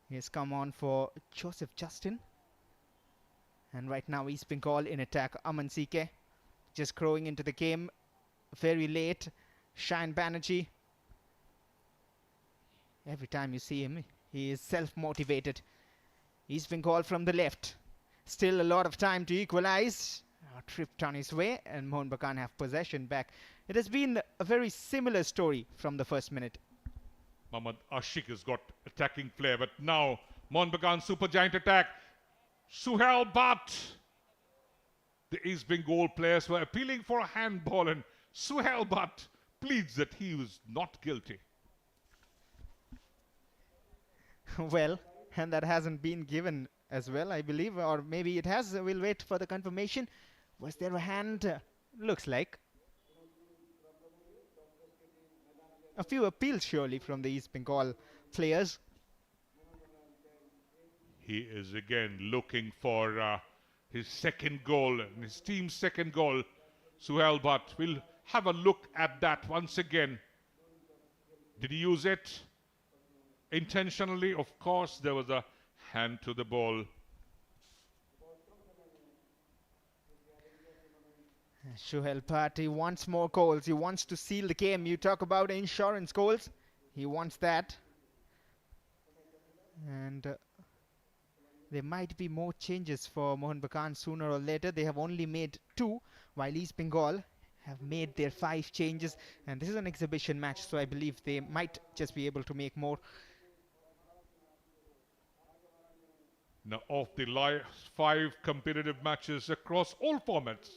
He's come on for Joseph Justin. And right now East Bengal in attack. Aman CK just growing into the game very late. Shan Banerjee. Every time you see him, he is self-motivated. East Bengal from the left. Still a lot of time to equalize. Tripped on his way, and Mohun Bagan have possession back. It has been a very similar story from the first minute. Mohammad Ashik has got attacking flair, but now Mohun Bagan super giant attack. Suhail Bhatt. The East Bengal players were appealing for a handball, and Suhail Bhatt pleads that he was not guilty. Well, and that hasn't been given as well, I believe, or maybe it has. We'll wait for the confirmation. Was there a hand? Looks like. A few appeals surely from the East Bengal players. He is again looking for his second goal, his team's second goal. Suhail Bhatt will have a look at that once again. Did he use it intentionally? Of course, there was a hand to the ball. Suhail Bhatt, he wants more goals. He wants to seal the game. You talk about insurance goals. He wants that. And there might be more changes for Mohun Bagan sooner or later. They have only made 2, while East Bengal have made their 5 changes. And this is an exhibition match, so I believe they might just be able to make more. Now, of the last 5 competitive matches across all formats,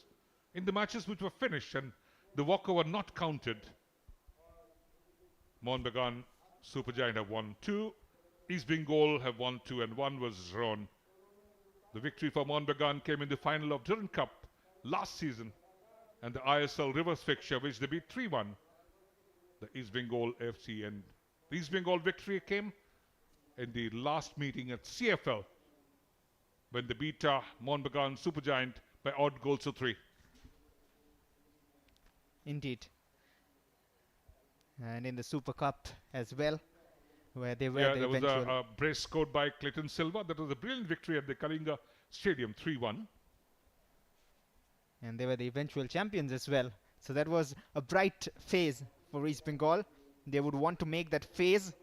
in the matches which were finished and the walkover not counted, Mohun Bagan Supergiant have won 2, East Bengal have won 2, and 1 was drawn. The victory for Mohun Bagan came in the final of Durand Cup last season and the ISL reverse fixture, which they beat 3-1. The East Bengal FC, and the East Bengal victory came in the last meeting at CFL when they beat Mohun Bagan Supergiant by odd goals to 3. Indeed. And in the Super Cup as well, where they were the there was eventual... a brace scored by Clayton Silva. That was a brilliant victory at the Kalinga Stadium, 3-1. And they were the eventual champions as well. So that was a bright phase for East Bengal. They would want to make that phase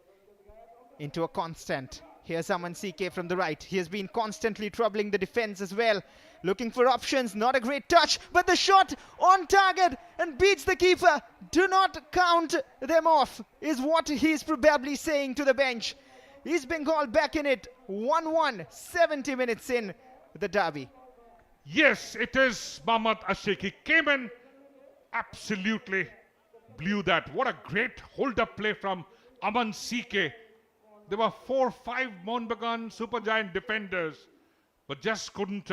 into a constant. Here's Aman CK from the right. He has been constantly troubling the defense as well. Looking for options. Not a great touch, but the shot on target and beats the keeper. Do not count them off, is what he's probably saying to the bench. East Bengal back in it. 1-1, 70 minutes in the derby. Yes, it is Mohammad Ashik. He came in, absolutely blew that. What a great hold-up play from Aman CK. There were 4-5 Mohun Bagan Supergiant defenders, but just couldn't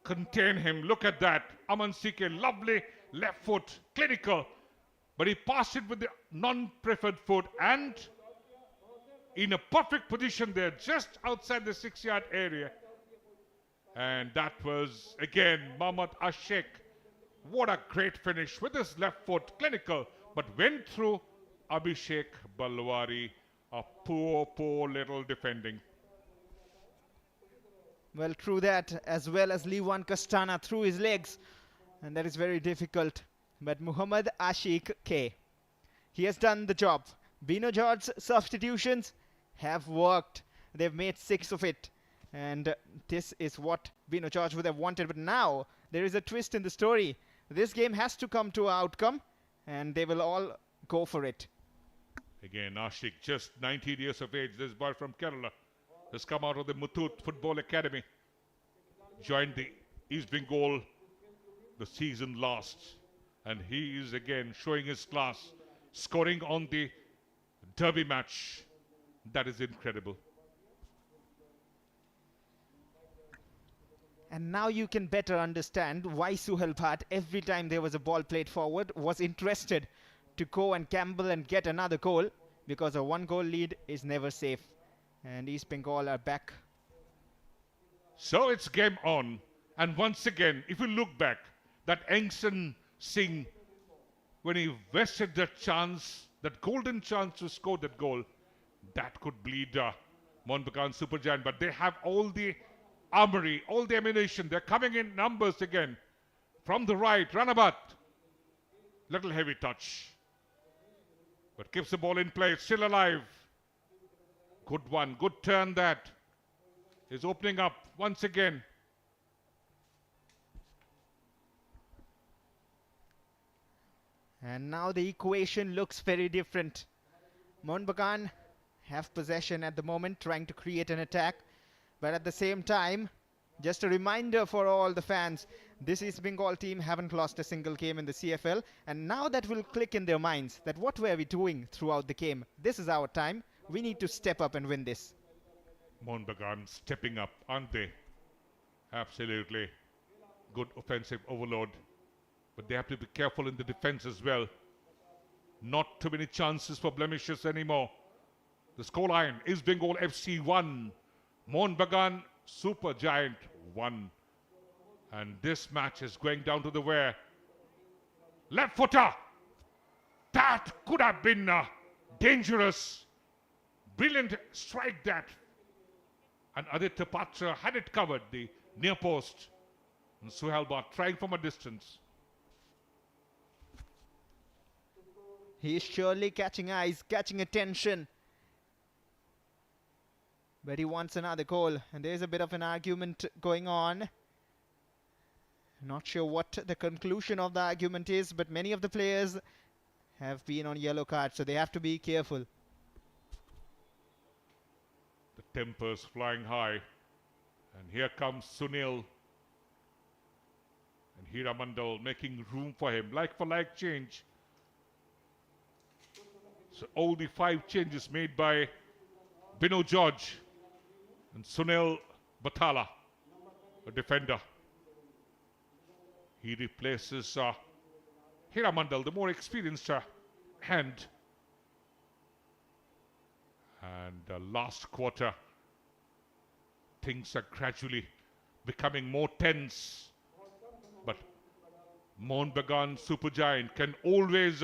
contain him. Look at that. Aman CK, lovely left foot, clinical, but he passed it with the non-preferred foot and in a perfect position there, just outside the 6-yard area. And that was, again, Mohammad Ashik. What a great finish with his left foot, clinical, but went through Abhishek Balwari. A poor little defending. Well, through that, as well as Liwan Kastana through his legs. And that is very difficult. But Muhammad Ashik K, he has done the job. Bino George's substitutions have worked. They've made 6 of it. And this is what Bino George would have wanted. But now, there is a twist in the story. This game has to come to an outcome. And they will all go for it. Again, Ashik, just 19 years of age. This boy from Kerala has come out of the Muthoot Football Academy. Joined the East Bengal the season last. And he is again showing his class. Scoring on the derby match. That is incredible. And now you can better understand why Suhail Bhatt, every time there was a ball played forward, was interested to go and gamble and get another goal, because a 1-goal lead is never safe. And East Bengal are back. So it's game on. And once again, if you look back, that Singh, when he wasted that chance, that golden chance to score that goal, that could bleed Mohun Bagan Supergiant. But they have all the armory, all the ammunition. They're coming in numbers again. From the right, Ranabat. Little heavy touch. But keeps the ball in play, still alive. Good one, good turn that. Is opening up once again. And now the equation looks very different. Mohun Bagan have possession at the moment, trying to create an attack. But at the same time, just a reminder for all the fans, this East Bengal team haven't lost a single game in the CFL. And now that will click in their minds that what were we doing throughout the game? This is our time. We need to step up and win this. Mohun Bagan stepping up, aren't they? Absolutely. Good offensive overload. But they have to be careful in the defense as well. Not too many chances for blemishes anymore. The scoreline is Bengal FC 1. Mohun Bagan Supergiant 1. And this match is going down to the wire. Left footer. That could have been dangerous. Brilliant strike that. And Aditya Patra had it covered, the near post. And Suhail Bhatt trying from a distance. He is surely catching eyes, catching attention. But he wants another goal, and there's a bit of an argument going on. Not sure what the conclusion of the argument is, but many of the players have been on yellow cards, so they have to be careful. The tempers flying high. And here comes Sunil. And Hiramandal making room for him. Like for like change. So all the 5 changes made by Bino George. And Sunil Batala, a defender. He replaces Hiramandal, the more experienced hand. And last quarter, things are gradually becoming more tense. But Mohun Bagan Supergiant can always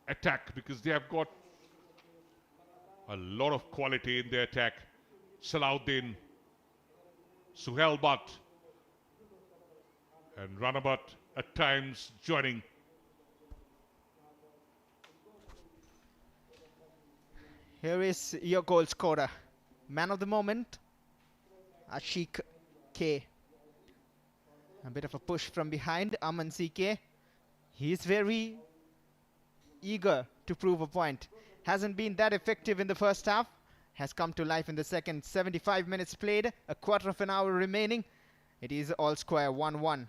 attack because they have got a lot of quality in their attack. Salahuddin, Suhail Bhatt, and Ranabat at times joining. Here is your goal scorer, man of the moment, Ashik K. A bit of a push from behind, Aman CK. He is very eager to prove a point. Hasn't been that effective in the first half. Has come to life in the second. 75 minutes played, a quarter of an hour remaining. It is all square 1-1.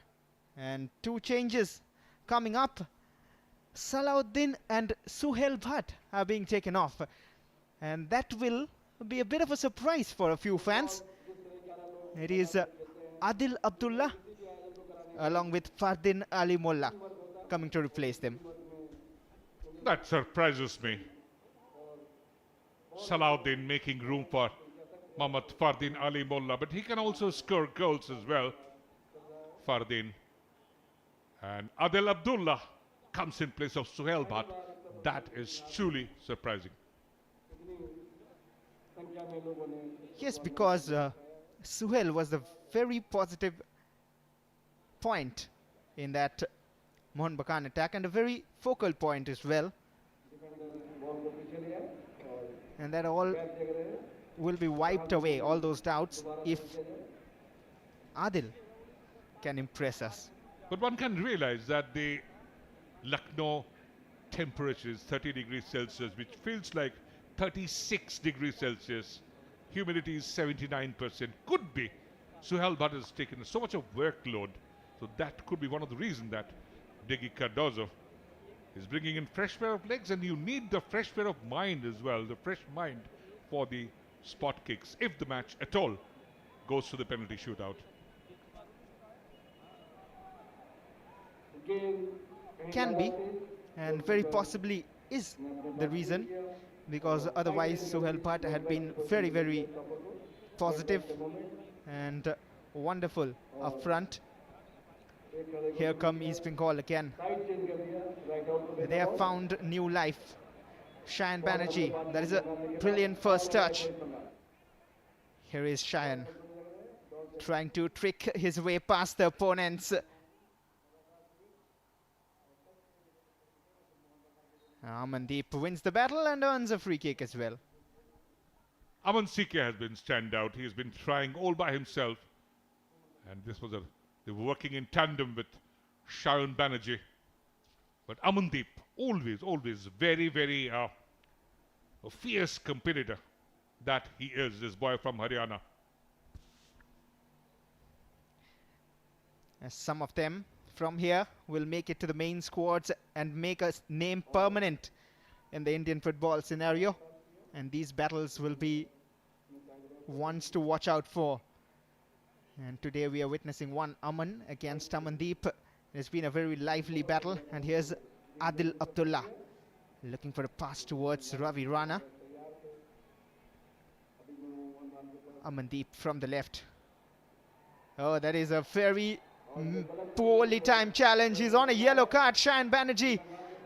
And 2 changes coming up. Salahuddin and Suhail Bhatt are being taken off. And that will be a bit of a surprise for a few fans. It is Adil Abdullah along with Fardin Ali Molla coming to replace them. That surprises me. Salahuddin making room for Mohammad Fardin Ali Molla, but he can also score goals as well. Fardin. And Adil Abdullah comes in place of Suhail Bhatt. That is truly surprising. Yes, because Suhail was a very positive point in that Mohun Bagan attack and a very focal point as well. And that all will be wiped away, all those doubts, if Adil can impress us. But one can realize that the Lucknow temperature is 30 degrees Celsius, which feels like 36 degrees Celsius. Humidity is 79%. Could be Suhail Bhatt has taken so much of workload. So that could be one of the reasons that Degi Cardozo is bringing in fresh pair of legs, and you need the fresh pair of mind as well, the fresh mind for the spot kicks, if the match at all goes to the penalty shootout. Can be, and very possibly is the reason, because otherwise Suhail Bhatt had been very, very positive and wonderful up front. Here come East Bengal again. They have found new life. Shayan Banerjee, that is a brilliant first touch. Here is Shayan trying to trick his way past the opponents. Amandeep wins the battle and earns a free kick as well. Aman CK has been standout. He has been trying all by himself. And this was they were working in tandem with Shayan Banerjee. But Amandeep, always very, very a fierce competitor that he is, this boy from Haryana. As some of them from here will make it to the main squads and make a name permanent in the Indian football scenario. And these battles will be ones to watch out for. And today we are witnessing one Aman against Amandeep. It's been a very lively battle. And here's Adil Abdullah looking for a pass towards Ravi Rana. Amandeep from the left. Oh, that is a very poorly timed challenge. He's on a yellow card, Shayan Banerjee.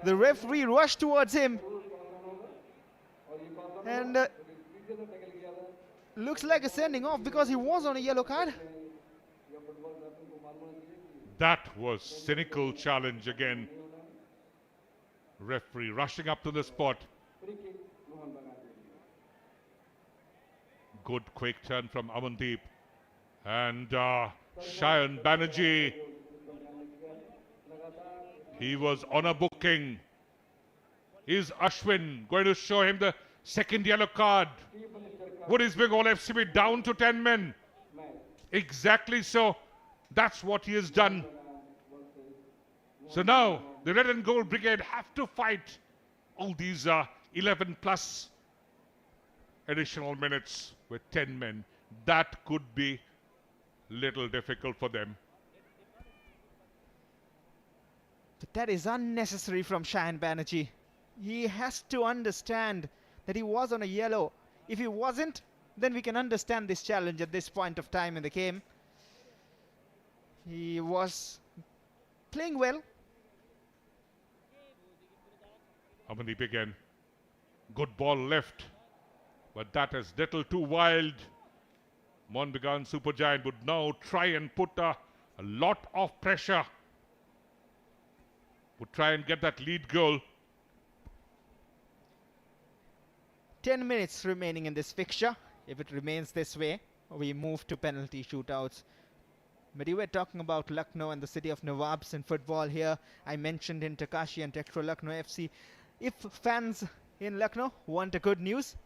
The referee rushed towards him. And looks like a sending off because he was on a yellow card. That was cynical challenge again. Referee rushing up to the spot. Good quick turn from Amandeep. And Shayan Banerjee, he was on a booking. Is Ashwin going to show him the second yellow card? Would East Bengal FC be down to 10 men? Exactly so. That's what he has done. So now the red and gold brigade have to fight all these 11 plus additional minutes with 10 men. That could be little difficult for them. But that is unnecessary from Shayan Banerjee. He has to understand that he was on a yellow. If he wasn't, then we can understand this challenge at this point of time in the game. He was playing well. Amandeep again. Good ball left. But that is little too wild. Mohun Bagan Supergiant would now try and put a lot of pressure. Would try and get that lead goal. 10 minutes remaining in this fixture. If it remains this way, we move to penalty shootouts. But you were talking about Lucknow and the city of Nawabs in football here. I mentioned in Takashi and Tektro Lucknow FC. If fans in Lucknow want a good news,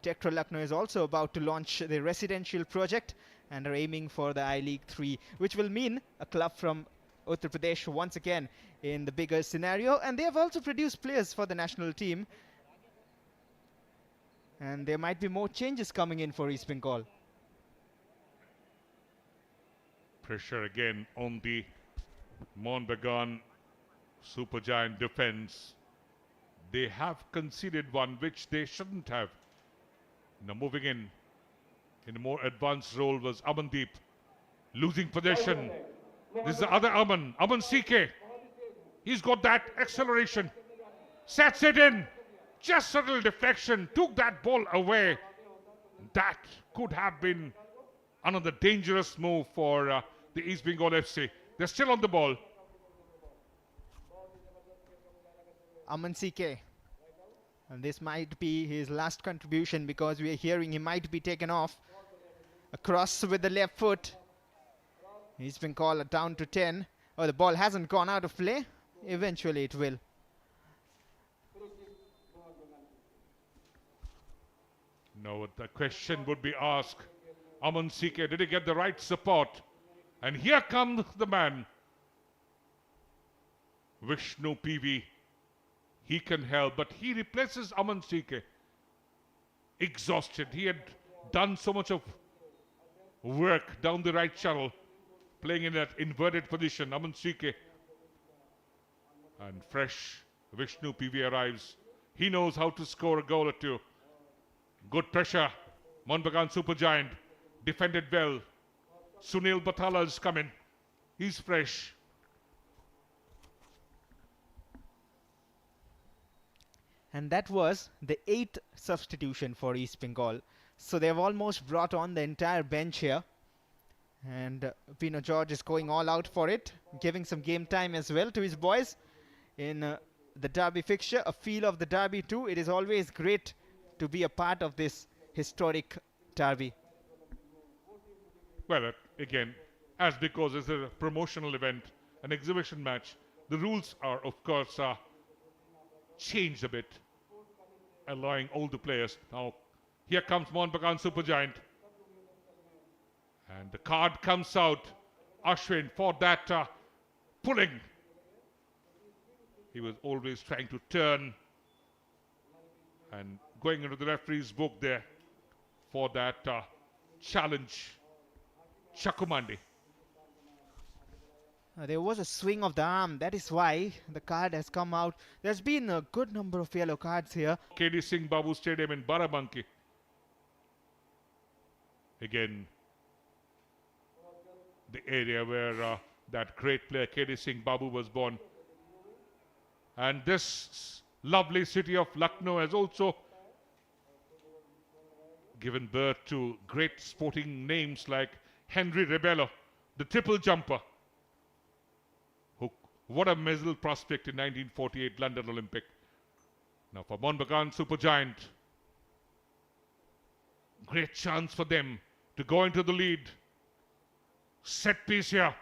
Tektro Lucknow is also about to launch the residential project and are aiming for the I-League 3, which will mean a club from Uttar Pradesh once again in the bigger scenario. And they have also produced players for the national team. And there might be more changes coming in for East Bengal. Pressure again on the Mohun Bagan Supergiant defense. They have conceded one which they shouldn't have. Now moving in a more advanced role was Amandeep. Losing possession. This is the other Aman CK. He's got that acceleration. Sets it in. Just a little deflection. Took that ball away. That could have been another dangerous move for the East Bengal FC. They're still on the ball. Aman CK. And this might be his last contribution because we are hearing he might be taken off. Across with the left foot. He's been called down to 10. Oh, the ball hasn't gone out of play. Eventually it will. No, the question would be asked. Aman CK, did he get the right support? And here comes the man. Vishnu PV. He can help, but he replaces Aman CK. Exhausted. He had done so much of work down the right channel, playing in that inverted position. Aman CK. And fresh Vishnu PV arrives. He knows how to score a goal or two. Good pressure. Mohun Bagan Supergiant defended well. Sunil Batala's come in. He's fresh. And that was the 8th substitution for East Bengal. So they've almost brought on the entire bench here. And Pino George is going all out for it, giving some game time as well to his boys in the derby fixture. A feel of the derby too. It is always great to be a part of this historic derby. Well, again, as because it's a promotional event, an exhibition match, the rules are, of course, changed a bit, allowing all the players. Now, here comes Mohun Bagan Supergiant. And the card comes out. Ashwin for that pulling. He was always trying to turn and going into the referee's book there for that challenge. Chakumandi. There was a swing of the arm. That is why the card has come out. There's been a good number of yellow cards here. KD Singh Babu Stadium in Barabanki. Again, the area where that great player KD Singh Babu was born. And this lovely city of Lucknow has also given birth to great sporting names like Henry Rebello, the triple jumper, who What a missile prospect in 1948 London Olympic. Now for Mohun Bagan Supergiant. Great chance for them to go into the lead. Set piece here.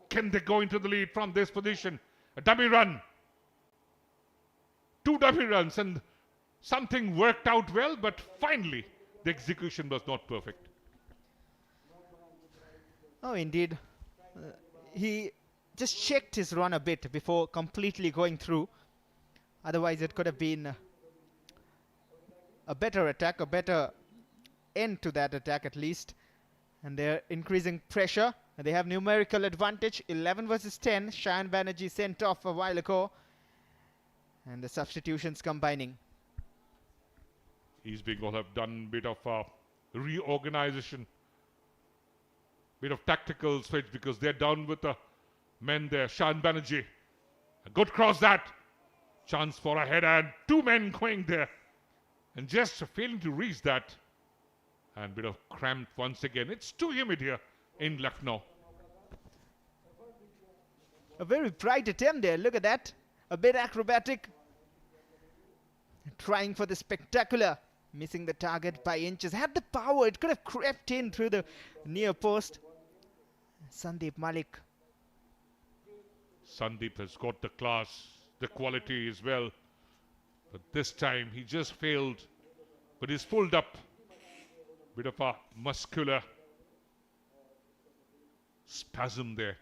Can they go into the lead from this position? A dummy run. 2 dummy runs, and something worked out well, but finally the execution was not perfect. Oh, indeed. He just checked his run a bit before completely going through. Otherwise, it could have been a better attack, a better end to that attack at least. And they're increasing pressure. They have numerical advantage, 11 versus 10. Shayan Banerjee sent off a while ago. And the substitutions combining. East Bengal have done a bit of reorganization. Bit of tactical switch because they're down with the men there. Shayan Banerjee. A good cross that. Chance for a header and 2 men going there. And just failing to reach that. And bit of cramped once again. It's too humid here in Lucknow. A very bright attempt there. Look at that. A bit acrobatic. Trying for the spectacular. Missing the target by inches. Had the power. It could have crept in through the near post. Sandeep Malik. Sandeep has got the class, the quality as well. But this time he just failed. But he's pulled up. Bit of a muscular spasm there.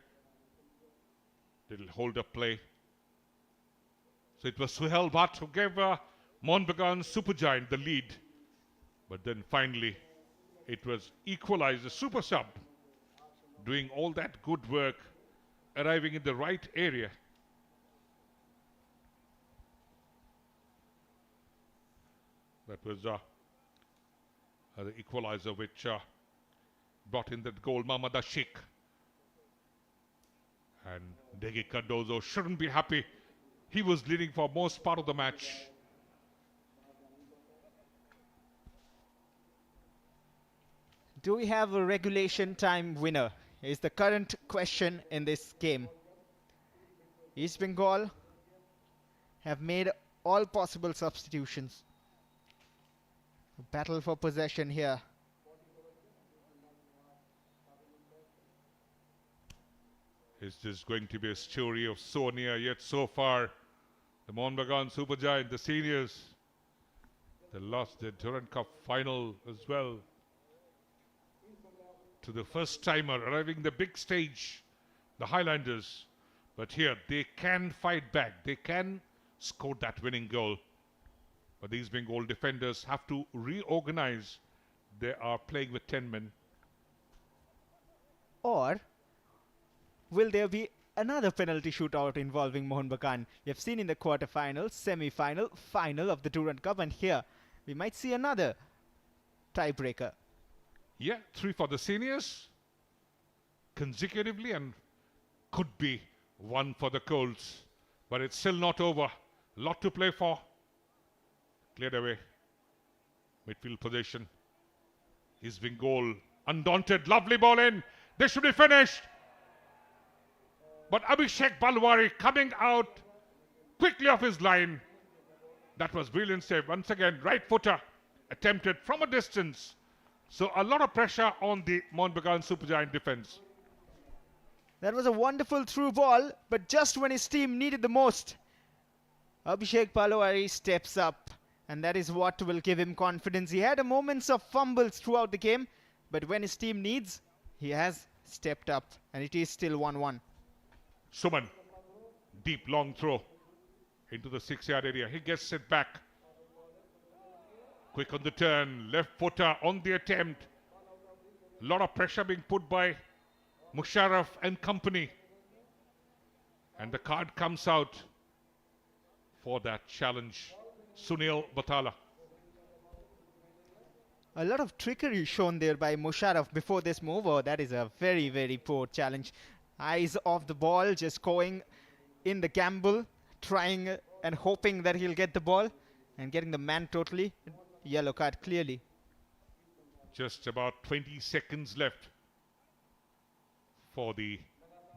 Little hold up play. So it was Suhail Bhatt who gave Mohun Bagan Supergiant the lead. But then finally it was Equalizer, super sub, doing all that good work, arriving in the right area. That was the Equalizer which brought in that goal, Mamada Sheikh. And Degi Cardozo shouldn't be happy. He was leading for most part of the match. Do we have a regulation time winner? Is the current question in this game. East Bengal have made all possible substitutions. A battle for possession here. Is this going to be a story of Sonia yet so far? The Mohun Bagan Supergiant, the seniors, they lost their Durand Cup final as well to the first timer arriving the big stage, the Highlanders. But here they can fight back. They can score that winning goal. But these Bengal defenders have to reorganize. They are playing with 10 men. Or will there be another penalty shootout involving Mohun Bagan? We have seen in the quarterfinal, semi-final, final of the Durand Cup, and here we might see another tiebreaker. Yeah, 3 for the seniors consecutively, and could be 1 for the Colts. But it's still not over. Lot to play for. Cleared away. Midfield position. East Bengal undaunted. Lovely ball in. They should be finished. But Abhishek Balwari coming out quickly off his line. That was brilliant save. Once again, right footer attempted from a distance. So a lot of pressure on the Mohun Bagan Supergiant defense. That was a wonderful through ball, but just when his team needed the most, Abhishek Balwari steps up, and that is what will give him confidence. He had moments of fumbles throughout the game, but when his team needs, he has stepped up, and it is still 1-1. Suman, deep long throw into the 6-yard area. He gets it back. Quick on the turn, left footer on the attempt. A lot of pressure being put by Musharraf and company. And the card comes out for that challenge. Sunil Batala. A lot of trickery shown there by Musharraf before this move. Oh, that is a very, very poor challenge. Eyes off the ball, just going in the gamble, trying and hoping that he'll get the ball, and getting the man totally. Yellow card clearly. Just about 20 seconds left for the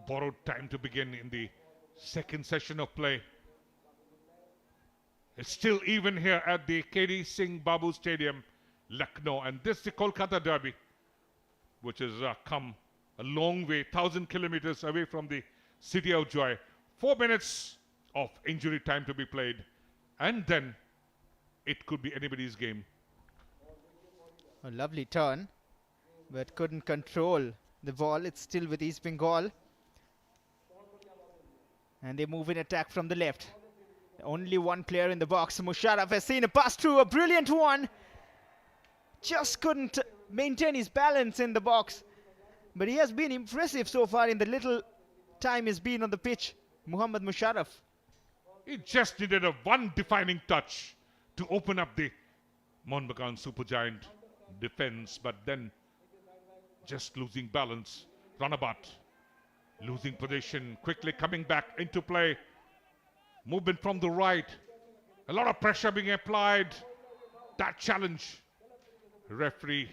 borrowed time to begin in the second session of play. It's still even here at the KD Singh Babu Stadium, Lucknow, and this is the Kolkata derby, which has come a long way, 1,000 kilometers away from the city of joy. 4 minutes of injury time to be played, and then it could be anybody's game. A lovely turn, but couldn't control the ball. It's still with East Bengal. And they move in attack from the left. Only one player in the box. Musharraf has seen a pass through, a brilliant one. Just couldn't maintain his balance in the box. But he has been impressive so far in the little time he's been on the pitch. Muhammad Musharraf. He just needed a one defining touch to open up the Mohun Bagan supergiant defense, but then just losing balance. Runabout losing position, quickly coming back into play. Movement from the right. A lot of pressure being applied. That challenge. Referee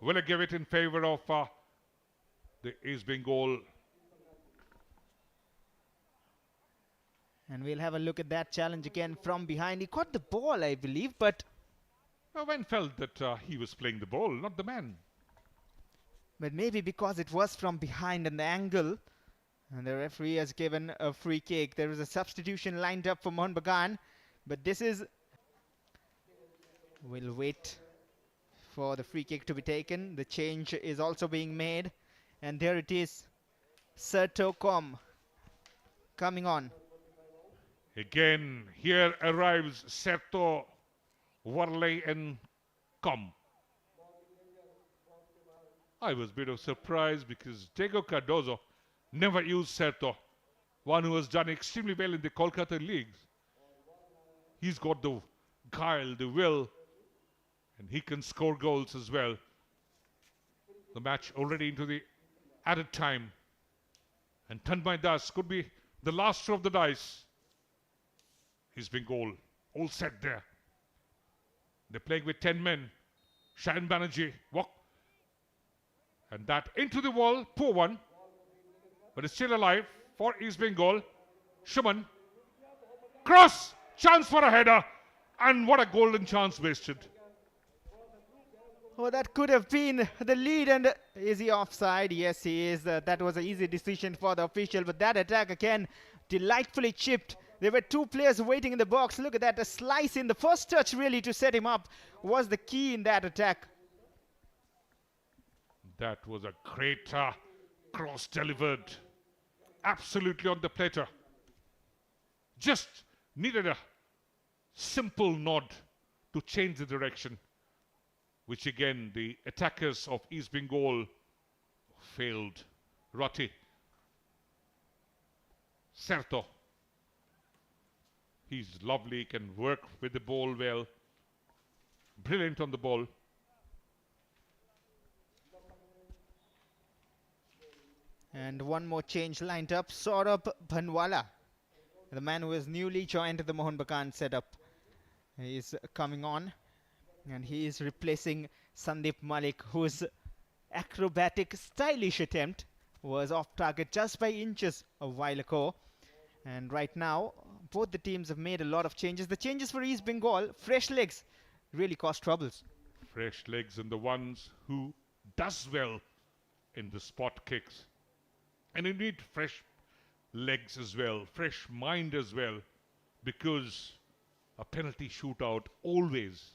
will give it in favor of the East Bengal. And we'll have a look at that challenge again from behind. He caught the ball, I believe, but One felt that he was playing the ball, not the man. but maybe because it was from behind and the angle, and the referee has given a free kick. There is a substitution lined up for Mohun Bagan, but this is... We'll wait for the free kick to be taken. The change is also being made, and there it is. Sertocom coming on. Again, here arrives Serto, Warley and Com. I was a bit of surprise because Diego Cardozo never used Serto, one who has done extremely well in the Kolkata leagues. He's got the guile, the will, and he can score goals as well. The match already into the added time. And Tanmay Das could be the last throw of the dice. He's been goal. All set there. They're playing with 10 men. Shayan Banerjee walk. And that into the wall. Poor one. But it's still alive for East Bengal. Shuman. Cross. Chance for a header. And what a golden chance wasted. Oh, that could have been the lead. And is he offside? Yes, he is. That was an easy decision for the official. But that attack again, delightfully chipped. There were two players waiting in the box. Look at that. A slice in the first touch really to set him up was the key in that attack. That was a great cross delivered. Absolutely on the platter. Just needed a simple nod to change the direction, which again the attackers of East Bengal failed. Bharati. Serto. He's lovely, can work with the ball well. Brilliant on the ball. And one more change lined up. Saurabh Bhanwala, the man who has newly joined the Mohun Bagan setup. He is coming on. And he is replacing Sandeep Malik, whose acrobatic, stylish attempt was off target just by inches a while ago. And right now, both the teams have made a lot of changes. The changes for East Bengal, fresh legs, really cause troubles. Fresh legs and the ones who does well in the spot kicks. And you need fresh legs as well, fresh mind as well, because a penalty shootout always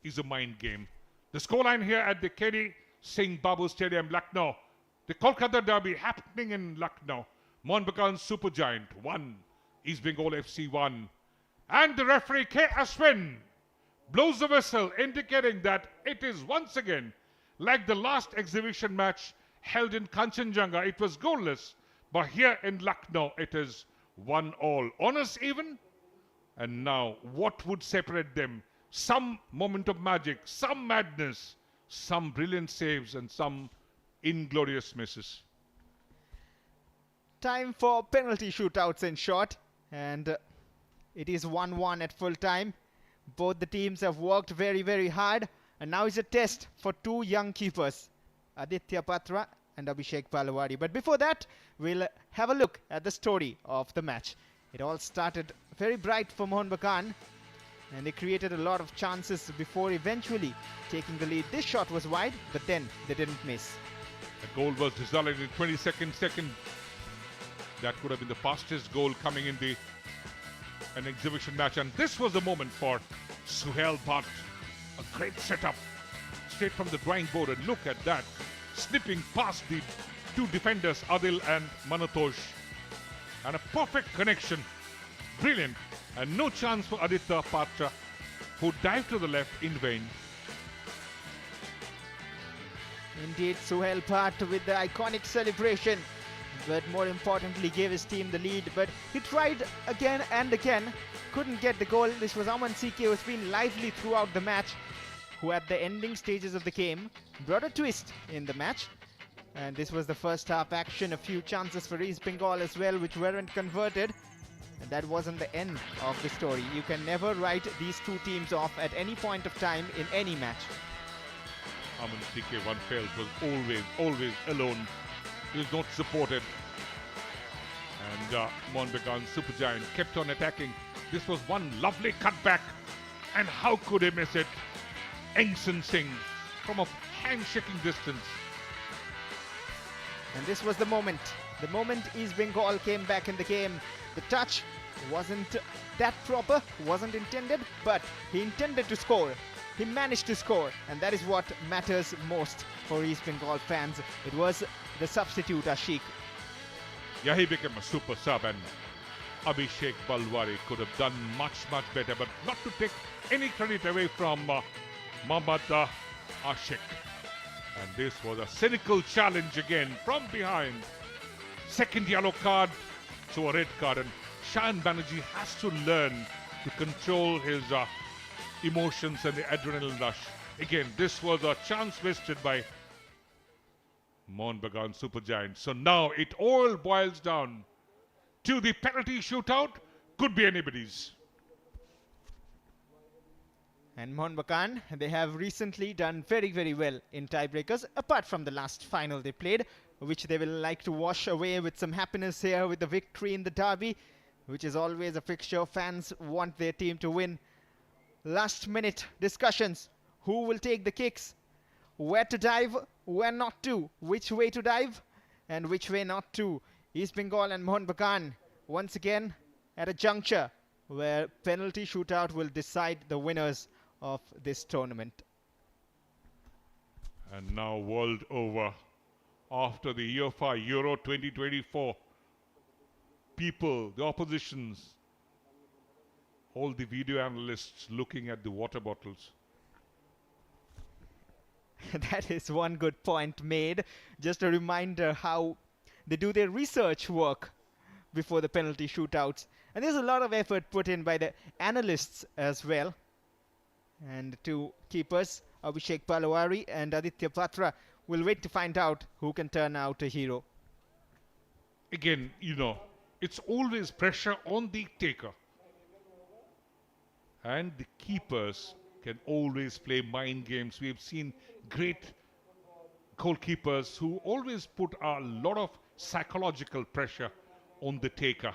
is a mind game. The scoreline here at the KD Singh Babu Stadium, Lucknow. The Kolkata derby happening in Lucknow. Mohun Bagan Supergiant 1, East Bengal FC 1. And the referee K. Ashwin blows the whistle, indicating that it is once again like the last exhibition match held in Kanchenjunga. It was goalless, but here in Lucknow it is 1-1. Honors even. And now what would separate them? Some moment of magic, some madness, some brilliant saves and some inglorious misses. Time for penalty shootouts in short, and it is 1-1 at full time. Both the teams have worked very, very hard, and now is a test for two young keepers, Aditya Patra and Abhishek Palawadi. But before that, we'll have a look at the story of the match. It all started very bright for Mohun Bagan, and they created a lot of chances before eventually taking the lead. This shot was wide, but then they didn't miss. The goal was resulted in 22nd second. That could have been the fastest goal coming in an exhibition match. And this was the moment for Suhail Bhatt. A great setup straight from the drawing board. And look at that. Slipping past the two defenders, Adil and Manatosh. And a perfect connection. Brilliant. And no chance for Aditya Patra, who dived to the left in vain. Indeed, Suhail Bhatt with the iconic celebration, but more importantly gave his team the lead. But he tried again and again, couldn't get the goal. This was Aman CK, who's been lively throughout the match, who at the ending stages of the game brought a twist in the match. And this was the first half action. A few chances for East Bengal as well, which weren't converted. And that wasn't the end of the story. You can never write these two teams off at any point of time in any match. Aman CK, one felt, was always alone. He was not supported. And Mohun Bagan Supergiant kept on attacking. This was one lovely cutback. And how could he miss it? Singh from a handshaking distance. And this was the moment. The moment East Bengal came back in the game. The touch wasn't that proper, wasn't intended, but he intended to score. He managed to score, and that is what matters most for East Bengal fans. It was the substitute, Ashik. Yeah, he became a super sub, and Abhishek Palawadi could have done much better, but not to take any credit away from Mohammad Ashik. And this was a cynical challenge again from behind. Second yellow card to a red card, and Shayan Banerjee has to learn to control his emotions and the adrenaline rush. Again, this was a chance wasted by Mohun Bagan Supergiant. So now it all boils down to the penalty shootout. Could be anybody's. And Mohun Bagan, they have recently done very well in tiebreakers, apart from the last final they played, which they will like to wash away with some happiness here with the victory in the derby, which is always a fixture. Fans want their team to win. Last minute discussions. Who will take the kicks? Where to dive? Where not to? Which way to dive? And which way not to? East Bengal and Mohun Bagan once again at a juncture where penalty shootout will decide the winners of this tournament. And now world over, after the UEFA Euro 2024, people, the oppositions, all the video analysts looking at the water bottles. That is one good point made. Just a reminder how they do their research work before the penalty shootouts. And there's a lot of effort put in by the analysts as well. And two keepers, Abhishek Palawadi and Aditya Patra, will wait to find out who can turn out a hero. Again, you know, it's always pressure on the taker. And the keepers can always play mind games. We've seen great goalkeepers who always put a lot of psychological pressure on the taker.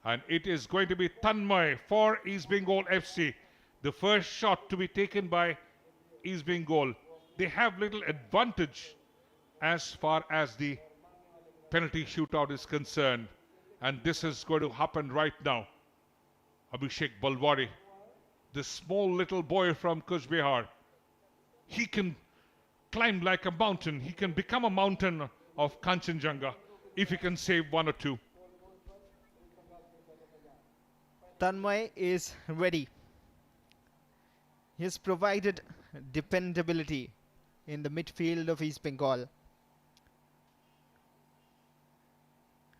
And it is going to be Tanmay for East Bengal FC. The first shot to be taken by East Bengal. They have little advantage as far as the penalty shootout is concerned. And this is going to happen right now. Abhishek Palawadi, the small little boy from Kuch Bihar. He can climb like a mountain. He can become a mountain of Kanchenjunga if he can save one or two. Tanmay is ready. He has provided dependability in the midfield of East Bengal.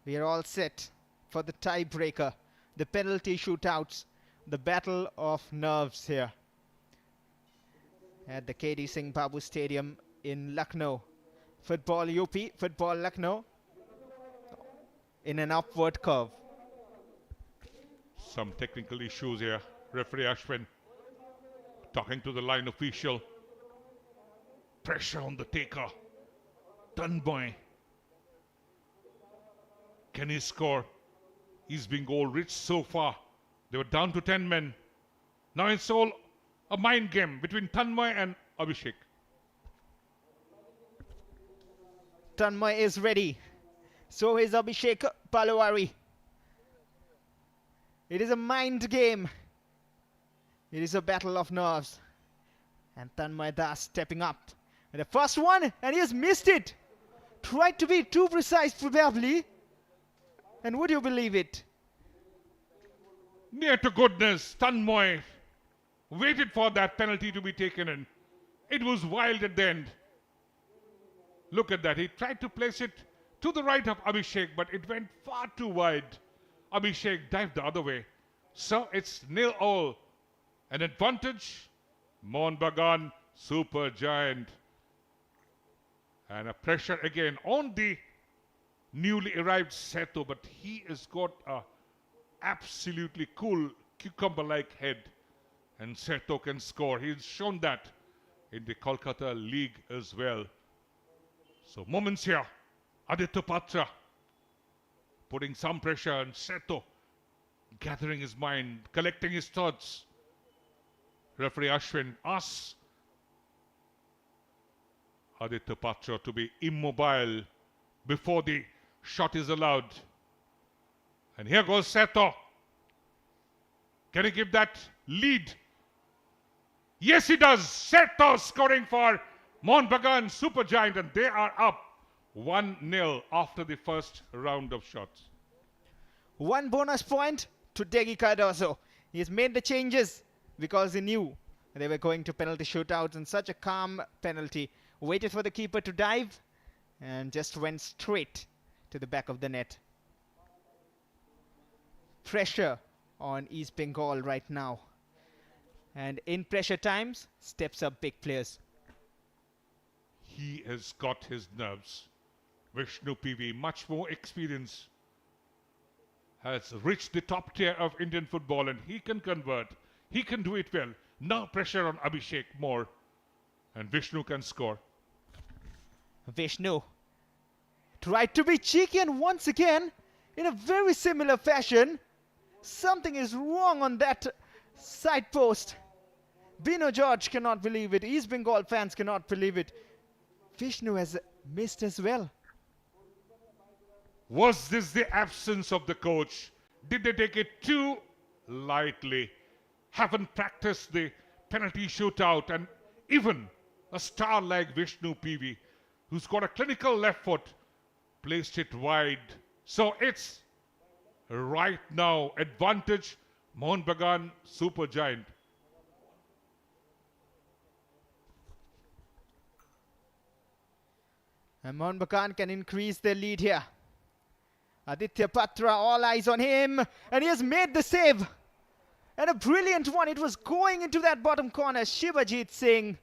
We are all set for the tiebreaker, the penalty shootouts, the battle of nerves here at the KD Singh Babu Stadium in Lucknow. Football UP, football Lucknow in an upward curve. Some technical issues here. Referee Ashwin talking to the line official. Pressure on the taker. Tanmay Can he score? He's been goal rich so far. They were down to 10 men. Now it's all a mind game between Tanmay and Abhishek. Tanmay is ready. So is Abhishek Palwari. It is a mind game. It is a battle of nerves. And Tanmay Das stepping up. And the first one, and he has missed it. Tried to be too precise probably. And would you believe it? Near to goodness, Tanmay waited for that penalty to be taken in. It was wild at the end. Look at that. He tried to place it to the right of Abhishek, but it went far too wide. Abhishek dived the other way. So it's 0-all. An advantage. Mohun Bagan, super giant. And a pressure again on the newly arrived Seto, but he has got a absolutely cool cucumber-like head. And Seto can score. He's shown that in the Kolkata League as well. So moments here. Aditya Patra putting some pressure on Seto, gathering his mind, collecting his thoughts. Referee Ashwin asks Aditya Patra to be immobile before the shot is allowed. And here goes Seto. Can he give that lead? Yes, he does. Seto scoring for Mohun Bagan, super giant, and they are up 1-0 after the first round of shots. One bonus point to Degi Cardoso. He has made the changes because he knew they were going to penalty shootouts, and such a calm penalty. Waited for the keeper to dive and just went straight to the back of the net. Pressure on East Bengal right now. And in pressure times, steps up big players. He has got his nerves. Vishnu PV, much more experience, has reached the top tier of Indian football, and he can convert. He can do it well. Now pressure on Abhishek more, and Vishnu can score. Vishnu tried to be cheeky, and once again, in a very similar fashion, something is wrong on that side post. Bino George cannot believe it. East Bengal fans cannot believe it. Vishnu has missed as well. Was this the absence of the coach? Did they take it too lightly? Haven't practiced the penalty shootout, and even a star like Vishnu PV, who's got a clinical left foot, placed it wide. So it's right now advantage Mohun Bagan, super giant. And Mohun Bagan can increase their lead here. Aditya Patra, all eyes on him, and he has made the save. And a brilliant one. It was going into that bottom corner. Shivajit Singh,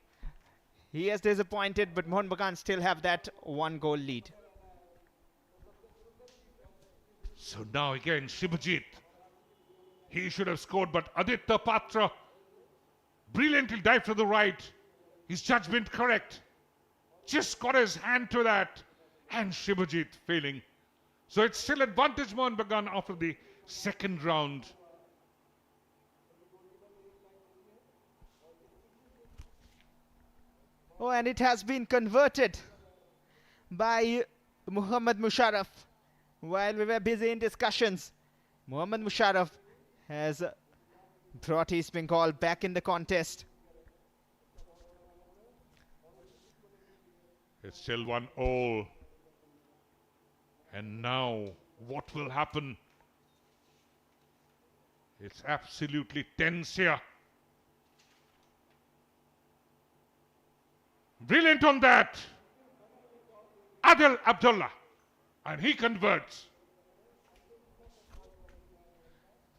he has disappointed, but Mohun Bagan still have that 1-goal lead. So now again, Shivajit. He should have scored, but Aditya Patra brilliantly dived to the right. His judgment correct. Just got his hand to that, and Shivajit failing. So it's still advantage Mohun Bagan after the second round. Oh, and it has been converted by Muhammad Musharraf. While we were busy in discussions, Muhammad Musharraf has brought East Bengal back in the contest. It's still 1-all. And now, what will happen? It's absolutely tense here. Brilliant on that. Adil Abdullah. And he converts.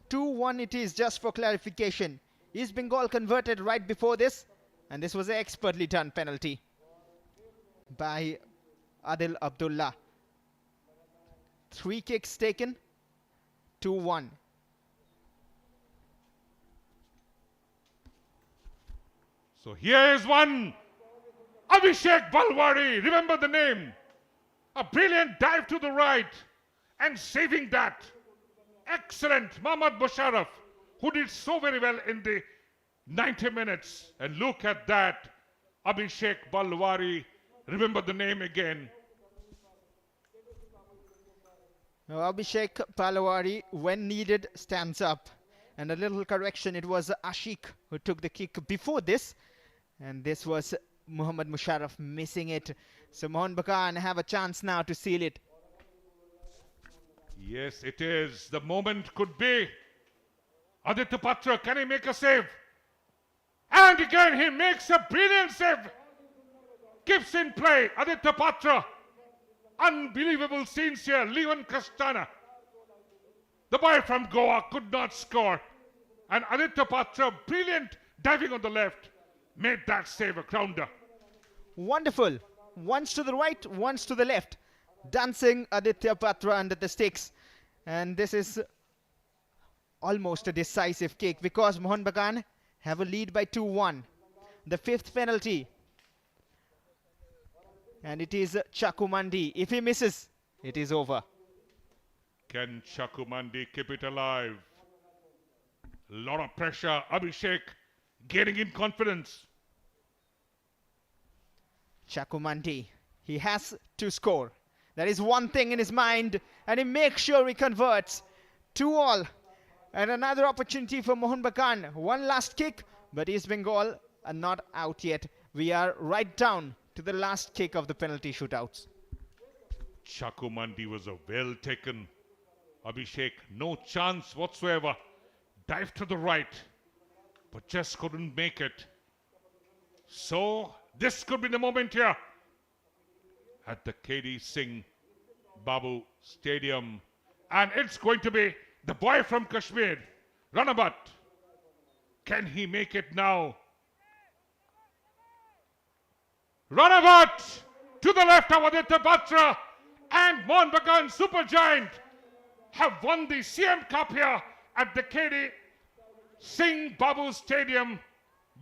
2-1 it is, just for clarification. East Bengal converted right before this, and this was an expertly done penalty by Adil Abdullah. 3 kicks taken, 2-1. So here is one. Abhishek Balwari, remember the name. A brilliant dive to the right. and saving that. Excellent, Mohammad Musharraf, who did so very well in the 90 minutes. And look at that, Abhishek Balwari, remember the name again. Now, Abhishek Palawari, when needed, stands up. And a little correction, it was Ashik who took the kick before this. And this was Muhammad Musharraf missing it. So Mohun Bagan have a chance now to seal it. Yes, it is. The moment could be. Aditya Patra, can he make a save? And again, he makes a brilliant save. Keeps in play, Aditya Patra. Unbelievable scenes here. Leon Castana, the boy from Goa, could not score. And Aditya Patra, brilliant diving on the left, made that save a grounder. Wonderful. Once to the right, once to the left. Dancing Aditya Patra under the sticks. And this is almost a decisive kick because Mohun Bagan have a lead by 2-1. The fifth penalty. And it is Chakumandi. If he misses, it is over. Can Chakumandi keep it alive? A lot of pressure. Abhishek getting in confidence. Chakumandi, he has to score. There is one thing in his mind, and he makes sure he converts. 2-2. And another opportunity for Mohun Bagan. One last kick, but East Bengal are not out yet. We are right down to the last kick of the penalty shootouts. Chakumandi was a well taken. Abhishek, no chance whatsoever. Dive to the right, but just couldn't make it. So, this could be the moment here at the KD Singh Babu Stadium. And it's going to be the boy from Kashmir, Ranabat. Can he make it now? Ranabat to the left of Aditya Patra, and Mohun Bagan Supergiant have won the CM Cup here at the KD Singh Babu Stadium,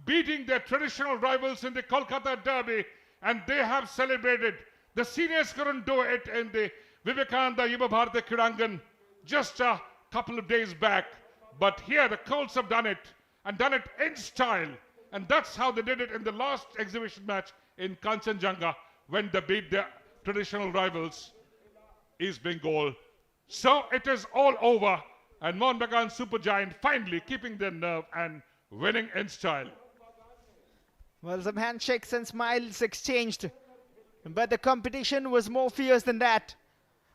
beating their traditional rivals in the Kolkata Derby, and they have celebrated. The seniors couldn't do it in the Vivekananda Yuva Bharati Kridangan just a couple of days back, but here the Colts have done it, and done it in style, and that's how they did it in the last exhibition match in Kanchenjunga when they beat their traditional rivals, East Bengal. So it is all over, and Mohun Bagan Supergiant finally keeping their nerve and winning in style. Well, some handshakes and smiles exchanged, but the competition was more fierce than that.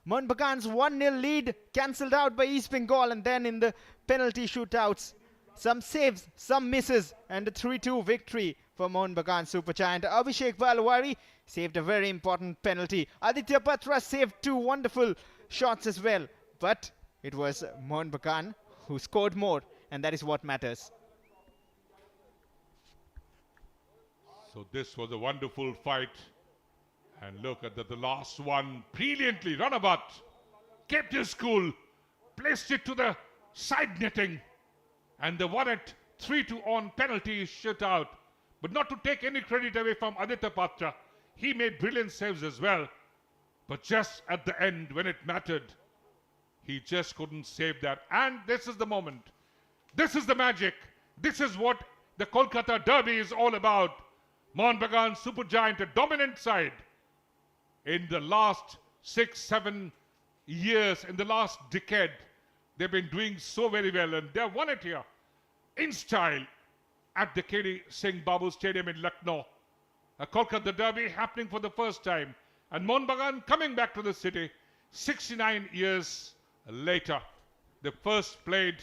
Mohun Bagan's 1-0 lead cancelled out by East Bengal, and then in the penalty shootouts, some saves, some misses, and a 3-2 victory for Mohun Bagan Supergiant. Abhishek Balwari saved a very important penalty. Aditya Patra saved 2 wonderful shots as well, but it was Mohun Bagan who scored more, and that is what matters. So this was a wonderful fight. And look at the last one, brilliantly. Ranabat kept his cool, placed it to the side netting, and they won it 3-2 on penalty shootout. But not to take any credit away from Aditya Patra. He made brilliant saves as well. But just at the end, when it mattered, he just couldn't save that. And this is the moment. This is the magic. This is what the Kolkata Derby is all about. Mohun Bagan Supergiant, a dominant side. In the last 6-7 years, in the last decade, they've been doing so very well, and they've won it here in style at the KD Singh Babu Stadium in Lucknow. A Kolkata Derby happening for the first time, and Mohun Bagan coming back to the city 69 years later. They first played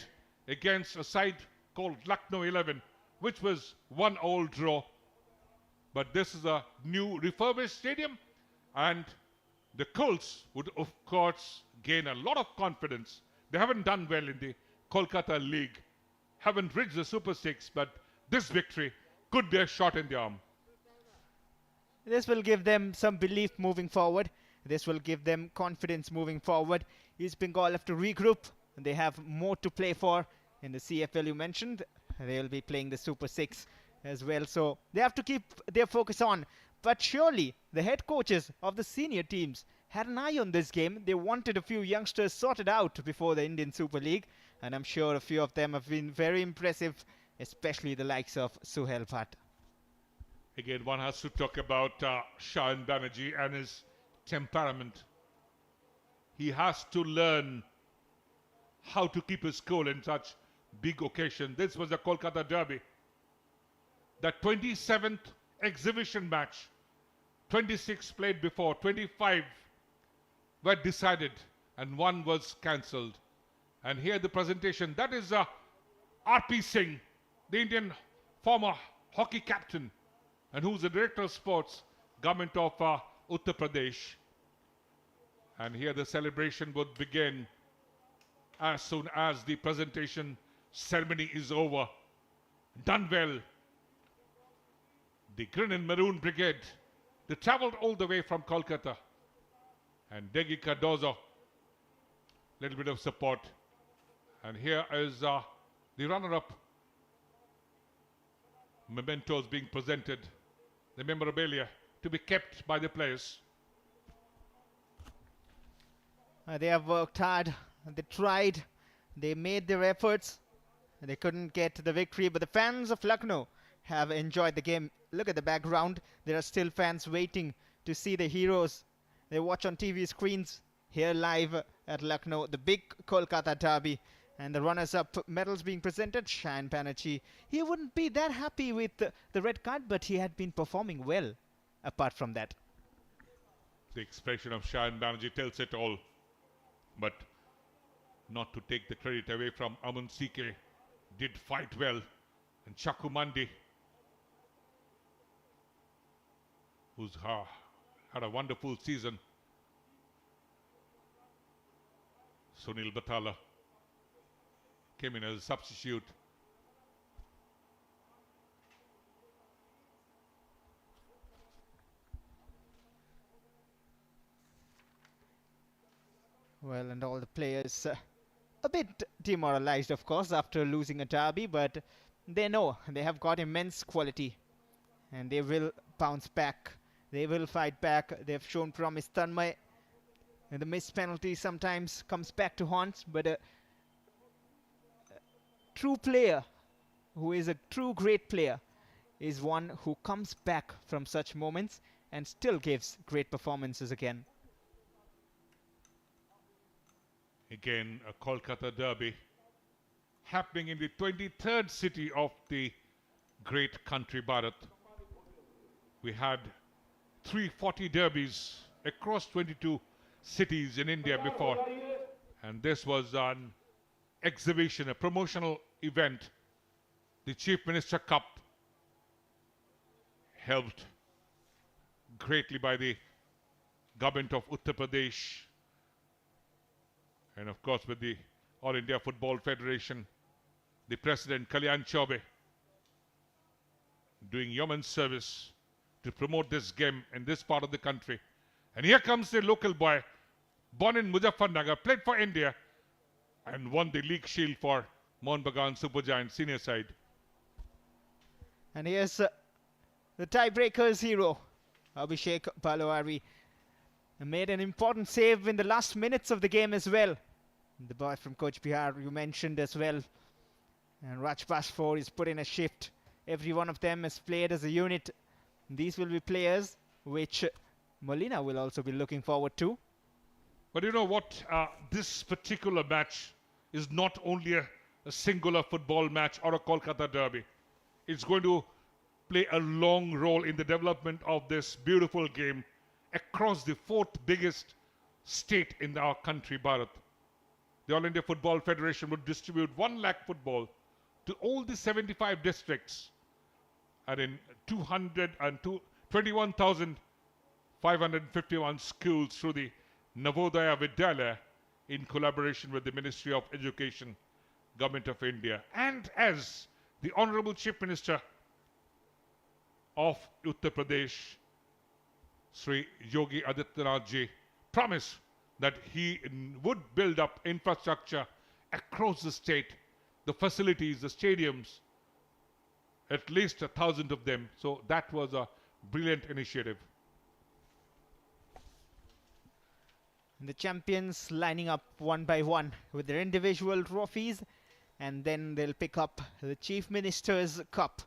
against a side called Lucknow 11, which was 1-1 draw. But this is a new refurbished stadium, and the Colts would, of course, gain a lot of confidence. They haven't done well in the Kolkata League, haven't reached the Super 6, but this victory could be a shot in the arm. This will give them some belief moving forward. This will give them confidence moving forward. East Bengal have to regroup. They have more to play for in the CFL you mentioned. They will be playing the Super 6 as well. So they have to keep their focus on. But surely the head coaches of the senior teams had an eye on this game. They wanted a few youngsters sorted out before the Indian Super League, and I'm sure a few of them have been very impressive, especially the likes of Suhail Bhatt. Again, one has to talk about Shahan Banerjee and his temperament. He has to learn how to keep his cool in such big occasion. This was the Kolkata derby. The 27th exhibition match. 26 played before, 25 were decided and one was cancelled. And here the presentation, that is R.P. Singh, the Indian former hockey captain and who's the director of sports, government of Uttar Pradesh. And here the celebration would begin as soon as the presentation ceremony is over. Done well. The Green and Maroon Brigade, they travelled all the way from Kolkata. And Degi Cardozo, little bit of support. And here is the runner-up mementos being presented, the memorabilia to be kept by the players. They have worked hard, they tried, they made their efforts, they couldn't get the victory, but the fans of Lucknow have enjoyed the game. Look at the background, there are still fans waiting to see the heroes. They watch on TV screens, here live at Lucknow, the big Kolkata derby, and the runners-up medals being presented. Shahan Banerjee, he wouldn't be that happy with the red card, but he had been performing well apart from that. The expression of Shahan Banerjee tells it all. But not to take the credit away from Aman CK, did fight well. And Chaku Mandi, who's had a wonderful season. Sunil Batala came in as a substitute. Well, and all the players a bit demoralized, of course, after losing a derby, but they know they have got immense quality and they will bounce back. They will fight back. They've shown promise. Tanmay, and the missed penalty sometimes comes back to haunt, but a true player who is a true great player is one who comes back from such moments and still gives great performances again. Again, a Kolkata derby happening in the 23rd city of the great country Bharat. We had 340 derbies across 22 cities in India before, and this was an exhibition, a promotional event. The Chief Minister Cup, helped greatly by the government of Uttar Pradesh, and of course with the All India Football Federation, the President Kalyan Chaube doing yeoman service to promote this game in this part of the country. And here comes the local boy, born in Muzaffarnagar, played for India and won the league shield for Mohun Bagan Supergiant senior side. And here's the tiebreakers hero, Abhishek Balwari. Made an important save in the last minutes of the game as well. The boy from Coach Bihar you mentioned as well. And Raj Pasfor is put in a shift. Every one of them has played as a unit. These will be players which Molina will also be looking forward to. But you know what? This particular match is not only a singular football match or a Kolkata derby. It's going to play a long role in the development of this beautiful game across the fourth biggest state in our country, Bharat. The All India Football Federation would distribute 1 lakh football to all the 75 districts and in 21,551 schools through the Navodaya Vidyalaya in collaboration with the Ministry of Education, Government of India. And as the Honorable Chief Minister of Uttar Pradesh, Sri Yogi Adityanath ji, promised that he would build up infrastructure across the state, the facilities, the stadiums, at least 1,000 of them. So that was a brilliant initiative. The champions lining up one by one with their individual trophies, and then they'll pick up the Chief Minister's Cup.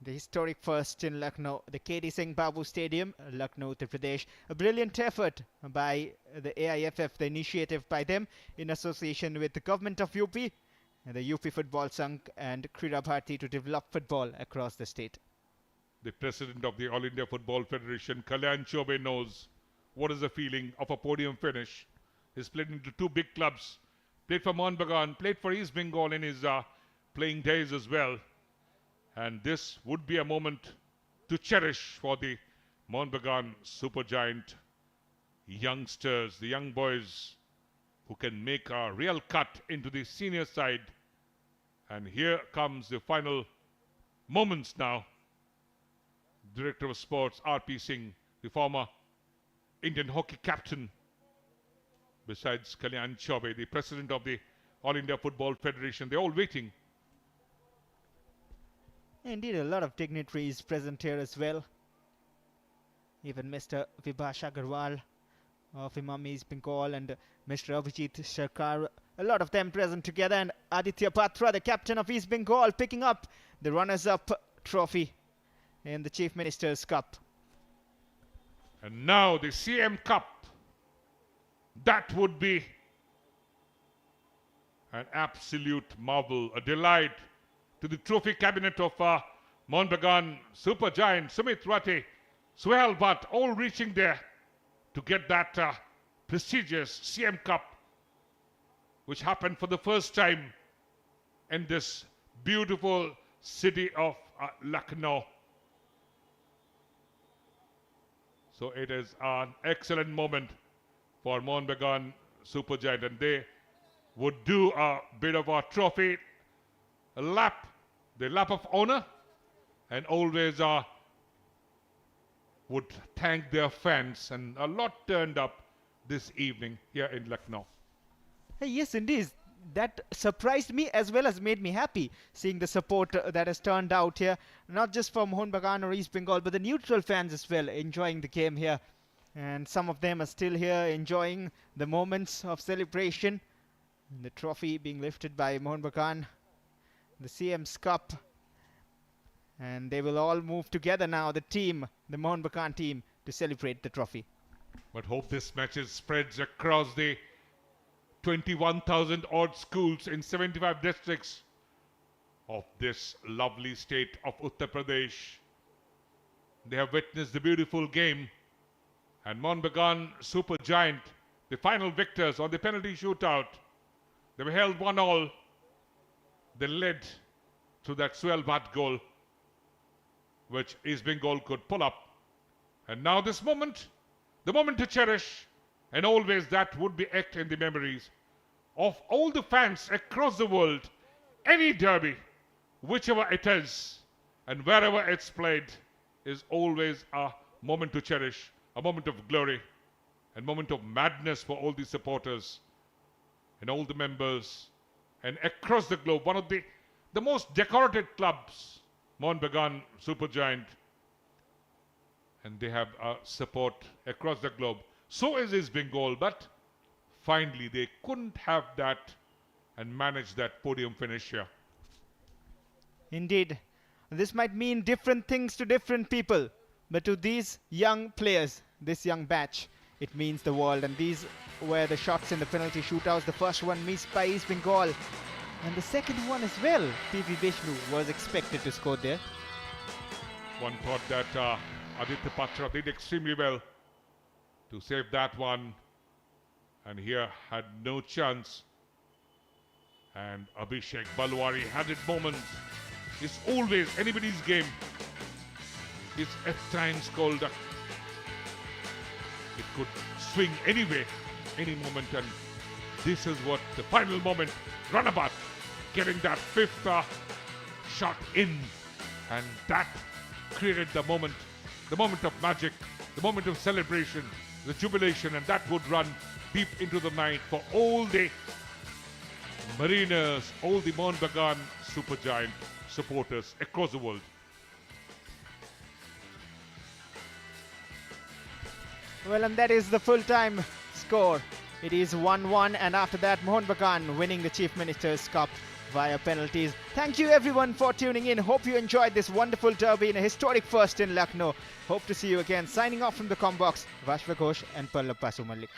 The historic first in Lucknow, the KD Singh Babu Stadium, Lucknow, Uttar Pradesh. A brilliant effort by the AIFF, the initiative by them in association with the government of UP, and the UP Football Sangh and Bharati to develop football across the state. The president of the All India Football Federation, Kalyan Chobe, knows what is the feeling of a podium finish. He's played into two big clubs, played for Mohun Bagan, played for East Bengal in his playing days as well. And this would be a moment to cherish for the Mohun Bagan supergiant youngsters, the young boys who can make a real cut into the senior side. And here comes the final moments now. Director of Sports, R.P. Singh, the former Indian hockey captain, besides Kalyan Chobe, the president of the All India Football Federation. They're all waiting. Indeed, a lot of dignitaries present here as well. Even Mr. Vibhash Agarwal of Imam East Bengal and Mr. Abhijit Sarkar, a lot of them present together, and Aditya Patra, the captain of East Bengal, picking up the runners-up trophy in the Chief Minister's Cup. And now the CM Cup. That would be an absolute marvel, a delight to the trophy cabinet of Mohun Bagan supergiant Sumit Rate, Suhail Bhatt, all reaching there to get that prestigious CM Cup, which happened for the first time in this beautiful city of Lucknow. So it is an excellent moment for Mohun Bagan supergiant, and they would do a bit of a trophy lap, the lap of honor, and always would thank their fans, and a lot turned up this evening here in Lucknow. Hey, yes, indeed. That surprised me as well as made me happy, seeing the support that has turned out here, not just from Mohun Bagan or East Bengal, but the neutral fans as well, enjoying the game here. And some of them are still here enjoying the moments of celebration. The trophy being lifted by Mohun Bagan, the CM's Cup. And they will all move together now, the team, the Mohun Bagan team, to celebrate the trophy. But hope this match spreads across the 21,000 odd schools in 75 districts of this lovely state of Uttar Pradesh. They have witnessed the beautiful game, and Mohun Bagan supergiant, the final victors on the penalty shootout. They were held 1-1. They led through that Suhail Bhatt goal, which East Bengal could pull up. And now this moment, the moment to cherish, and always that would be etched in the memories of all the fans across the world. Any derby, whichever it is, and wherever it's played, is always a moment to cherish, a moment of glory, a moment of madness for all the supporters and all the members, and across the globe. One of the most decorated clubs, Mohun Bagan supergiant, and they have support across the globe. So is East Bengal, but finally they couldn't have that and manage that podium finish here. Indeed, this might mean different things to different people, but to these young players, this young batch, it means the world. And these were the shots in the penalty shootouts. The first one missed by East Bengal, and the second one as well. PV Vishnu was expected to score there. One thought that Aditya Patra did extremely well to save that one, and here had no chance. And Abhishek Balwari had its moments. It's always anybody's game. It's at times called it could swing anyway, any moment, and this is what the final moment. Runabout getting that fifth shot in, and that created the moment of magic, the moment of celebration, the jubilation, and that would run deep into the night for all the Mariners, all the Mohun Bagan supergiant supporters across the world. Well, and that is the full-time score. It is 1-1, and after that, Mohun Bagan winning the Chief Minister's Cup via penalties. Thank you everyone for tuning in. Hope you enjoyed this wonderful derby in a historic first in Lucknow. Hope to see you again. Signing off from the Combox, Vashva Ghosh and Pallab Pasu Malik.